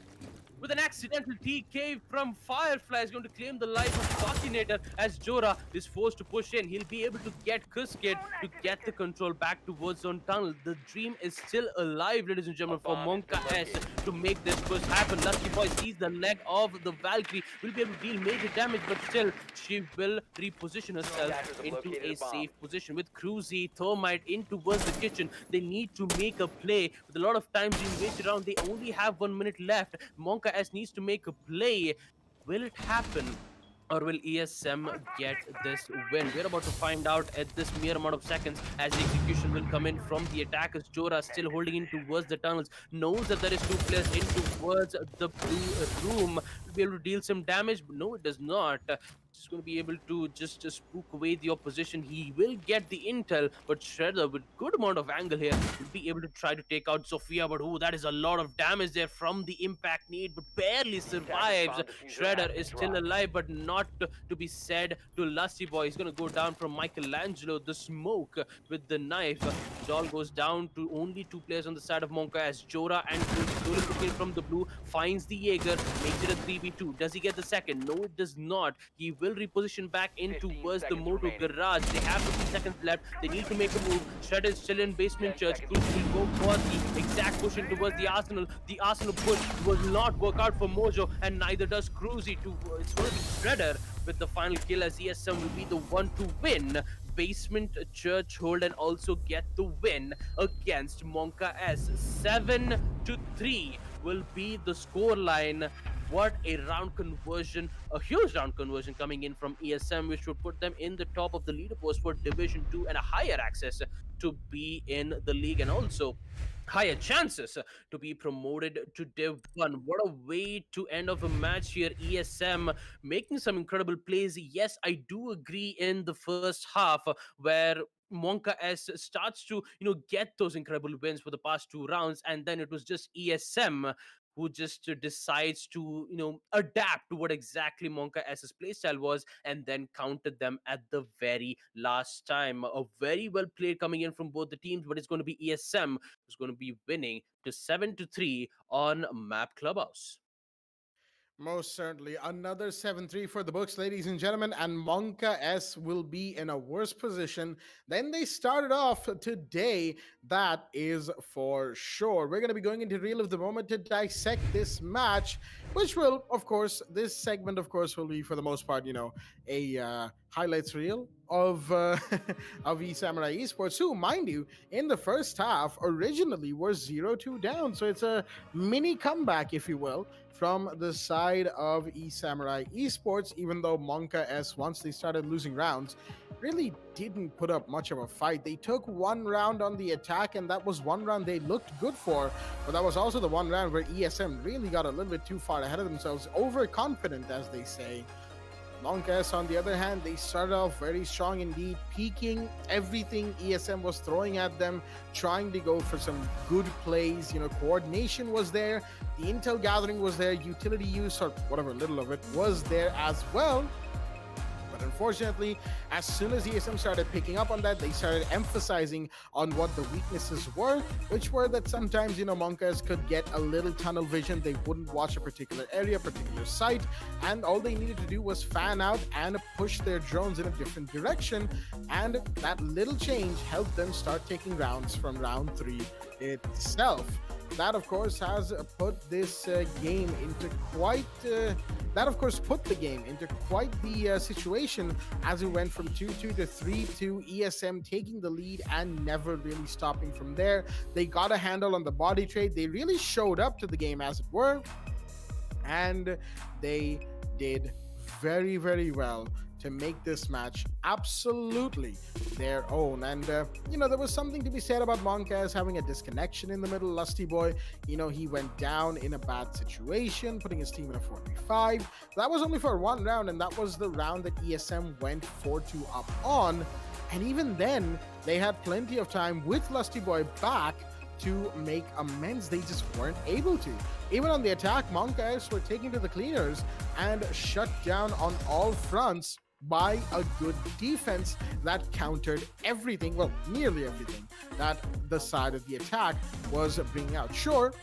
With an accidental TK from Firefly is going to claim the life of Fakinator as Jora is forced to push in. He'll be able to get Kuskid to get the control back towards Zone Tunnel. The dream is still alive, ladies and gentlemen, for Monka S to make this push happen. Lusty Boy sees the leg of the Valkyrie, will be able to deal major damage, but still she will reposition herself into a safe position. With Cruzy, Thermite in towards the kitchen, they need to make a play. With a lot of time being wasted around, they only have 1 minute left. Monka S needs to make a play. Will it happen? Or will ESM get this win? We're about to find out at this mere amount of seconds as the execution will come in from the attackers. Jora still holding in towards the tunnels. Knows that there is two players in towards the blue room. Will be able to deal some damage, but no, it does not. Just going to be able to just spook away the opposition. He will get the intel, but Shredder with good amount of angle here will be able to try to take out Sophia, but that is a lot of damage there from the impact need, but barely survives. Shredder is still alive, but not to be said to Lusty Boy. He's going to go down from Michelangelo. The smoke with the knife. It all goes down to only two players on the side of Monka as Jora and Cruzy looking from the blue finds the Jaeger, makes it a 3v2. Does he get the second? No, it does not. He will reposition back in towards the Moto Garage. They have 15 seconds left. They need to make a move. Shredder is still in Basement Church. Cruzy will go for the exact push in towards the Arsenal. The Arsenal push will not work out for Mojo, and neither does Cruzy. It's going to be Shredder with the final kill as ESM will be the one to win Basement Church hold and also get the win against Monka S. 7-3 will be the score line. What a round conversion, a huge round conversion coming in from ESM, which would put them in the top of the leaderboards for Division 2 and a higher access to be in the league, and also higher chances to be promoted to Div 1. What a way to end off a match here. ESM making some incredible plays. Yes, I do agree in the first half where Monka S starts to, get those incredible wins for the past two rounds, and then it was just ESM who just decides to, adapt to what exactly Monka S's playstyle was and then countered them at the very last time. A very well played coming in from both the teams, but it's going to be ESM who's going to be winning to 7-3 on Map Clubhouse. Most certainly. Another 7-3 for the books, ladies and gentlemen, and Monka S will be in a worse position than they started off today. That is for sure. We're going to be going into Reel of the Moment to dissect this match, which will, of course, this segment, of course, will be for the most part, a highlights reel of of Samurai Esports, who, mind you, in the first half originally were 0-2 down. So it's a mini comeback, if you will, from the side of Samurai Esports, even though Monka S, once they started losing rounds, really didn't put up much of a fight. They took one round on the attack, and that was one round they looked good for, but that was also the one round where ESM really got a little bit too far ahead of themselves, overconfident, as they say. Monka S, on the other hand, they started off very strong indeed, peaking everything ESM was throwing at them, trying to go for some good plays. Coordination was there, the intel gathering was there, utility use, or whatever little of it was there as well. But unfortunately, as soon as ESM started picking up on that, they started emphasizing on what the weaknesses were, which were that sometimes, Monkas could get a little tunnel vision. They wouldn't watch a particular area, particular site, and all they needed to do was fan out and push their drones in a different direction. And that little change helped them start taking rounds from round 3 itself. That, of course, has put this game into quite... that, of course, put the game into quite the situation as it went from 2-2 to 3-2, ESM taking the lead and never really stopping from there. They got a handle on the body trade. They really showed up to the game, as it were, and they did very, very well to make this match absolutely their own. And, there was something to be said about Monka having a disconnection in the middle. Lusty Boy, he went down in a bad situation, putting his team in a 4v5. That was only for one round, and that was the round that ESM went 4-2 up on. And even then, they had plenty of time with Lusty Boy back to make amends. They just weren't able to. Even on the attack, Monkas were taken to the cleaners and shut down on all fronts by a good defense that countered everything, well, nearly everything, that the side of the attack was bringing out. Sure,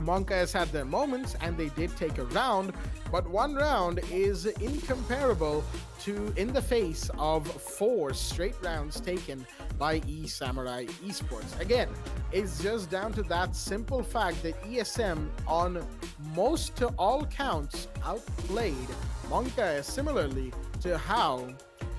Monkas had their moments and they did take a round, but one round is incomparable to in the face of 4 straight rounds taken by Samurai Esports. Again, it's just down to that simple fact that ESM on most to all counts outplayed Monkas, similarly to how,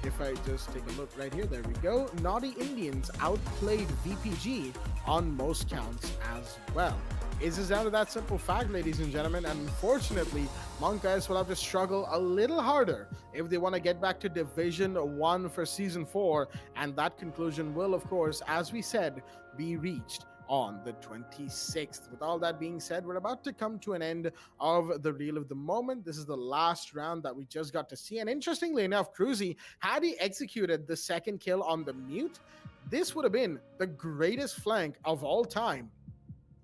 if I just take a look right here, there we go, Naughty Indians outplayed VPG on most counts as well. It's just down to that simple fact, ladies and gentlemen. And unfortunately, Monkas will have to struggle a little harder if they want to get back to Division 1 for Season 4. And that conclusion will, of course, as we said, be reached on the 26th. With all that being said, we're about to come to an end of the reel of the moment. This is the last round that we just got to see. And interestingly enough, Cruzy, had he executed the second kill on the mute, this would have been the greatest flank of all time.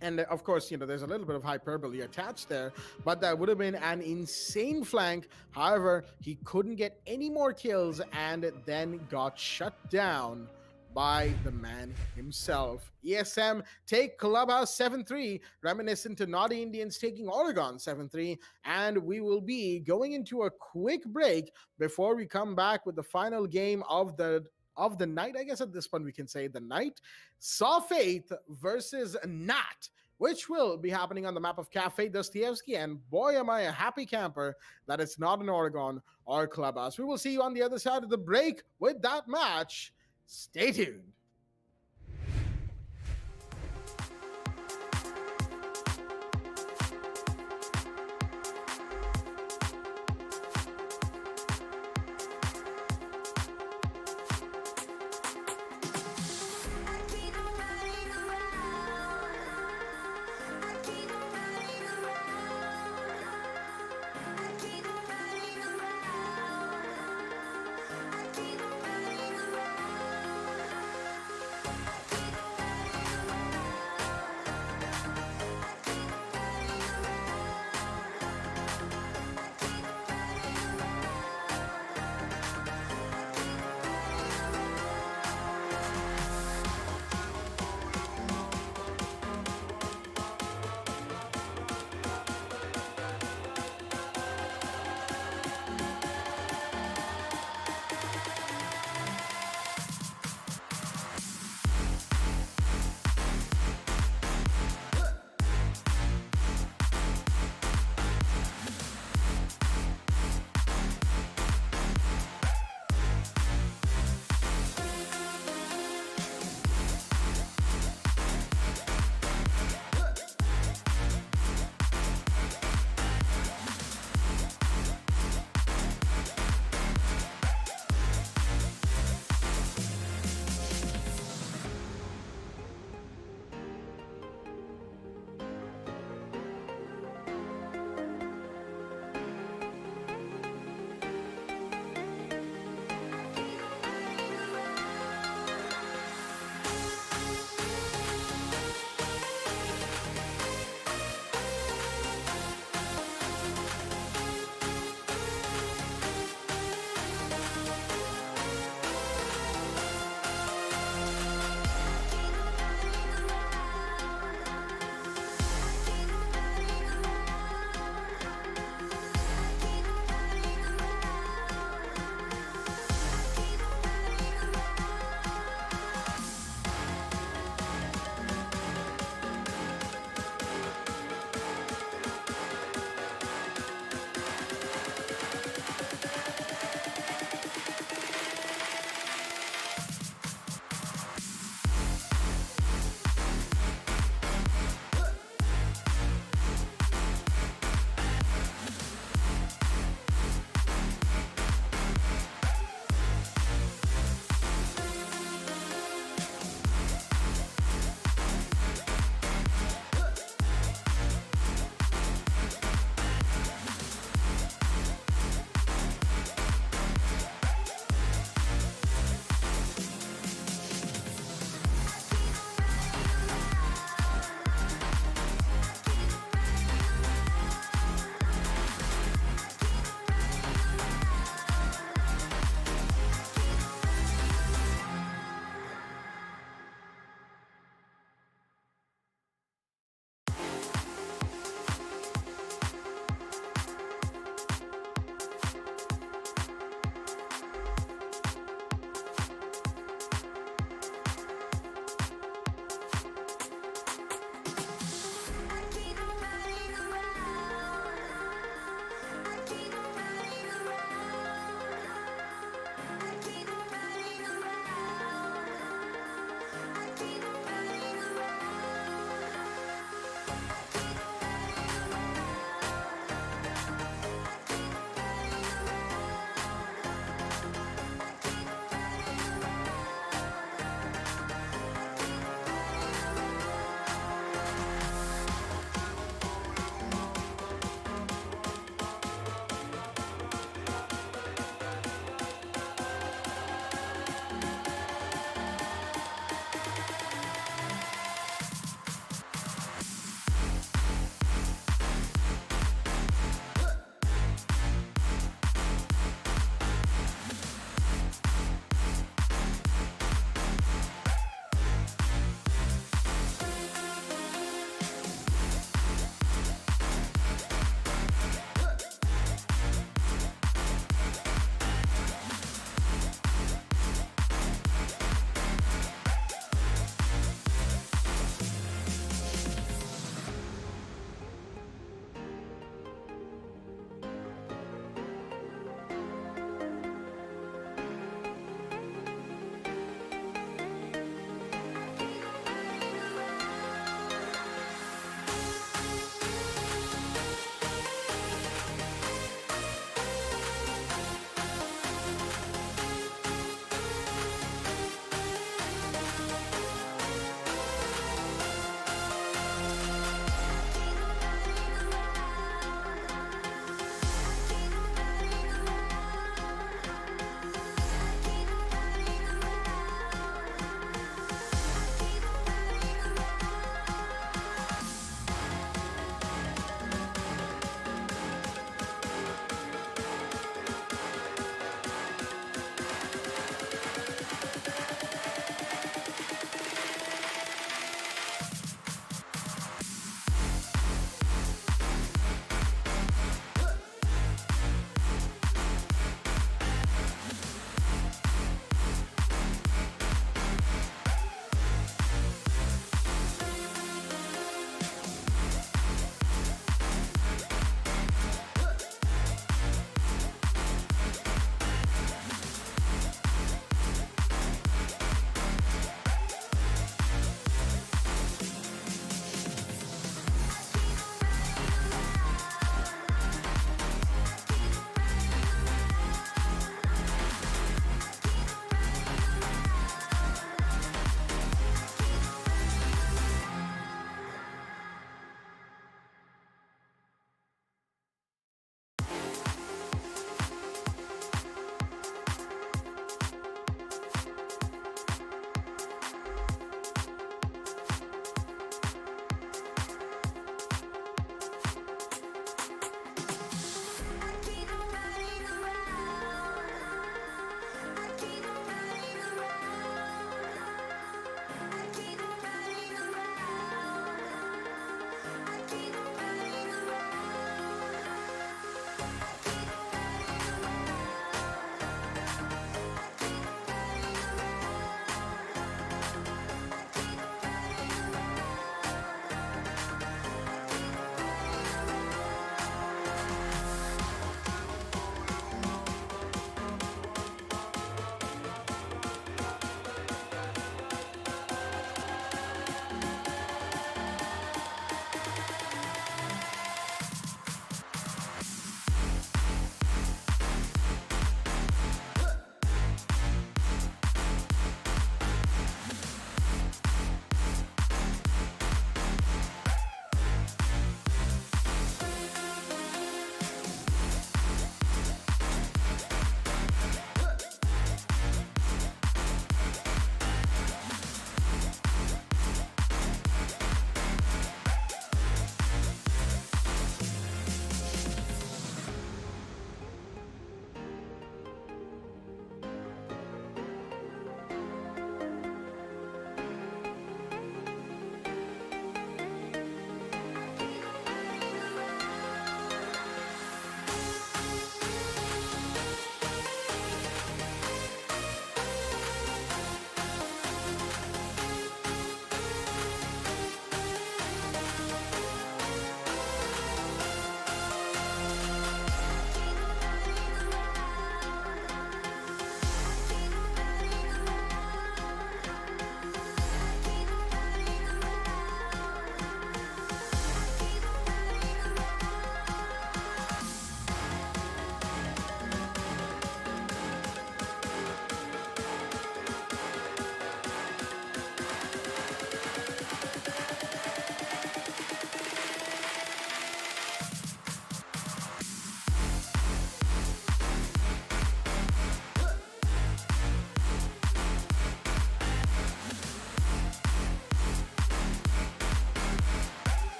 And of course, there's a little bit of hyperbole attached there, but that would have been an insane flank. However, he couldn't get any more kills and then got shut down by the man himself. ESM take Clubhouse 7-3, reminiscent to Naughty Indians taking Oregon 7-3, and we will be going into a quick break before we come back with the final game of the night. I guess at this point we can say the night. Saw Faith versus Nat, which will be happening on the map of Cafe Dostoevsky. And boy, am I a happy camper that it's not in Oregon or Clubhouse. We will see you on the other side of the break with that match. Stay tuned.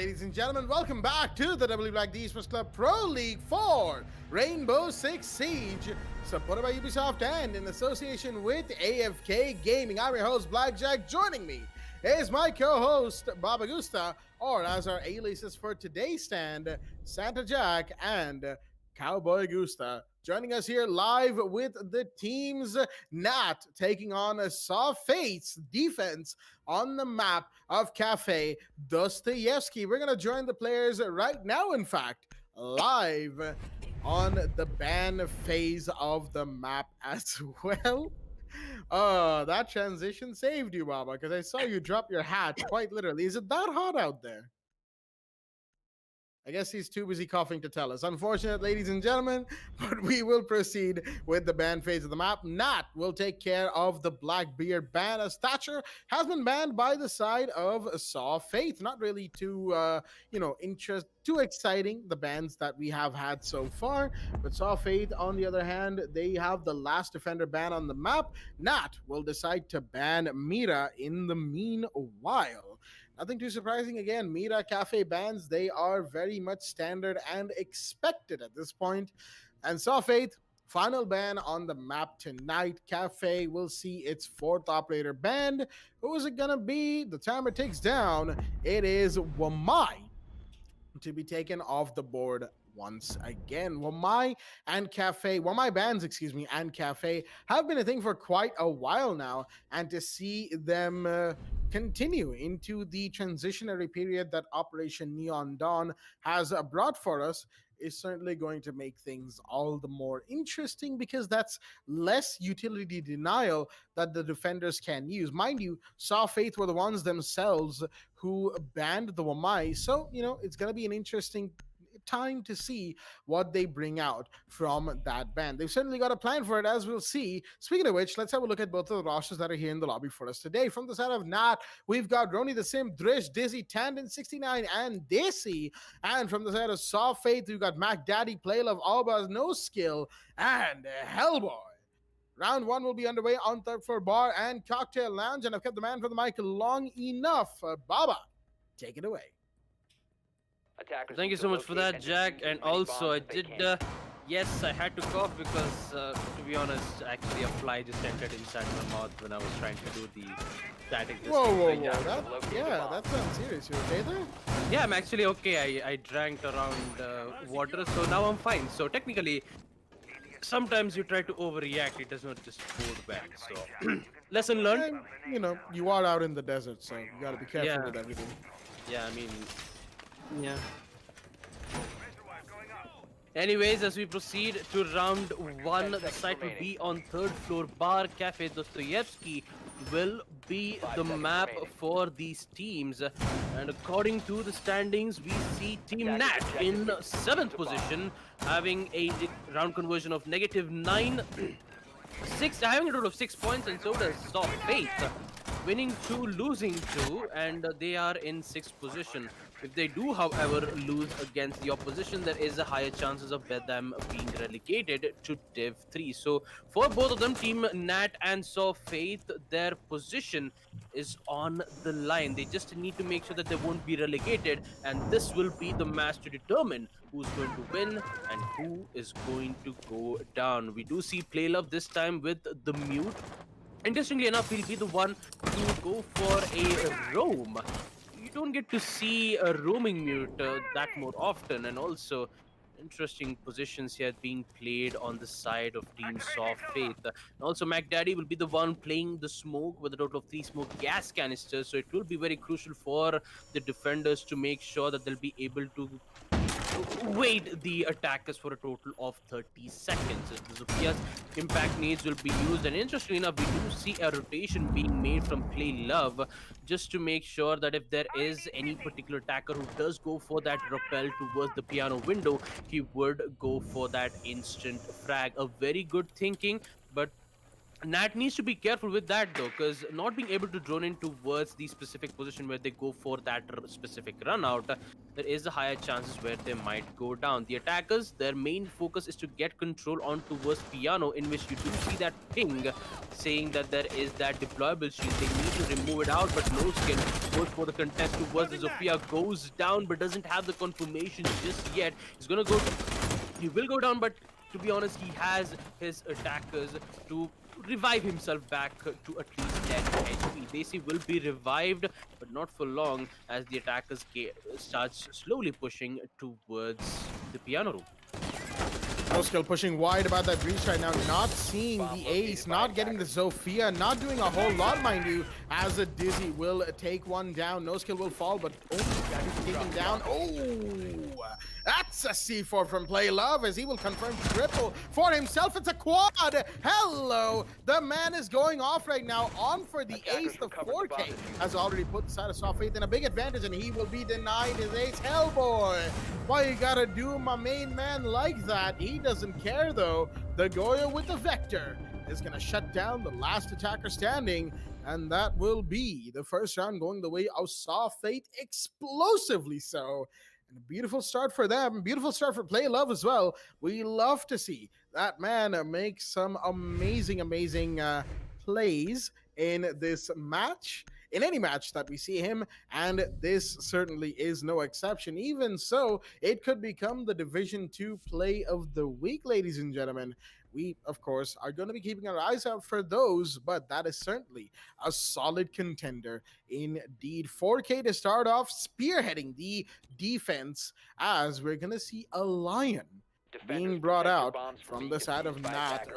ladies and gentlemen. Welcome back to the WD BLACK Esports Club Pro League 4 Rainbow Six Siege, supported by Ubisoft and in association with AFK Gaming. I'm your host, Blackjack. Joining me is my co-host, Baba Gusta, or as our aliases for today's stand, Santa Jack and Cowboy Gusta. Joining us here live with the teams, Nat taking on a Soft Fates defense on the map of Cafe Dostoevsky. We're going to join the players right now, in fact, live on the ban phase of the map as well. That transition saved you, Baba, because I saw you drop your hat quite literally. Is it that hot out there? I guess he's too busy coughing to tell us. Unfortunate, ladies and gentlemen, but we will proceed with the ban phase of the map. Nat will take care of the Blackbeard ban, as Thatcher has been banned by the side of Saw Faith. Not really too, too exciting, the bans that we have had so far. But Saw Faith, on the other hand, they have the last defender ban on the map. Nat will decide to ban Mira in the meanwhile. Nothing too surprising. Again, Mira Cafe bans, they are very much standard and expected at this point. And Saw Faith, final ban on the map tonight. Cafe will see its fourth operator banned. Who is it going to be? The timer ticks down. It is Wamai to be taken off the board once again. Wamai bans, and Cafe have been a thing for quite a while now, and to see them continue into the transitionary period that Operation Neon Dawn has brought for us is certainly going to make things all the more interesting, because that's less utility denial that the defenders can use. Mind you, Saw Faith were the ones themselves who banned the Wamai, so, it's going to be an interesting time to see what they bring out from that ban. They've certainly got a plan for it, as we'll see. Speaking of which, let's have a look at both of the rosters that are here in the lobby for us today. From the side of Nat, we've got Roni the Sim, Drish, Dizzy, Tandon, 69, and Desi. And from the side of Saw Faith, we've got Mac Daddy, Playlove, Albaz, No Skill, and Hellboy. Round one will be underway on third floor bar and cocktail lounge, and I've kept the man for the mic long enough. Baba, take it away. Thank you so much for that, Jack. And also, I did, yes, I had to cough because, to be honest, actually a fly just entered inside my mouth when I was trying to do the static distance. Whoa. That sounds serious. You okay there? Yeah, I'm actually okay. I drank around water, so now I'm fine. So technically, sometimes you try to overreact. It does not just bode well. So, lesson learned. And, you are out in the desert, so you got to be careful with everything. Yeah, I mean... Yeah. Anyways, as we proceed to round one, the site will be on third floor bar. Cafe Dostoevsky will be the map for these teams. And according to the standings, we see Team Nat in 7th position, having a round conversion of -9. Having a total of 6 points, and so does Soft Faith, winning 2, losing 2, and they are in 6th position. If they do, however, lose against the opposition, there is a higher chances of them being relegated to Div 3. So for both of them, Team Nat and Saw Faith, their position is on the line. They just need to make sure that they won't be relegated, and this will be the match to determine who's going to win and who is going to go down. We do see Playlove this time with the mute. Interestingly enough, he'll be the one to go for a roam. You don't get to see a roaming mute that more often, and also interesting positions here being played on the side of Team Soft Faith. And also, Mac Daddy will be the one playing the smoke with a total of 3 smoke gas canisters, so it will be very crucial for the defenders to make sure that they'll be able to wait the attackers for a total of 30 seconds. Zofia's impact nades will be used, and interestingly enough, we do see a rotation being made from Play Love just to make sure that if there is any particular attacker who does go for that rappel towards the piano window, he would go for that instant frag. A very good thinking, but Nat needs to be careful with that though, because not being able to drone in towards the specific position where they go for that specific run out, there is a higher chances where they might go down. The attackers, their main focus is to get control on towards piano, in which you do see that ping saying that there is that deployable shield. They need to remove it out, but no skill goes for the contest towards the Zofia, goes down but doesn't have the confirmation just yet. He's gonna go. He will go down, but to be honest, he has his attackers to revive himself back to at least 10 HP. Daisy will be revived, but not for long, as the attackers starts slowly pushing towards the piano room. No skill pushing wide about that breach right now, not seeing the ace, not getting the Zofia, not doing a whole lot, mind you, as a Dizzy will take one down. No skill will fall, but taken down. Oh, that's a C4 from Play Love, as he will confirm triple for himself. It's a quad. Hello, the man is going off right now, on for the ace. The 4K has already put the side of Soft Faith in a big advantage, and he will be denied his ace. Hellboy, why you gotta do my main man like that? He doesn't care though. The Goya with the Vector is gonna shut down the last attacker standing, and that will be the first round going the way of Soft Fate, explosively so. And a beautiful start for them, beautiful start for Play Love as well. We love to see that man make some amazing plays in this match, in any match that we see him, and this certainly is no exception. Even so, it could become the Division 2 play of the week, ladies and gentlemen. We, of course, are going to be keeping our eyes out for those, but that is certainly a solid contender indeed. 4K to start off, spearheading the defense, as we're going to see a Lion being brought out from the side of Nat.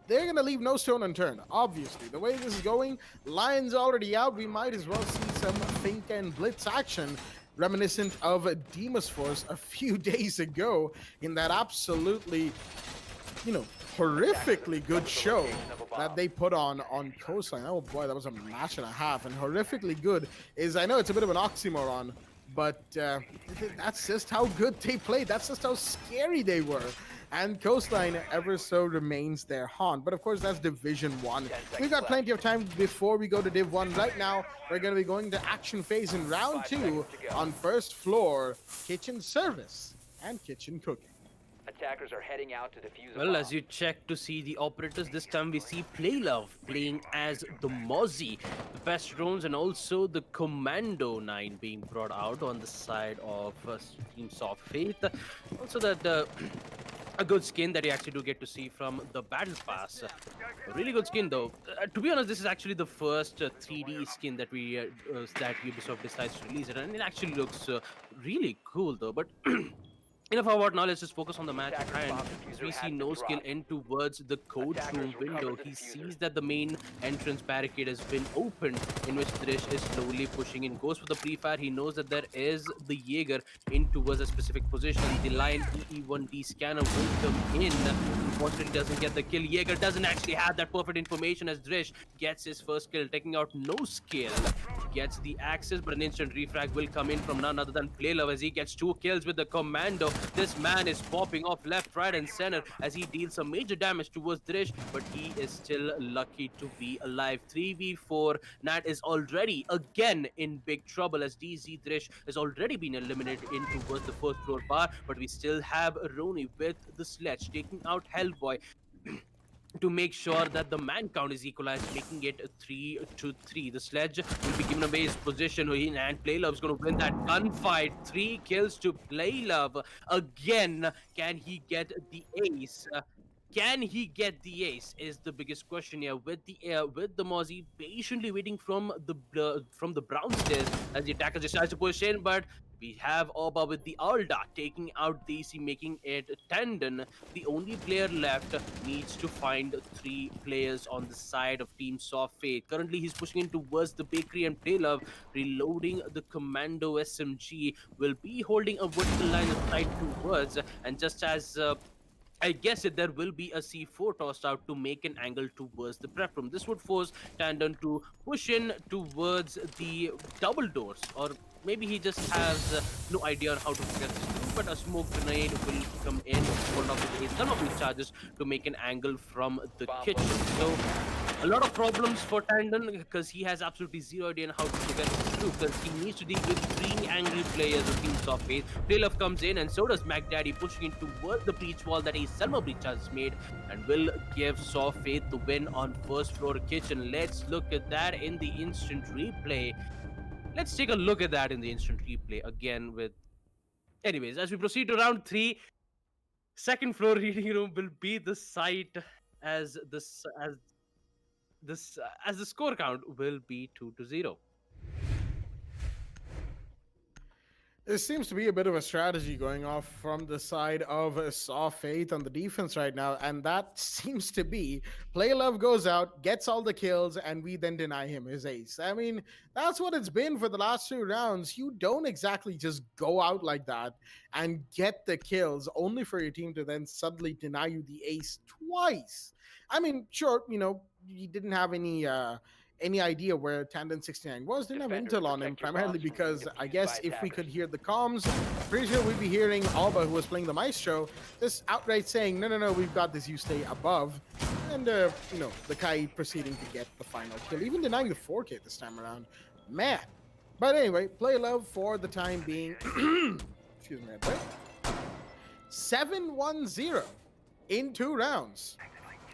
They're going to leave no stone unturned, obviously. The way this is going, Lion's already out. We might as well see some Fink and Blitz action, reminiscent of Demas Force a few days ago in that absolutely, horrifically good show that they put on Coastline. Oh boy, that was a match and a half. And horrifically good is, I know it's a bit of an oxymoron, but that's just how good they played. That's just how scary they were. And Coastline ever so remains their haunt. But of course, that's Division 1. We've got plenty of time before we go to Div 1. Right now, we're going to be going to action phase in round 2 on first floor, kitchen service and kitchen cooking. Attackers are heading out to defuse a Well, bomb. as you check to see the operators, this time we see Play Love playing as the Mozzie, the best drones, and also the Commando 9 being brought out on the side of Team Soft Faith. Also that a good skin that you actually do get to see from the Battle Pass. A really good skin though. To be honest, this is actually the first 3D skin that that Ubisoft decides to release it, and it actually looks really cool though. But enough about now, let's just focus on the match at hand. As we see no skill in towards the coach room window. He sees that the main entrance barricade has been opened, in which Drish is slowly pushing in. Goes for the pre-fire. He knows that there is the Jaeger in towards a specific position. The Lion EE1D scanner will come in. Unfortunately, doesn't get the kill. Jaeger doesn't actually have that perfect information, as Drish gets his first kill, taking out no skill. Gets the access, but an instant refrag will come in from none other than Play Love, as he gets 2 kills with the Commando. This man is popping off left, right, and center as he deals some major damage towards Drish, but he is still lucky to be alive. 3v4. Nat is already again in big trouble, as DZ Drish has already been eliminated in towards the first floor bar, but we still have Roni with the sledge taking out Hellboy to make sure that the man count is equalized, making it 3-3. The sledge will be given away his position, and Play Love's going to win that gunfight. 3 kills to Play Love. Again, can he get the ace? Can he get the ace is the biggest question here, with the Mozzie patiently waiting from the brown stairs as the attacker decides to push in, but we have Oba with the Alda taking out DC, making it Tendon. The only player left needs to find 3 players on the side of Team Soft Fate. Currently, he's pushing in towards the bakery, and Play Love, reloading the Commando SMG, will be holding a vertical line of sight towards, and just as I guess there will be a C4 tossed out to make an angle towards the prep room. This would force Tandon to push in towards the double doors, or maybe he just has no idea on how to get this. but a smoke grenade will come in. Hold off with some of these charges to make an angle from the kitchen. So a lot of problems for Tandon because he has absolutely zero idea on how to get through because he needs to deal with 3 angry players of Team Soft Faith. Playlove comes in and so does MacDaddy, pushing in towards the breach wall that a Selma breach has made and will give Soft Faith the win on first floor kitchen. Let's look at that in the instant replay. Let's take a look at that in the instant replay again with... Anyways, as we proceed to round 3, second floor reading room will be the site as the score count will be 2-0. There seems to be a bit of a strategy going off from the side of Soft Faith on the defense right now, and that seems to be Play Love goes out, gets all the kills, and we then deny him his ace. I mean, that's what it's been for the last 2 rounds. You don't exactly just go out like that and get the kills, only for your team to then suddenly deny you the ace twice. I mean, sure, you didn't have any idea where Tandon 69 was, didn't have intel on him, primarily because I guess if we could hear the comms, pretty sure we'd be hearing Alba, who was playing the Maestro, just outright saying, no, we've got this, you stay above. And, the Kai proceeding to get the final kill, even denying the 4K this time around. Man. But anyway, Play Love for the time being. Excuse me, right? 7-1-0 in 2 rounds.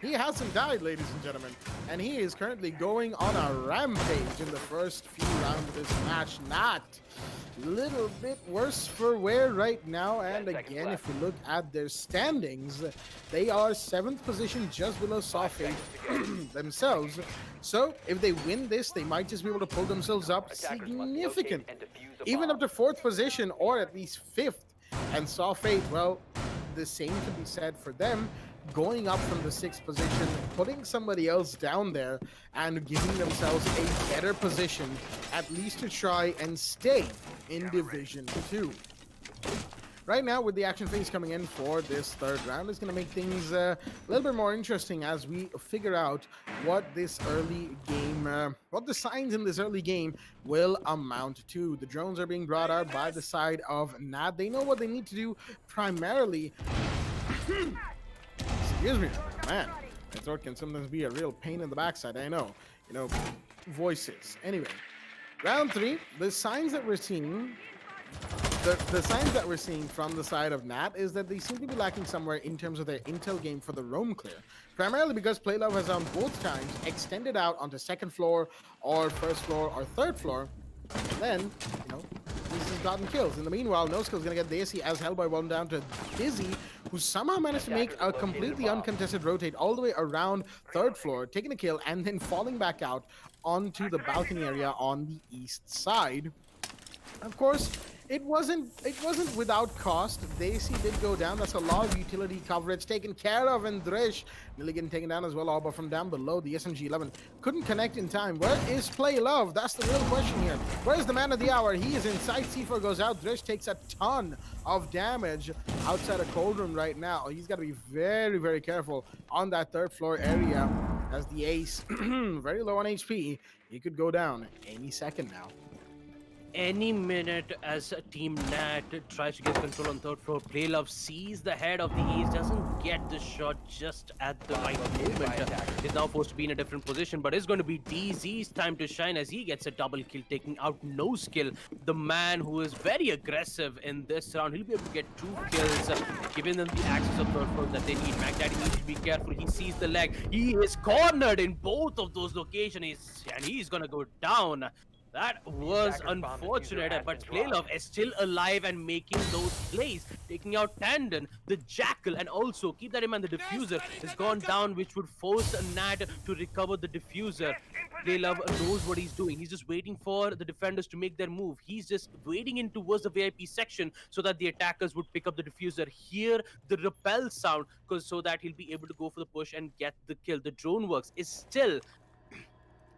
He hasn't died, ladies and gentlemen, and he is currently going on a rampage in the first few rounds of this match. Not a little bit worse for wear right now, and again, if we look at their standings, they are 7th position, just below Soft Faith themselves. So if they win this, they might just be able to pull themselves up significantly, even up to 4th position, or at least 5th. And Soft Faith, well, the same can be said for them, going up from the 6th position, putting somebody else down there, and giving themselves a better position, at least to try and stay in Division 2. Right now, with the action phase coming in for this 3rd round, it's going to make things a little bit more interesting as we figure out what this early game, what the signs in this early game will amount to. The drones are being brought out by the side of Nat. They know what they need to do primarily. Excuse me, man. My throat can sometimes be a real pain in the backside. I know. Voices. Anyway, round 3. The signs that we're seeing, the signs that we're seeing from the side of Nat is that they seem to be lacking somewhere in terms of their intel game for the roam clear. Primarily because Playlove has on both times extended out onto 2nd floor or 1st floor or 3rd floor. And then, this has gotten kills. In the meanwhile, No Skill is going to get Daisy as held by one down to Dizzy, who somehow managed to make a completely uncontested rotate all the way around 3rd floor, taking a kill, and then falling back out onto the balcony area on the east side. Of course, it wasn't without cost. Daisy did go down. That's a lot of utility coverage taken care of, and Drish nearly getting taken down as well, all but from down below. The SMG-11 couldn't connect in time. Where is Play Love? That's the real question here. Where's the man of the hour? He is inside. C4 goes out. Drish takes a ton of damage outside a cold room right now. He's got to be very, very careful on that 3rd floor area as the ace, very low on HP. He could go down any second now. Any minute as Team Nat tries to get control on 3rd floor, Playlove sees the head of the ace, doesn't get the shot just at the right moment. Is now forced to be in a different position, but it's going to be DZ's time to shine as he gets a double kill, taking out No Skill, the man who is very aggressive in this round. He'll be able to get 2 kills, giving them the access of 3rd floor that they need. MacDaddy needs to be careful. He sees the leg. He is cornered in both of those locations, and he's going to go down. That was unfortunate, but Playlove is still alive and making those plays, taking out Tandon, the Jackal, and also, keep that in mind, the Diffuser has gone down, which would force Nat to recover the Diffuser. Playlove knows what he's doing. He's just waiting for the defenders to make their move. He's just waiting in towards the VIP section so that the attackers would pick up the Diffuser, hear the repel sound, so that he'll be able to go for the push and get the kill. The drone works is still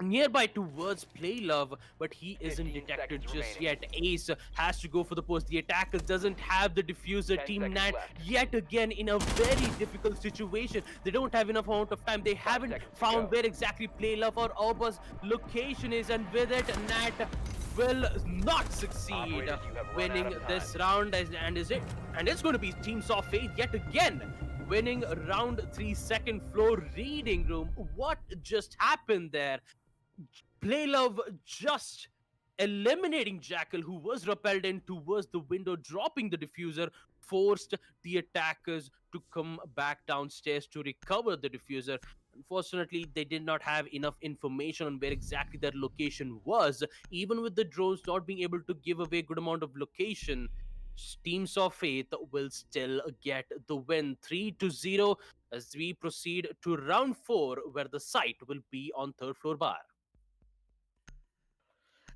nearby towards Playlove, but he isn't detected just yet. Ace has to go for the post. The attacker doesn't have the Diffuser. Team Nat yet again in a very difficult situation. They don't have enough amount of time. They haven't found where exactly Playlove or Alba's location is, and with it, Nat will not succeed Operators, you have run winning out of this time. round, and it's going to be Teams of Faith yet again winning round 3 second floor reading room. What just happened there? Playlove just eliminating Jackal, who was repelled in towards the window, dropping the diffuser, forced the attackers to come back downstairs to recover the diffuser. Unfortunately, they did not have enough information on where exactly their location was. Even with the drones not being able to give away a good amount of location, Teams of Faith will still get the win 3-0 as we proceed to round 4, where the site will be on third floor bar.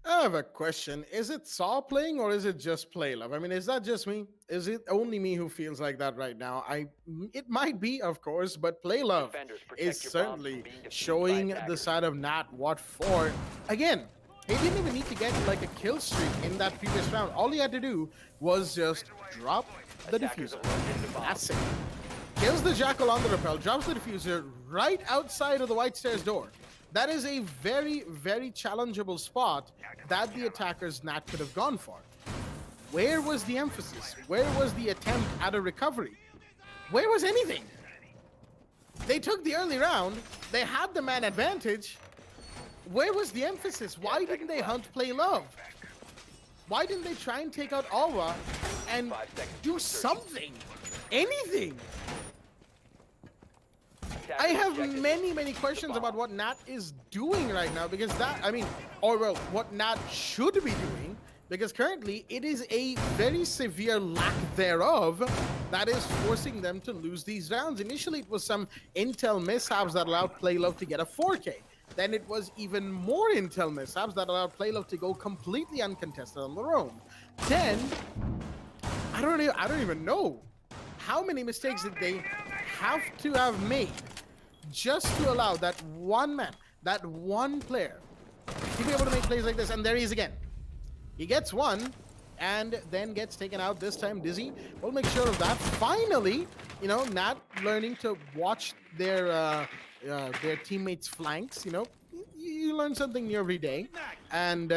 I have a question. Is it Saw playing or is it just Play Love? I mean, is that just me? Is it only me who feels like that right now? It might be, of course, but Play Love Defenders, is protect your bombs from certainly being defused by showing the attackers. side of Nat what for. Again, he didn't even need to get like a kill streak in that previous round. All he had to do was just drop the Attackers diffuser. have located the bomb. That's it. Kills the Jackal on the rappel, drops the diffuser right outside of the White Stairs door. That is a very, very challengeable spot that the attackers Nat could have gone for. Where was the emphasis? Where was the attempt at a recovery? Where was anything? They took the early round. They had the man advantage. Where was the emphasis? Why didn't they hunt Play Love? Why didn't they try and take out Alva and 5 seconds to do insertion. something? Anything? I Attackers have objective. many questions about what Nat is doing right now because what Nat should be doing, because currently it is a very severe lack thereof that is forcing them to lose these rounds. Initially, it was some intel mishaps that allowed Playlove to get a 4K. Then it was even more intel mishaps that allowed Playlove to go completely uncontested on their own. Then, I don't even know how many mistakes did they have to have made just to allow that one man, that one player, to be able to make plays like this. And there he is again. He gets one and then gets taken out. This time Dizzy will make sure of that. Finally, Nat learning to watch their teammates' flanks. You learn something new every day, and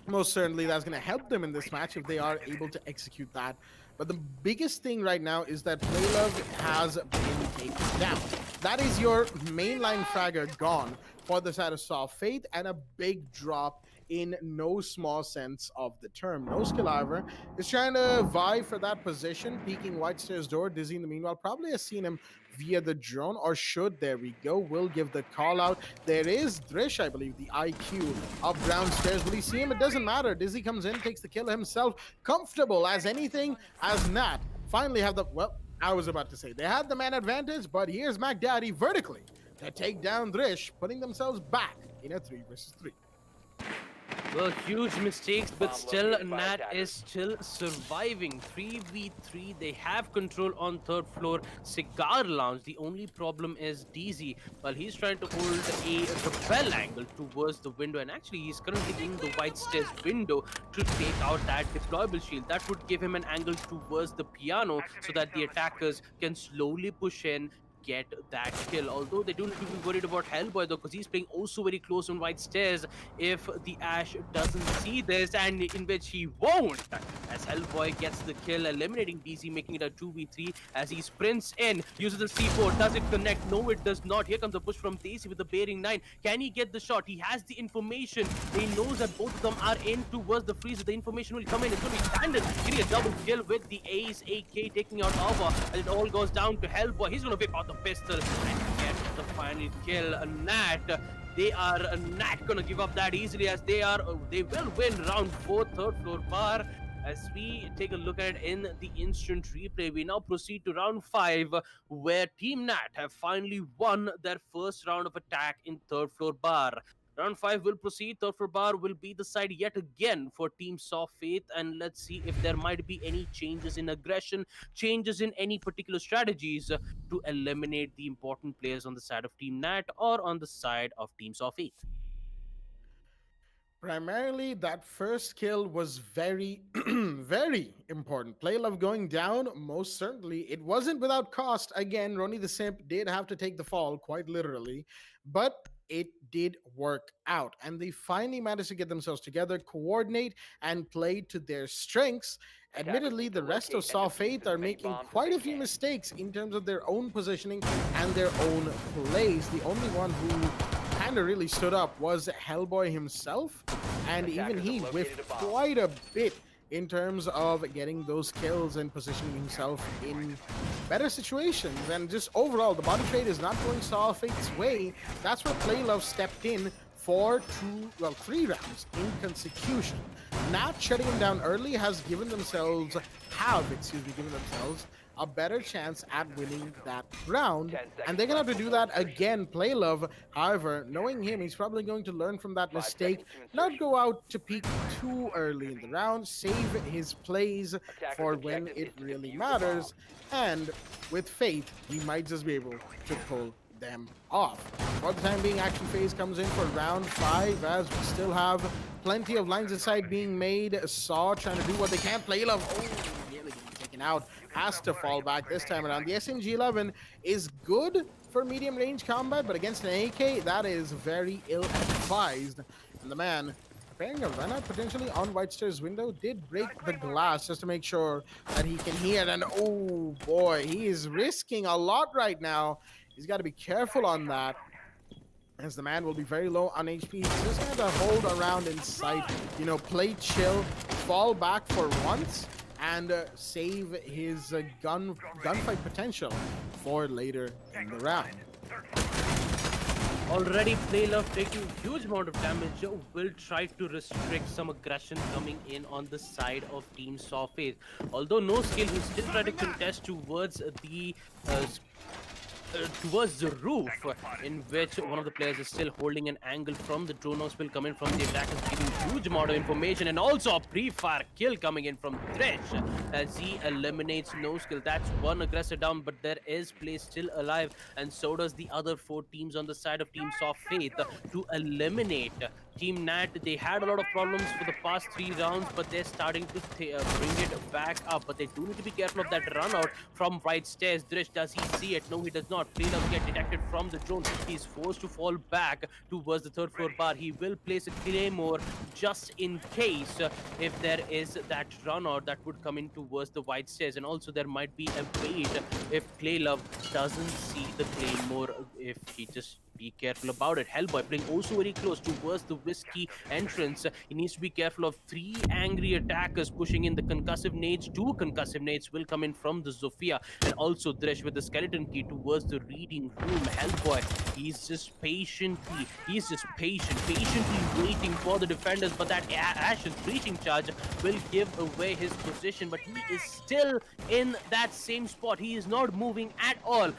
most certainly that's going to help them in this match if they are able to execute that. But the biggest thing right now is that Playlove has been taken down. That is your mainline fragger gone for the side of Saw Faith, and a big drop in no small sense of the term. No Skill, however, is trying to vie for that position, peeking White Stairs door. Dizzy, in the meanwhile, probably has seen him via the drone, or should. There we go. Will give the call out. There is Drish, I believe, the IQ up downstairs. Will he see him? It doesn't matter. Dizzy comes in, takes the kill himself. Comfortable as anything, as Nat finally have the, well, I was about to say they had the man advantage, but here's MacDaddy vertically to take down Drish, putting themselves back in a 3 versus 3. Well, huge mistakes, but Bomb still located by Nat attackers. is still surviving. 3v3, they have control on third floor Cigar Lounge. The only problem is DZ. While he's trying to hold a rappel angle towards the window, and actually he's currently in the White Stairs window to take out that deployable shield. That would give him an angle towards the piano so that the attackers can slowly push in, get that kill. Although they don't need to be worried about Hellboy though, because he's playing also very close on White Stairs. If the Ash doesn't see this, and in which he won't, as Hellboy gets the kill, eliminating DC, making it a 2v3 as he sprints in, uses the C4. Does it connect? No, it does not. Here comes the push from Daisy with the bearing 9. Can he get the shot? He has the information. He knows that both of them are in towards the freezer. The information will come in. It's going to be Standard getting a double kill with the Ace AK, taking out Alva, and it all goes down to Hellboy. He's going to whip out the pistol and get the final kill. Nat, they are not gonna give up that easily, as they will win round 4 third floor bar. As we take a look at it in the instant replay, we now proceed to round 5, where Team Nat have finally won their first round of attack in third floor bar. Round 5 will proceed. Third floor bar will be the side yet again for Team Saw Faith, and let's see if there might be any changes in aggression, changes in any particular strategies to eliminate the important players on the side of Team Nat or on the side of Team Saw Faith. Primarily, that first kill was very, very important. Playlove going down, most certainly. It wasn't without cost. Again, Ronnie the Simp did have to take the fall, quite literally. But it did work out. And they finally managed to get themselves together, coordinate, and play to their strengths. Attackers Admittedly, need to the rest of locate and Saw defuse Faith as are many making bombs as quite they a few can. mistakes in terms of their own positioning and their own plays. The only one who kind of really stood up was Hellboy himself, and even Attackers he have whiffed located a bomb. quite a bit in terms of getting those kills and positioning himself in better situations. And just overall, the body trade is not going Saw Fate's way. That's where Playlove stepped in for 3 rounds in consecution. Not shutting him down early has given themselves a better chance at winning that round. 10 And seconds they're going to left have to do before that again, Play Love. However, knowing him, he's probably going to learn from that 5 mistake, seconds to not insertion. go out to peak too early in the round, save his plays for Attacker's when objective it is to really defuse the matters. And with Faith, he might just be able to pull them off. For the time being, action phase comes in for round 5, as we still have plenty of lines of sight being made. Saw trying to do what they can. Play Love, nearly getting taken out, has to fall back this time around. The SMG-11 is good for medium range combat, but against an AK, that is very ill-advised. And the man preparing a run out potentially on White Star's window did break the glass just to make sure that he can hear. And oh boy, he is risking a lot right now. He's got to be careful on that, as the man will be very low on HP. He's just going to hold around in sight, play chill, fall back for once, and save his gunfight potential for later in the round. Already Playlove taking huge amount of damage, will try to restrict some aggression coming in on the side of Team Saw Faith. Although no skill, he still try to contest towards the roof, in which one of the players is still holding an angle from the drone house will come in from the attackers, giving huge amount of information, and also a pre-fire kill coming in from Thresh as he eliminates no skill. That's one aggressor down, but there is play still alive, and so does the other 4 teams on the side of Team Saw Faith to eliminate Team Nat. They had a lot of problems for the past 3 rounds, but they're starting to bring it back up. But they do need to be careful of that run out from right stairs. Drish, does he see it? No, he does not. Playlove get detected from the drone. He's forced to fall back towards the 3rd floor bar. He will place a claymore just in case if there is that run out that would come in towards the white stairs. And also there might be a bait if Playlove doesn't see the claymore, if he just be careful about it. Hellboy playing also very close towards the risky entrance. He needs to be careful of 3 angry attackers pushing in the concussive nades. 2 concussive nades will come in from the Zofia, and also Thresh with the skeleton key towards the reading room. Hellboy, he's just patiently waiting for the defenders, but that Ash's breaching charge will give away his position, but he is still in that same spot. He is not moving at all.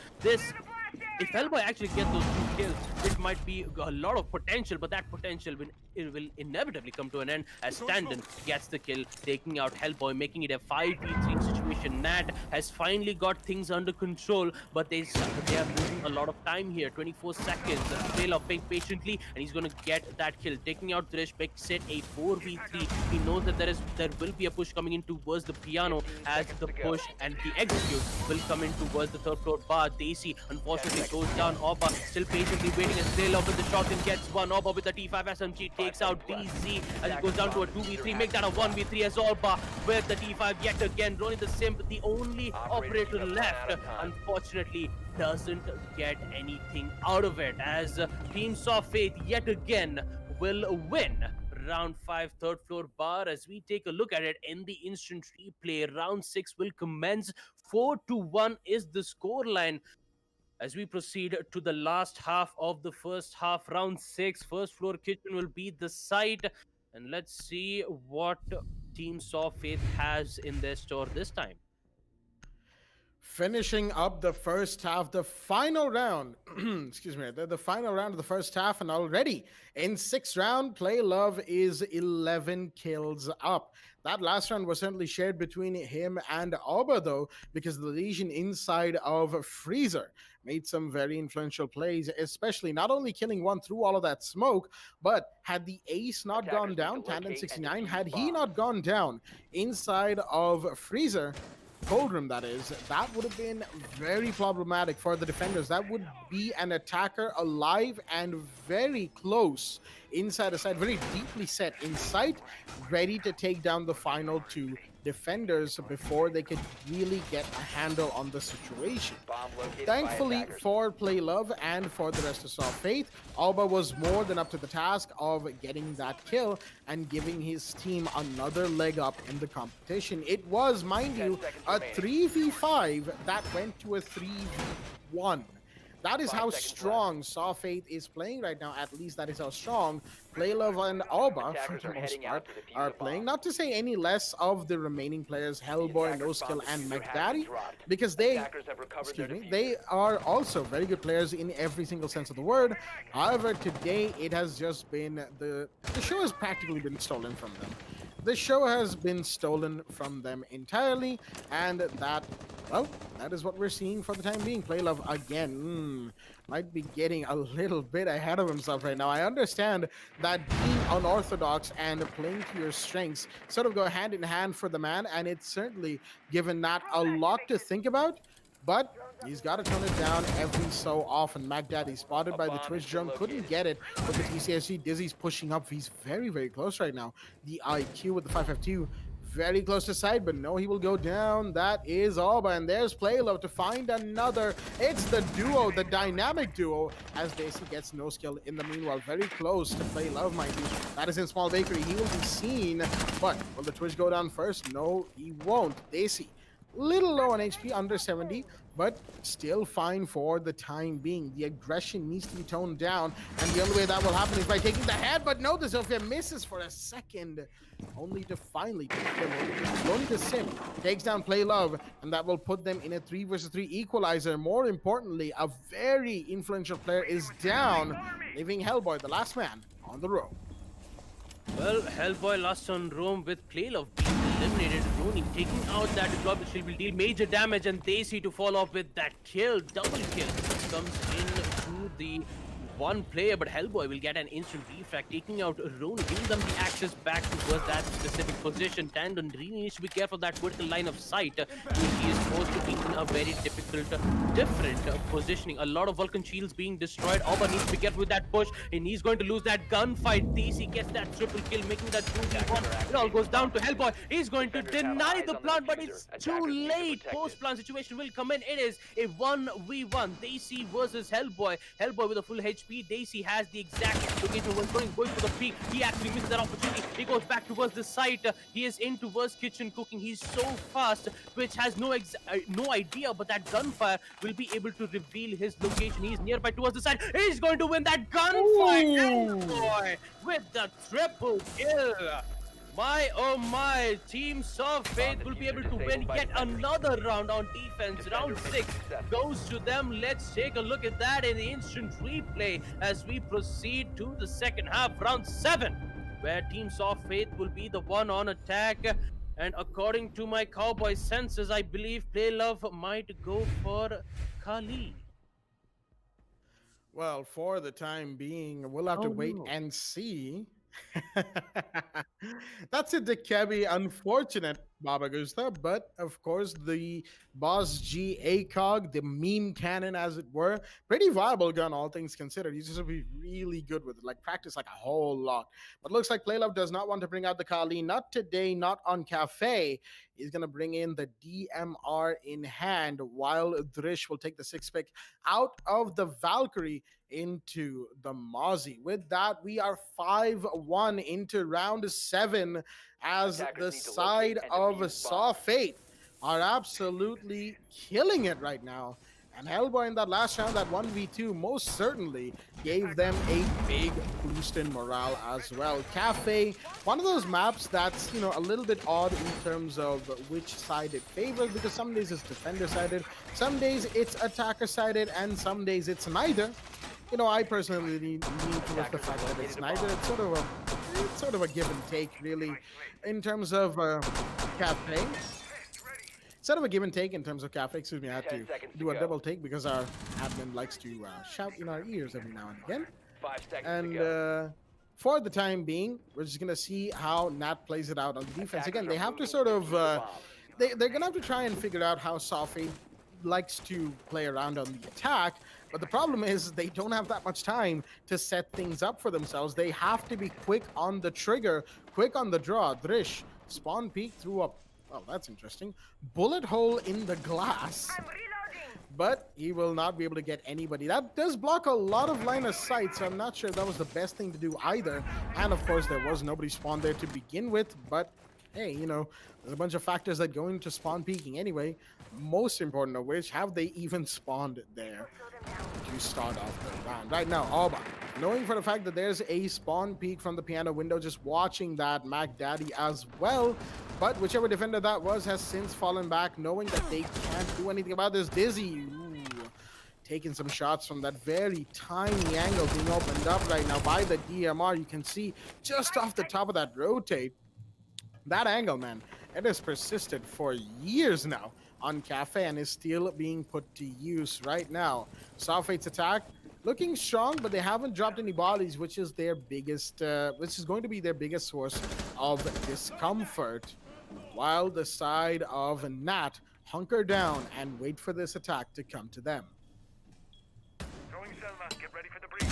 If Hellboy actually gets those 2 kills, it might be a lot of potential, but that potential will inevitably come to an end as Standen gets the kill, taking out Hellboy, making it a 5v3 situation. Nat has finally got things under control, but they are losing a lot of time here. 24 seconds. Playlove playing patiently, and he's going to get that kill, taking out Thresh. Makes it a 4v3. He knows that there will be a push coming in towards the piano, as the push and the execute will come in towards the 3rd floor bar. Daisy unfortunately goes down. Oba still patiently waiting as Playlove with the shotgun gets one. Oba with the T5 SMG takes out DZ as it goes down to a 2v3. Make that a 1v3 as Oba with the T5 yet again. Rolling the Simp, the only operator left, unfortunately doesn't get anything out of it, as Team Saw Faith yet again will win round 5 3rd floor bar. As we take a look at it in the instant replay, round 6 will commence. 4-1 is the scoreline as we proceed to the last half of the first half. Round 6, first floor kitchen will be the site, and let's see what Team Saw Faith has in their store this time. Finishing up the first half, the final round, excuse me, the final round of the first half, and already in 6th round, Playlove is 11 kills up. That last round was certainly shared between him and Auba, though, because the Legion inside of Freezer made some very influential plays, especially not only killing one through all of that smoke, but had the ace not Attackers gone down, need to locate and Tandem69, defuse had he bombs. not gone down inside of Freezer, cold room, that is, that would have been very problematic for the defenders. That would be an attacker alive and very close inside the site, very deeply set in sight, ready to take down the final two defenders before they could really get a handle on the situation. Bomb located Thankfully by attackers. for Play Love and for the rest of Saw Faith, Alba was more than up to the task of getting that kill and giving his team another leg up in the competition. It was, mind 10 you, seconds a remaining. 3v5 that went to a 3v1. That is 5 how seconds strong Saw Faith is playing right now. At least that is how strong Play Love and Alba, for Attackers the are most heading part, out to defuse are the playing. bomb. Not to say any less of the remaining players, Hellboy, attackers No Skill, bomb and diffuser has been McDaddy, dropped. because they Attackers have recovered their excuse me, diffuser. they are also very good players in every single sense of the word. However, today it has just been the show has practically been stolen from them. The show has been stolen from them entirely, and that, well, that is what we're seeing for the time being. Play Love again might be getting a little bit ahead of himself right now. I understand that being unorthodox and playing to your strengths sort of go hand in hand for the man, and it's certainly given that a lot to think about. But he's got to tone it down every so often. McDaddy spotted by the bomb Twitch has been drone, couldn't located. get it with the TCSG. Dizzy's pushing up. He's very, very close right now. The IQ with the 552, very close to side, but no, he will go down. That is Alba, and there's Playlove to find another. It's the duo, the dynamic duo, as Daisy gets No Skill in the meanwhile. Very close to Playlove, mind you. That is in Small Bakery. He will be seen, but will the Twitch go down first? No, he won't. Daisy, little low on HP, under 70, but still fine for the time being. The aggression needs to be toned down, and the only way that will happen is by taking the head, but no, the Zofia misses for a second, only to finally take them. Only the Sim takes down Play Love, and that will put them in a 3 versus 3 equalizer. More importantly, a very influential player is down, leaving Hellboy, the last man, on the row. Well, Hellboy lost on Rome with Playlove being eliminated. Rooney taking out that deployable shield will deal major damage, and they see to follow up with that kill. Double kill comes in to the one player, but Hellboy will get an instant refrag, taking out Rooney, giving them the access back towards that specific position. Tandon really needs to be careful of that vertical line of sight. He is forced to be in a very difficult, different positioning. A lot of Vulcan shields being destroyed. Alba needs to be careful with that push, and he's going to lose that gunfight. DC gets that triple kill, making that 2v1. It all goes down to Hellboy. He's going to deny the plant, but it's too late. Post-plant situation will come in. It is a 1v1. DC versus Hellboy. Hellboy with a full HP. Daisy has the exact location when going for the peak. He actually misses that opportunity. He goes back towards the site. He is in towards kitchen cooking. He's so fast, which has no idea, but that gunfire will be able to reveal his location. He's nearby towards the side. He's going to win that gunfight. Hellboy with the triple kill. My oh my, Team Saw Faith will be able to win yet another round on defense. Round 6 goes to them. Let's take a look at that in the instant replay as we proceed to the second half, round 7, where Team Saw Faith will be the one on attack. And according to my cowboy senses, I believe Play Love might go for Kali. Well, for the time being, we'll have to wait and see. That's a Dekebi unfortunate Baba Gusta, but of course the Boss G ACOG, the meme cannon as it were, pretty viable gun all things considered. You just have to be really good with it, like practice like a whole lot. But looks like Playlove does not want to bring out the Kali, not today, not on Cafe. He's going to bring in the DMR in hand, while Drish will take the 6 pick out of the Valkyrie into the Mozzie. With that, we are 5-1 into round 7 as the side of Saw Fate are absolutely killing it right now. And Hellboy in that last round, that 1v2, most certainly gave them a big boost in morale as well. Cafe, one of those maps that's, you know, a little bit odd in terms of which side it favors, because some days it's defender-sided, some days it's attacker-sided, and some days it's neither. You know, I personally lean towards the fact that it's neither. It's sort of a give and take, really, in terms of Cafe. Sort of a give and take in terms of Cafe. Excuse me, I had to do a double take because our admin likes to shout in our ears every now and again. 5 seconds And to go. for the time being, we're just going to see how Nat plays it out on the defense. Again, they have to sort of they're gonna have to try and figure out how Safi likes to play around on the attack. But the problem is they don't have that much time to set things up for themselves. They have to be quick on the trigger, quick on the draw. Drish, spawn peek through a, well, that's interesting, bullet hole in the glass. But he will not be able to get anybody. That does block a lot of line of sight, so I'm not sure that was the best thing to do either. And of course, there was nobody spawned there to begin with, but hey, you know, there's a bunch of factors that go into spawn peeking anyway. Most important of which, have they even spawned there to start off the round? Right now, Alba, knowing for the fact that there's a spawn peek from the piano window, just watching that Mac Daddy as well. But whichever defender that was has since fallen back, knowing that they can't do anything about this. Dizzy, ooh, taking some shots from that very tiny angle being opened up right now by the DMR. You can see just off the top of that rotate. That angle, man, it has persisted for years now on Cafe and is still being put to use right now. Softfate's attack looking strong, but they haven't dropped any bodies, which is their biggest, which is going to be their biggest source of discomfort. While the side of Nat hunker down and wait for this attack to come to them. Throwing Selma. Get ready for the breach.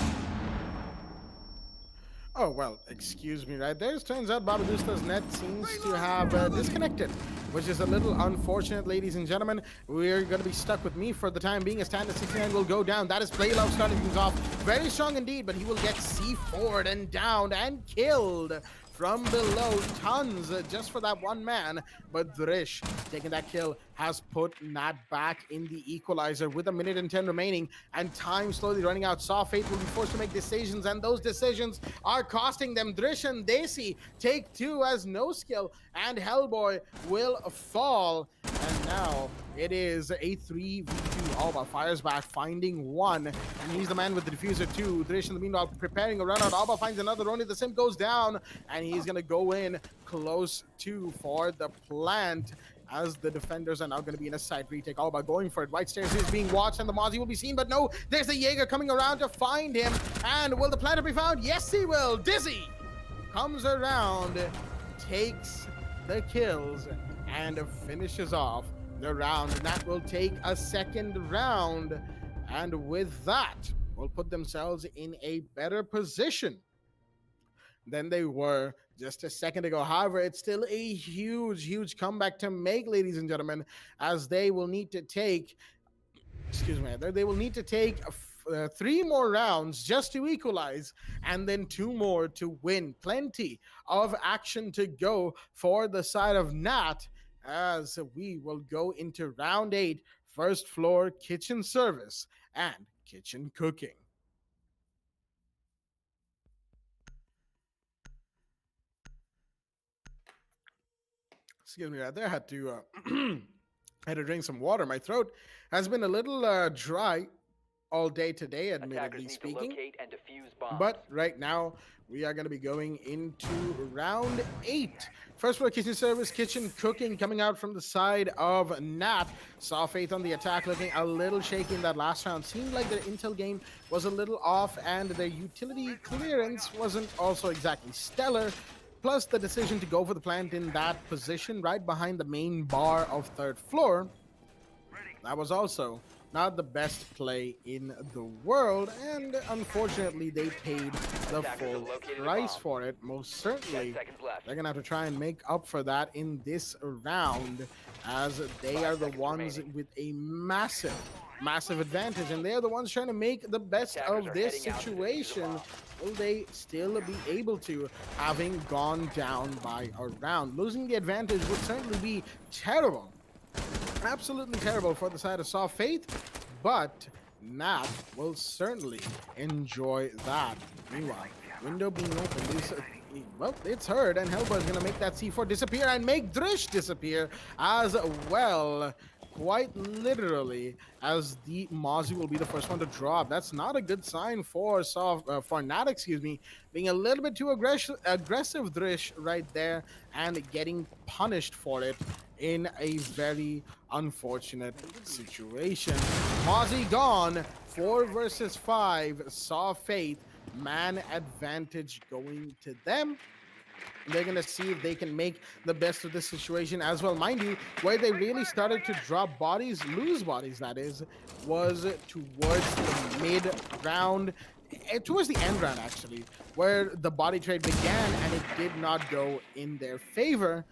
Oh, well, excuse me right there. Turns out Babagusta's net seems to have disconnected, which is a little unfortunate, ladies and gentlemen. We're going to be stuck with me for the time being. A stand at 69 will go down. That is Playlove starting things off very strong indeed, but he will get C4'd and downed and killed from below. Tons just for that one man, but Drish taking that kill has put Nat back in the equalizer with 1 minute and 10 remaining, and time slowly running out. Fate will be forced to make decisions, and those decisions are costing them. Drish and Desi take two as no skill, and Hellboy will fall, and now it is a 3v2. Alba fires back, finding one, and he's the man with the diffuser too. Drish in the meanwhile preparing a run out. Alba finds another. Ronnie the Sim goes down, and he's gonna go in close to for the plant, as the defenders are now going to be in a side retake. Alba going for it. White Stairs is being watched, and the Mozzie will be seen, but no, there's the Jaeger coming around to find him. And will the planter be found? Yes, he will. Dizzy comes around, takes the kills, and finishes off the round. And that will take a second round, and with that, will put themselves in a better position than they were just a second ago. However, it's still a huge comeback to make, ladies and gentlemen, as they will need to take, they will need to take 3 more rounds just to equalize, and then 2 more to win. Plenty of action to go for the side of Nat, as we will go into round 8, first floor kitchen service and kitchen cooking. Excuse me right there. Had to had to drink some water. My throat has been a little dry all day today, admittedly speaking. Locate and defuse bombs. But right now we are going to be going into round 8. First floor kitchen service, kitchen cooking, coming out from the side of Nat. Saw Faith on the attack, looking a little shaky in that last round. Seemed like their intel game was a little off, and their utility clearance wasn't also exactly stellar. Plus, the decision to go for the plant in that position right behind the main bar of third floor, that was also not the best play in the world, and unfortunately they paid the full price for it. Most certainly they're gonna have to try and make up for that in this round, as they are the ones with a massive advantage, and they're the ones trying to make the best of this situation. Will they still be able to, having gone down by a round? Losing the advantage would certainly be terrible, absolutely terrible for the side of Soft Faith, but Nat will certainly enjoy that. Meanwhile, window being open, well, it's heard, and Hellboy is going to make that C4 disappear and make Drish disappear as well. Quite literally, as the Mozzie will be the first one to drop. That's not a good sign for Nat, being a little bit too aggressive Drish right there, and getting punished for it in a very unfortunate situation. Mozzie gone, 4 versus 5, Saw Faith, man advantage going to them. They're going to see if they can make the best of this situation as well. Mind you, where they really started to drop bodies, lose bodies, that is, was towards the mid round, towards the end round, actually, where the body trade began and it did not go in their favor.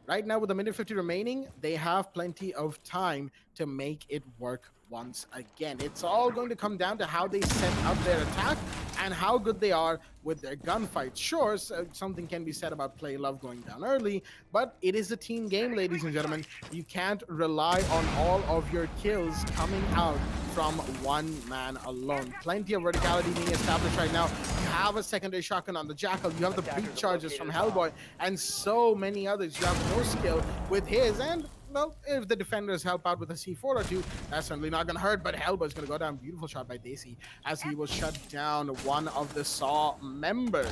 Right now, with a minute 50 remaining, they have plenty of time to make it work once again. It's all going to come down to how they set up their attack and how good they are with their gunfights. Sure, something can be said about Play Love going down early, but it is a team game, ladies and gentlemen. You can't rely on all of your kills coming out from one man alone. Plenty of verticality being established right now. You have a secondary shotgun on the Jackal. You have the breach charges from Hellboy and so many others. You have no skill with his, and well, if the defenders help out with a C4 or two, that's certainly not going to hurt, but Hellboy's going to go down. Beautiful shot by Daisy as he will shut down one of the Saw members.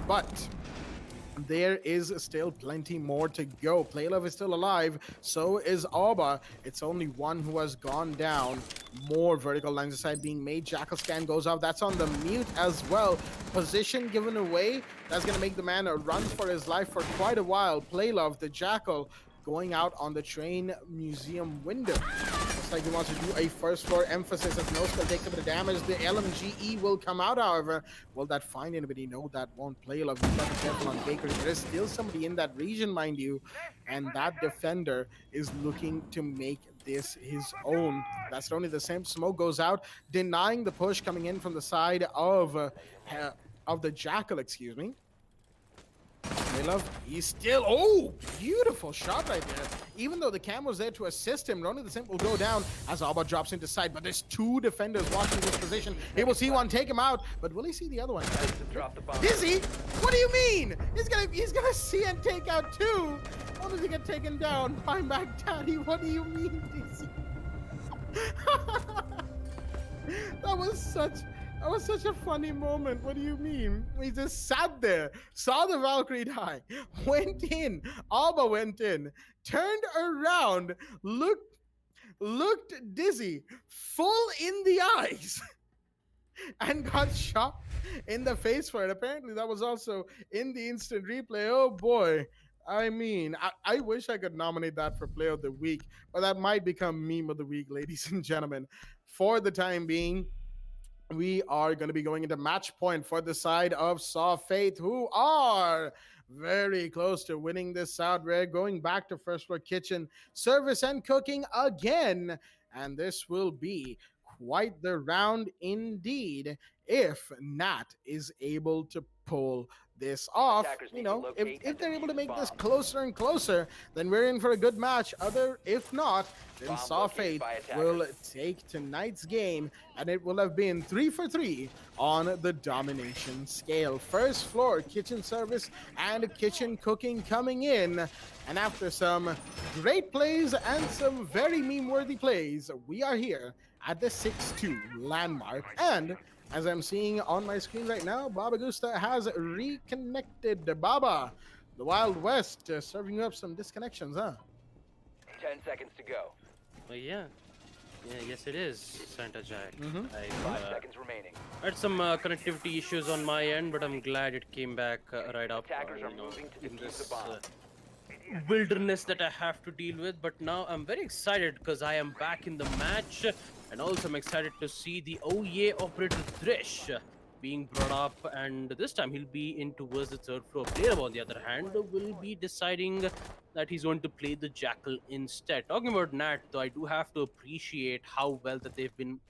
But there is still plenty more to go. Playlove is still alive, so is Alba. It's only one who has gone down. More vertical lines of sight being made. Jackal scan goes off. That's on the mute as well. Position given away. That's going to make the man run for his life for quite a while. Playlove, the Jackal, going out on the train museum window. Looks like he wants to do a first floor emphasis as no skill takes a bit of damage. The LMGE will come out, however. Will that find anybody? No, that won't. Play love. You've got to be careful on Baker. There is still somebody in that region, mind you, and that defender is looking to make this his own. That's only the same. Smoke goes out, denying the push coming in from the side of the Jackal, excuse me. Love, he's still, oh, beautiful shot right there. Even though the cam was there to assist him, Ronnie the Simp will go down as Alba drops into side, but there's two defenders watching this position. He will see one, take him out, but will he see the other one? Dizzy, what do you mean? He's gonna see and take out two. How does he get taken down? I'm back, Daddy. What do you mean, Dizzy? That was such a funny moment. What do you mean? He just sat there, saw the Valkyrie die, went in, Alba went in, turned around, looked Dizzy full in the eyes, and got shot in the face for it. Apparently, that was also in the instant replay. Oh boy. I mean, I wish I could nominate that for Player of the Week, but that might become Meme of the Week, ladies and gentlemen. For the time being, we are going to be going into match point for the side of Saw Faith, who are very close to winning this out. We're going back to first floor kitchen, service and cooking again. And this will be quite the round indeed if Nat is able to pull this off. You know, if they're able to make this closer and closer, then we're in for a good match. If not, then Saw Fate will take tonight's game, and it will have been 3 for 3 on the domination scale. First floor kitchen service and kitchen cooking coming in, and after some great plays and some very meme-worthy plays, we are here at the 6-2 landmark. And as I'm seeing on my screen right now, Baba Gusta has reconnected. Baba, the Wild West, serving up some disconnections, huh? 10 seconds to go. Well, yes it is, Santa Jack. 5 seconds remaining. I had some connectivity issues on my end, but I'm glad it came back right up. Attackers are moving to in defuse this the bomb. wilderness that I have to deal with. But now I'm very excited because I am back in the match, and also I'm excited to see the OEA operator Thresh being brought up, and this time he'll be in towards the third floor. Player, on the other hand, will be deciding that he's going to play the Jackal instead. Talking about Nat, though, I do have to appreciate how well that they've been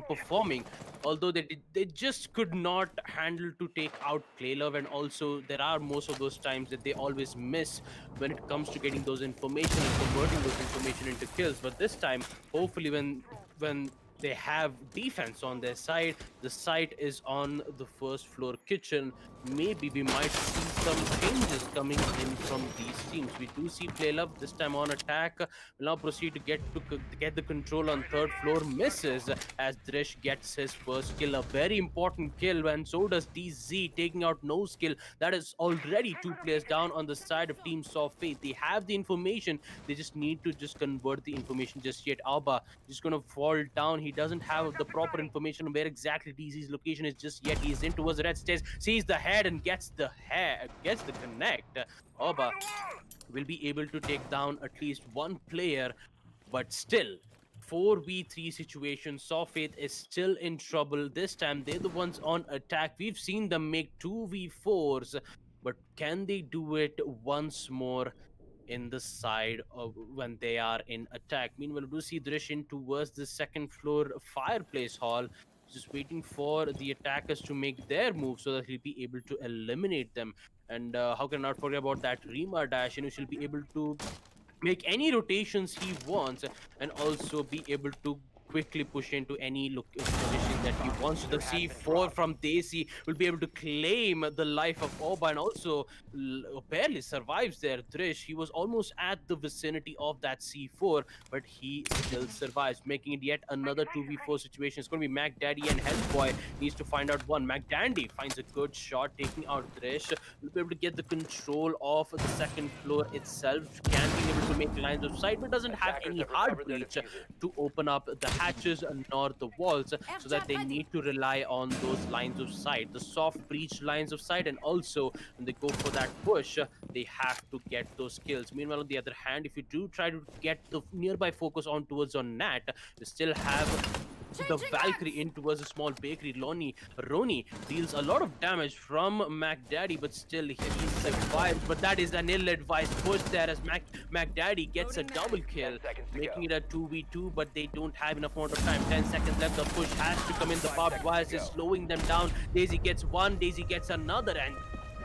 performing, although they just could not handle to take out Playlove, and also there are most of those times that they always miss when it comes to getting those information and converting those information into kills. But this time, hopefully when they have defense on their side, the sight is on the first floor kitchen. Maybe we might see some changes coming in from these teams. We do see Playlove this time on attack. Will now proceed to get the control on third floor. Misses as Dresh gets his first kill, a very important kill, and so does DZ, taking out no skill. That is already 2 players down on the side of Team Saw Faith. They have the information, they just need to just convert the information just yet. Alba just gonna fall down. He doesn't have the proper information on where exactly DZ's location is just yet. He's in towards the red stairs, sees the ahead and gets the connect. Oba will be able to take down at least one player, but still 4v3 situation. Saw Faith is still in trouble. This time they're the ones on attack. We've seen them make 2v4s, but can they do it once more in the side of when they are in attack? Meanwhile, we do see Drishin towards the second floor fireplace hall, just waiting for the attackers to make their move so that he'll be able to eliminate them. And how can I not forget about that Rima dash? She'll be able to make any rotations he wants and also be able to quickly push into any position that he wants. So the C4 from Desi will be able to claim the life of Oba and also barely survives there. Drish, he was almost at the vicinity of that C4, but he still survives, making it yet another 2v4 situation. It's going to be Mac Daddy and Hellboy needs to find out one. Mac Dandy finds a good shot, taking out Drish. Will be able to get the control of the second floor itself. Can be able to make lines of sight, but doesn't have any hard breach to open up the hatches nor the walls, so that they need to rely on those lines of sight, the soft breach lines of sight, and also when they go for that push, they have to get those kills. Meanwhile, on the other hand, if you do try to get the nearby focus on towards on Nat, you still have the Valkyrie in towards a small bakery. Roni deals a lot of damage from Mac Daddy, but still he survives. But that is an ill-advised push there as Mac Daddy gets a double kill, making it a 2v2, but they don't have enough amount of time. 10 seconds left. The push has to come in. The barbed wires is slowing them down. Daisy gets one, Daisy gets another, and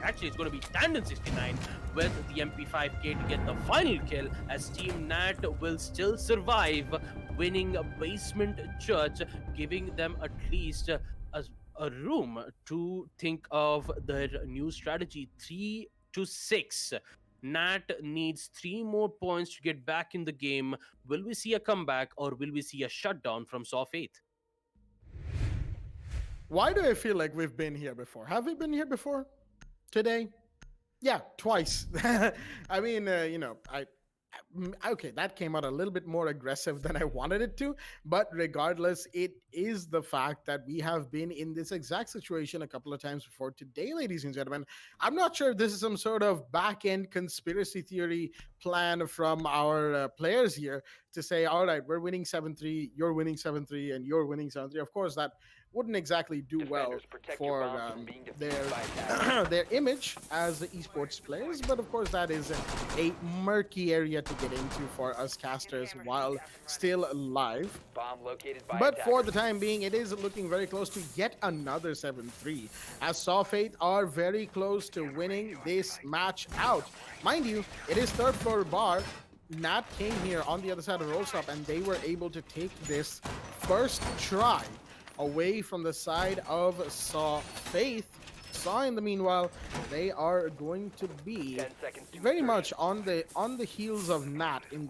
actually it's going to be Tandem 69 with the MP5K to get the final kill, as Team Nat will still survive, winning Basement Church, giving them at least a room to think of their new strategy. 3-6. Nat needs 3 more points to get back in the game. Will we see a comeback or will we see a shutdown from Saw Faith? Why do I feel like we've been here before? Have we been here before today? Yeah, twice. I mean, okay, that came out a little bit more aggressive than I wanted it to, but regardless, it is the fact that we have been in this exact situation a couple of times before today, ladies and gentlemen. I'm not sure if this is some sort of back-end conspiracy theory plan from our players here to say, all right, we're winning 7-3, you're winning 7-3, and you're winning 7-3. Of course, that wouldn't exactly do well for their image as the esports players, but of course that is a murky area to get into for us casters while still live. But for the time being, it is looking very close to yet another 7-3, as Saw Fate are very close to winning this match out. Mind you, it is third floor bar. Nat came here on the other side of Rollstop, and they were able to take this first try away from the side of Saw Faith. Saw, in the meanwhile, they are going to be very much on the heels of Nat in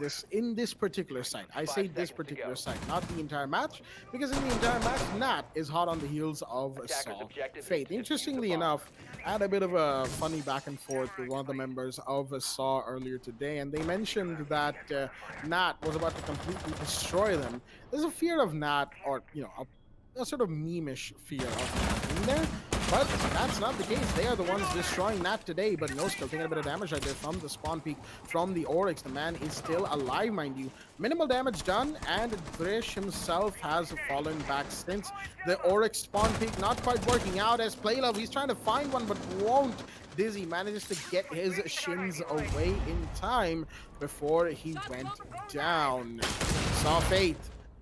this particular site. I say this particular site, not the entire match, because in the entire match, Nat is hot on the heels of Saw Faith. Interestingly enough, I had a bit of a funny back and forth with one of the members of Saw earlier today, and they mentioned that Nat was about to completely destroy them. There's a fear of Nat, or a sort of meme-ish fear of Nat in there. But that's not the case. They are the ones destroying Nat today, but no skill, taking a bit of damage right there from the spawn peak from the Oryx. The man is still alive, mind you. Minimal damage done, and Drish himself has fallen back since the Oryx spawn peak not quite working out as Playlove. He's trying to find one, but won't. Dizzy manages to get his shins away in time before he went down. Saw Fate.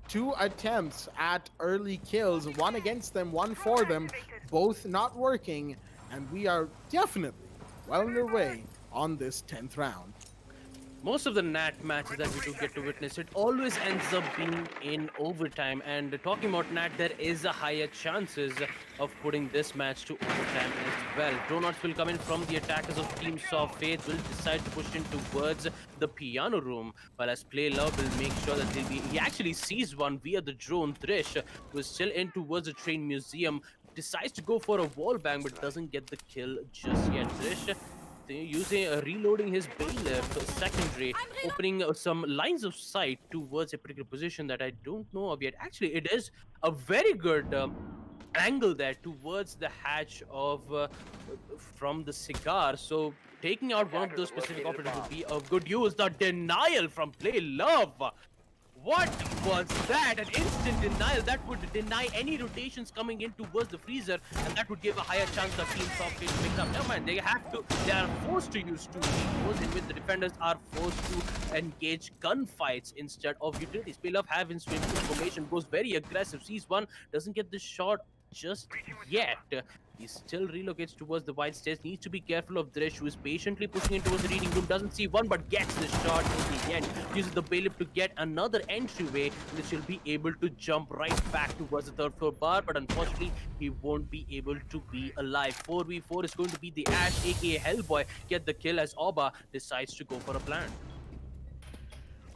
2 attempts at early kills, one against them, one for them, both not working, and we are definitely well underway on this 10th round. Most of the Nat matches that we do get to witness, it always ends up being in overtime. And talking about Nat, there is a higher chances of putting this match to overtime as well. Dronauts will come in from the attackers of Team Saw Faith, will decide to push in towards the piano room, while as Play Love will make sure that he actually sees one via the drone. Drish, who is still in towards the train museum, decides to go for a wall bang, but doesn't get the kill just yet. Drish reloading his bailiff secondary, opening some lines of sight towards a particular position that I don't know of yet. Actually, it is a very good angle there towards the hatch of from the cigar. So taking out one of those specific operators would be of good use. The denial from Play Love. What was that? An instant denial that would deny any rotations coming in towards the freezer, and that would give a higher chance of Team Soft to pick up. Never mind, they are forced to use 2v4s, in which the defenders are forced to engage gunfights instead of utilities. Playlove have in swim formation, goes very aggressive, sees one, doesn't get the shot just yet. He still relocates towards the white stairs. Needs to be careful of Drish, who is patiently pushing in towards the reading room. Doesn't see one, but gets the shot in the end. Uses the bailiff to get another entryway, which will be able to jump right back towards the third floor bar. But unfortunately, he won't be able to be alive. 4v4 is going to be the Ash, aka Hellboy, get the kill as Oba decides to go for a plant.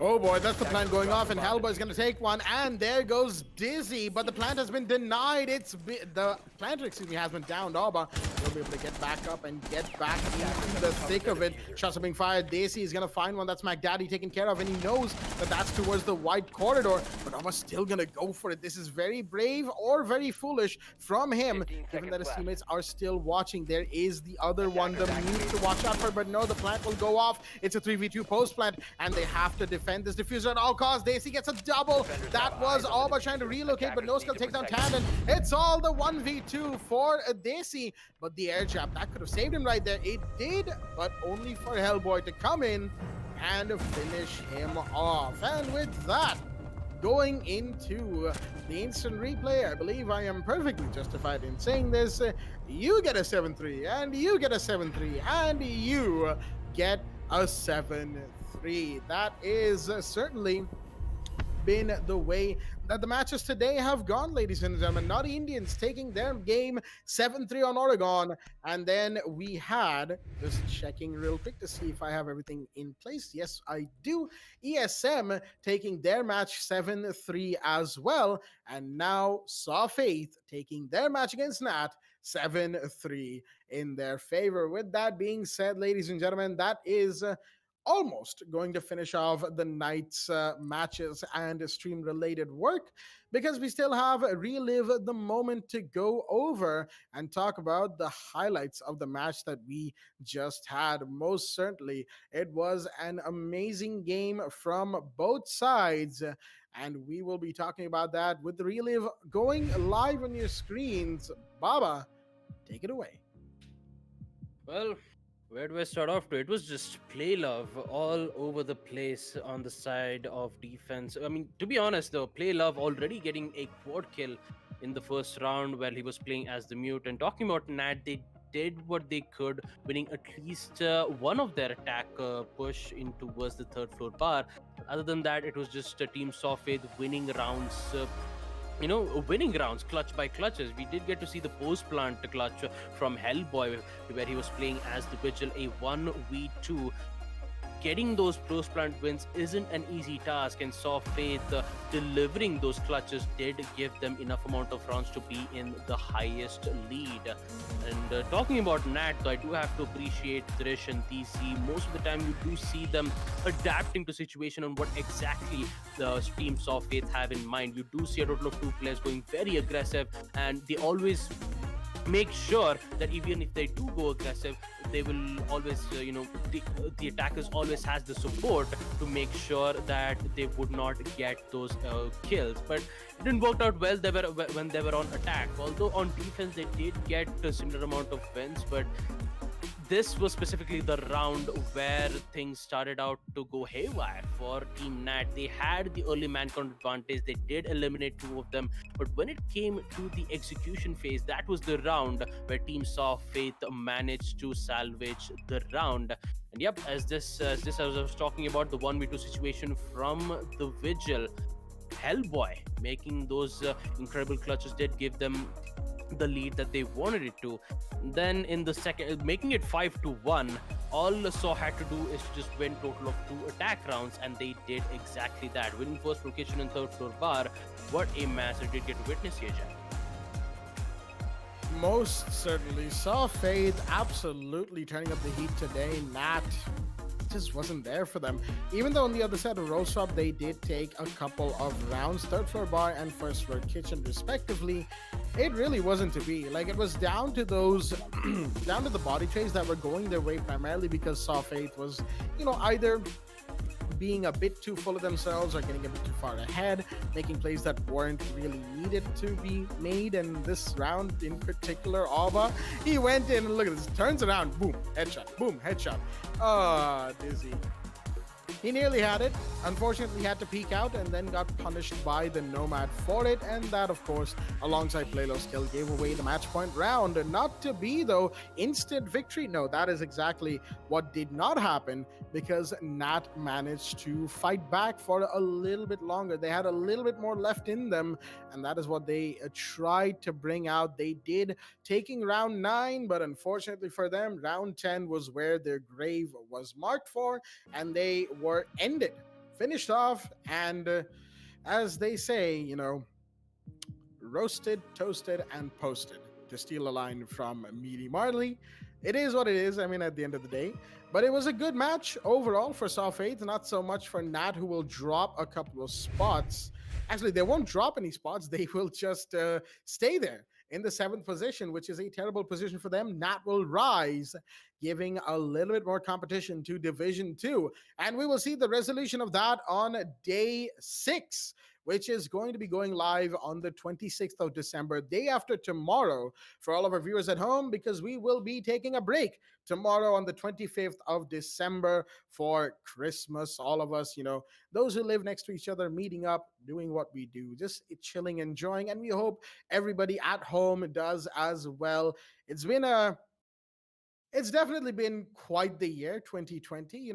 Oh boy, that's the plant going off, and Hellboy's gonna take one, and there goes Dizzy, but the plant has been denied. The planter, excuse me, has been downed. Oba will be able to get back up and get back into the thick of it. Shots are being fired. Daisy is gonna find one. That's McDaddy taken care of, and he knows that that's towards the white corridor, but Oba's still gonna go for it. This is very brave or very foolish from him, given that his teammates are still watching. There is the other one, the mute to watch out for, but no, the plant will go off. It's a 3v2 post plant, and they have to defend this diffuser at all costs. Daisy gets a double. That was Alba trying to relocate, but no skill take down Tandon. It's all the 1v2 for Daisy, but the air jab, that could have saved him right there. It did, but only for Hellboy to come in and finish him off. And with that, going into the instant replay, I believe I am perfectly justified in saying this. You get a 7-3, and you get a 7-3, and you get a 7-3. That is certainly been the way that the matches today have gone, ladies and gentlemen. Naughty Indians taking their game 7-3 on Oregon, and then we had, just checking real quick to see if I have everything in place. Yes, I do. ESM taking their match 7-3 as well, and now Saw Faith taking their match against Nat 7-3 in their favor. With that being said, ladies and gentlemen, that is almost going to finish off the night's matches and stream related work, because we still have Relive the Moment to go over and talk about the highlights of the match that we just had. Most certainly, it was an amazing game from both sides, and we will be talking about that with the Relive going live on your screens. Baba, take it away. Well, where do I start off to? It was just Play Love all over the place on the side of defense. I mean, to be honest though, Play Love already getting a quad kill in the first round where he was playing as the mute. And talking about Nat, they did what they could, winning at least one of their attack push in towards the third floor bar. Other than that, it was just Team Sofid winning rounds. Winning rounds clutch by clutches. We did get to see the post plant clutch from Hellboy, where he was playing as the Vigil, a 1v2. Getting those post plant wins isn't an easy task, and Saw Faith delivering those clutches did give them enough amount of rounds to be in the highest lead. And talking about Nat, though, I do have to appreciate Drish and TC. Most of the time you do see them adapting to situation on what exactly the team Saw Faith have in mind. You do see a total of 2 players going very aggressive, and they always make sure that even if they do go aggressive, they will always, the attackers always has the support to make sure that they would not get those kills. But it didn't work out well when they were on attack. Although on defense they did get a similar amount of wins, but this was specifically the round where things started out to go haywire for Team Nat. They had the early man count advantage. They did eliminate 2 of them. But when it came to the execution phase, that was the round where Team Saw Faith managed to salvage the round. And yep, as I was talking about, the 1v2 situation from the Vigil, Hellboy making those incredible clutches did give them the lead that they wanted it to. Then in the second, making it 5-1, all Saw had to do is to just win total of 2 attack rounds, and they did exactly that, winning first location and third floor bar. What a match I did get to witness here, Jack. Most certainly. Saw Faith absolutely turning up the heat today. Nat just wasn't there for them. Even though on the other side of Rose Shop, they did take a couple of rounds, third floor bar and first floor kitchen respectively. It really wasn't to be. Like, it was down to those, down to the body trades that were going their way primarily because Saw Faith was, either being a bit too full of themselves or getting a bit too far ahead, making plays that weren't really needed to be made. And this round in particular, Ava, he went in and look at this, turns around, boom, headshot. Ah, Dizzy. He nearly had it. Unfortunately, he had to peek out and then got punished by the Nomad for it. And that, of course, alongside Playlo's kill, gave away the match point round. Not to be, though, instant victory. No, that is exactly what did not happen because Nat managed to fight back for a little bit longer. They had a little bit more left in them, and that is what they tried to bring out. They did, taking round 9, but unfortunately for them, round 10 was where their grave was marked for, and they were ended, finished off, and as they say, roasted, toasted, and posted, to steal a line from Meaty Marley. It is what it is, I mean, at the end of the day. But it was a good match overall for Saw Faith, not so much for Nat, who will drop a couple of spots. Actually, they won't drop any spots. They will just stay there in the 7th position, which is a terrible position for them. Nat will rise, giving a little bit more competition to Division 2. And we will see the resolution of that on day 6, which is going to be going live on the 26th of December, day after tomorrow, for all of our viewers at home, because we will be taking a break tomorrow on the 25th of December for Christmas. All of us, those who live next to each other, meeting up, doing what we do, just chilling, enjoying, and we hope everybody at home does as well. It's definitely been quite the year, 2020,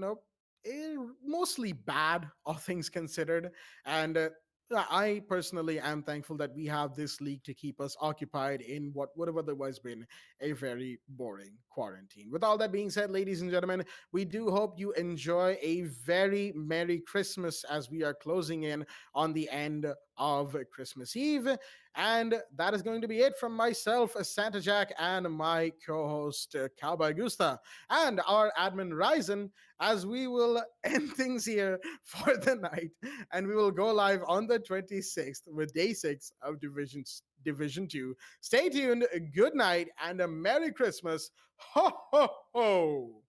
mostly bad, all things considered. And I personally am thankful that we have this league to keep us occupied in what would have otherwise been a very boring quarantine. With all that being said, ladies and gentlemen, we do hope you enjoy a very Merry Christmas as we are closing in on the end of Christmas Eve. And that is going to be it from myself, Santa Jack, and my co-host, Cowboy Gusta, and our admin, Ryzen, as we will end things here for the night. And we will go live on the 26th with day 6 of Division 2. Stay tuned, good night, and a Merry Christmas. Ho, ho, ho!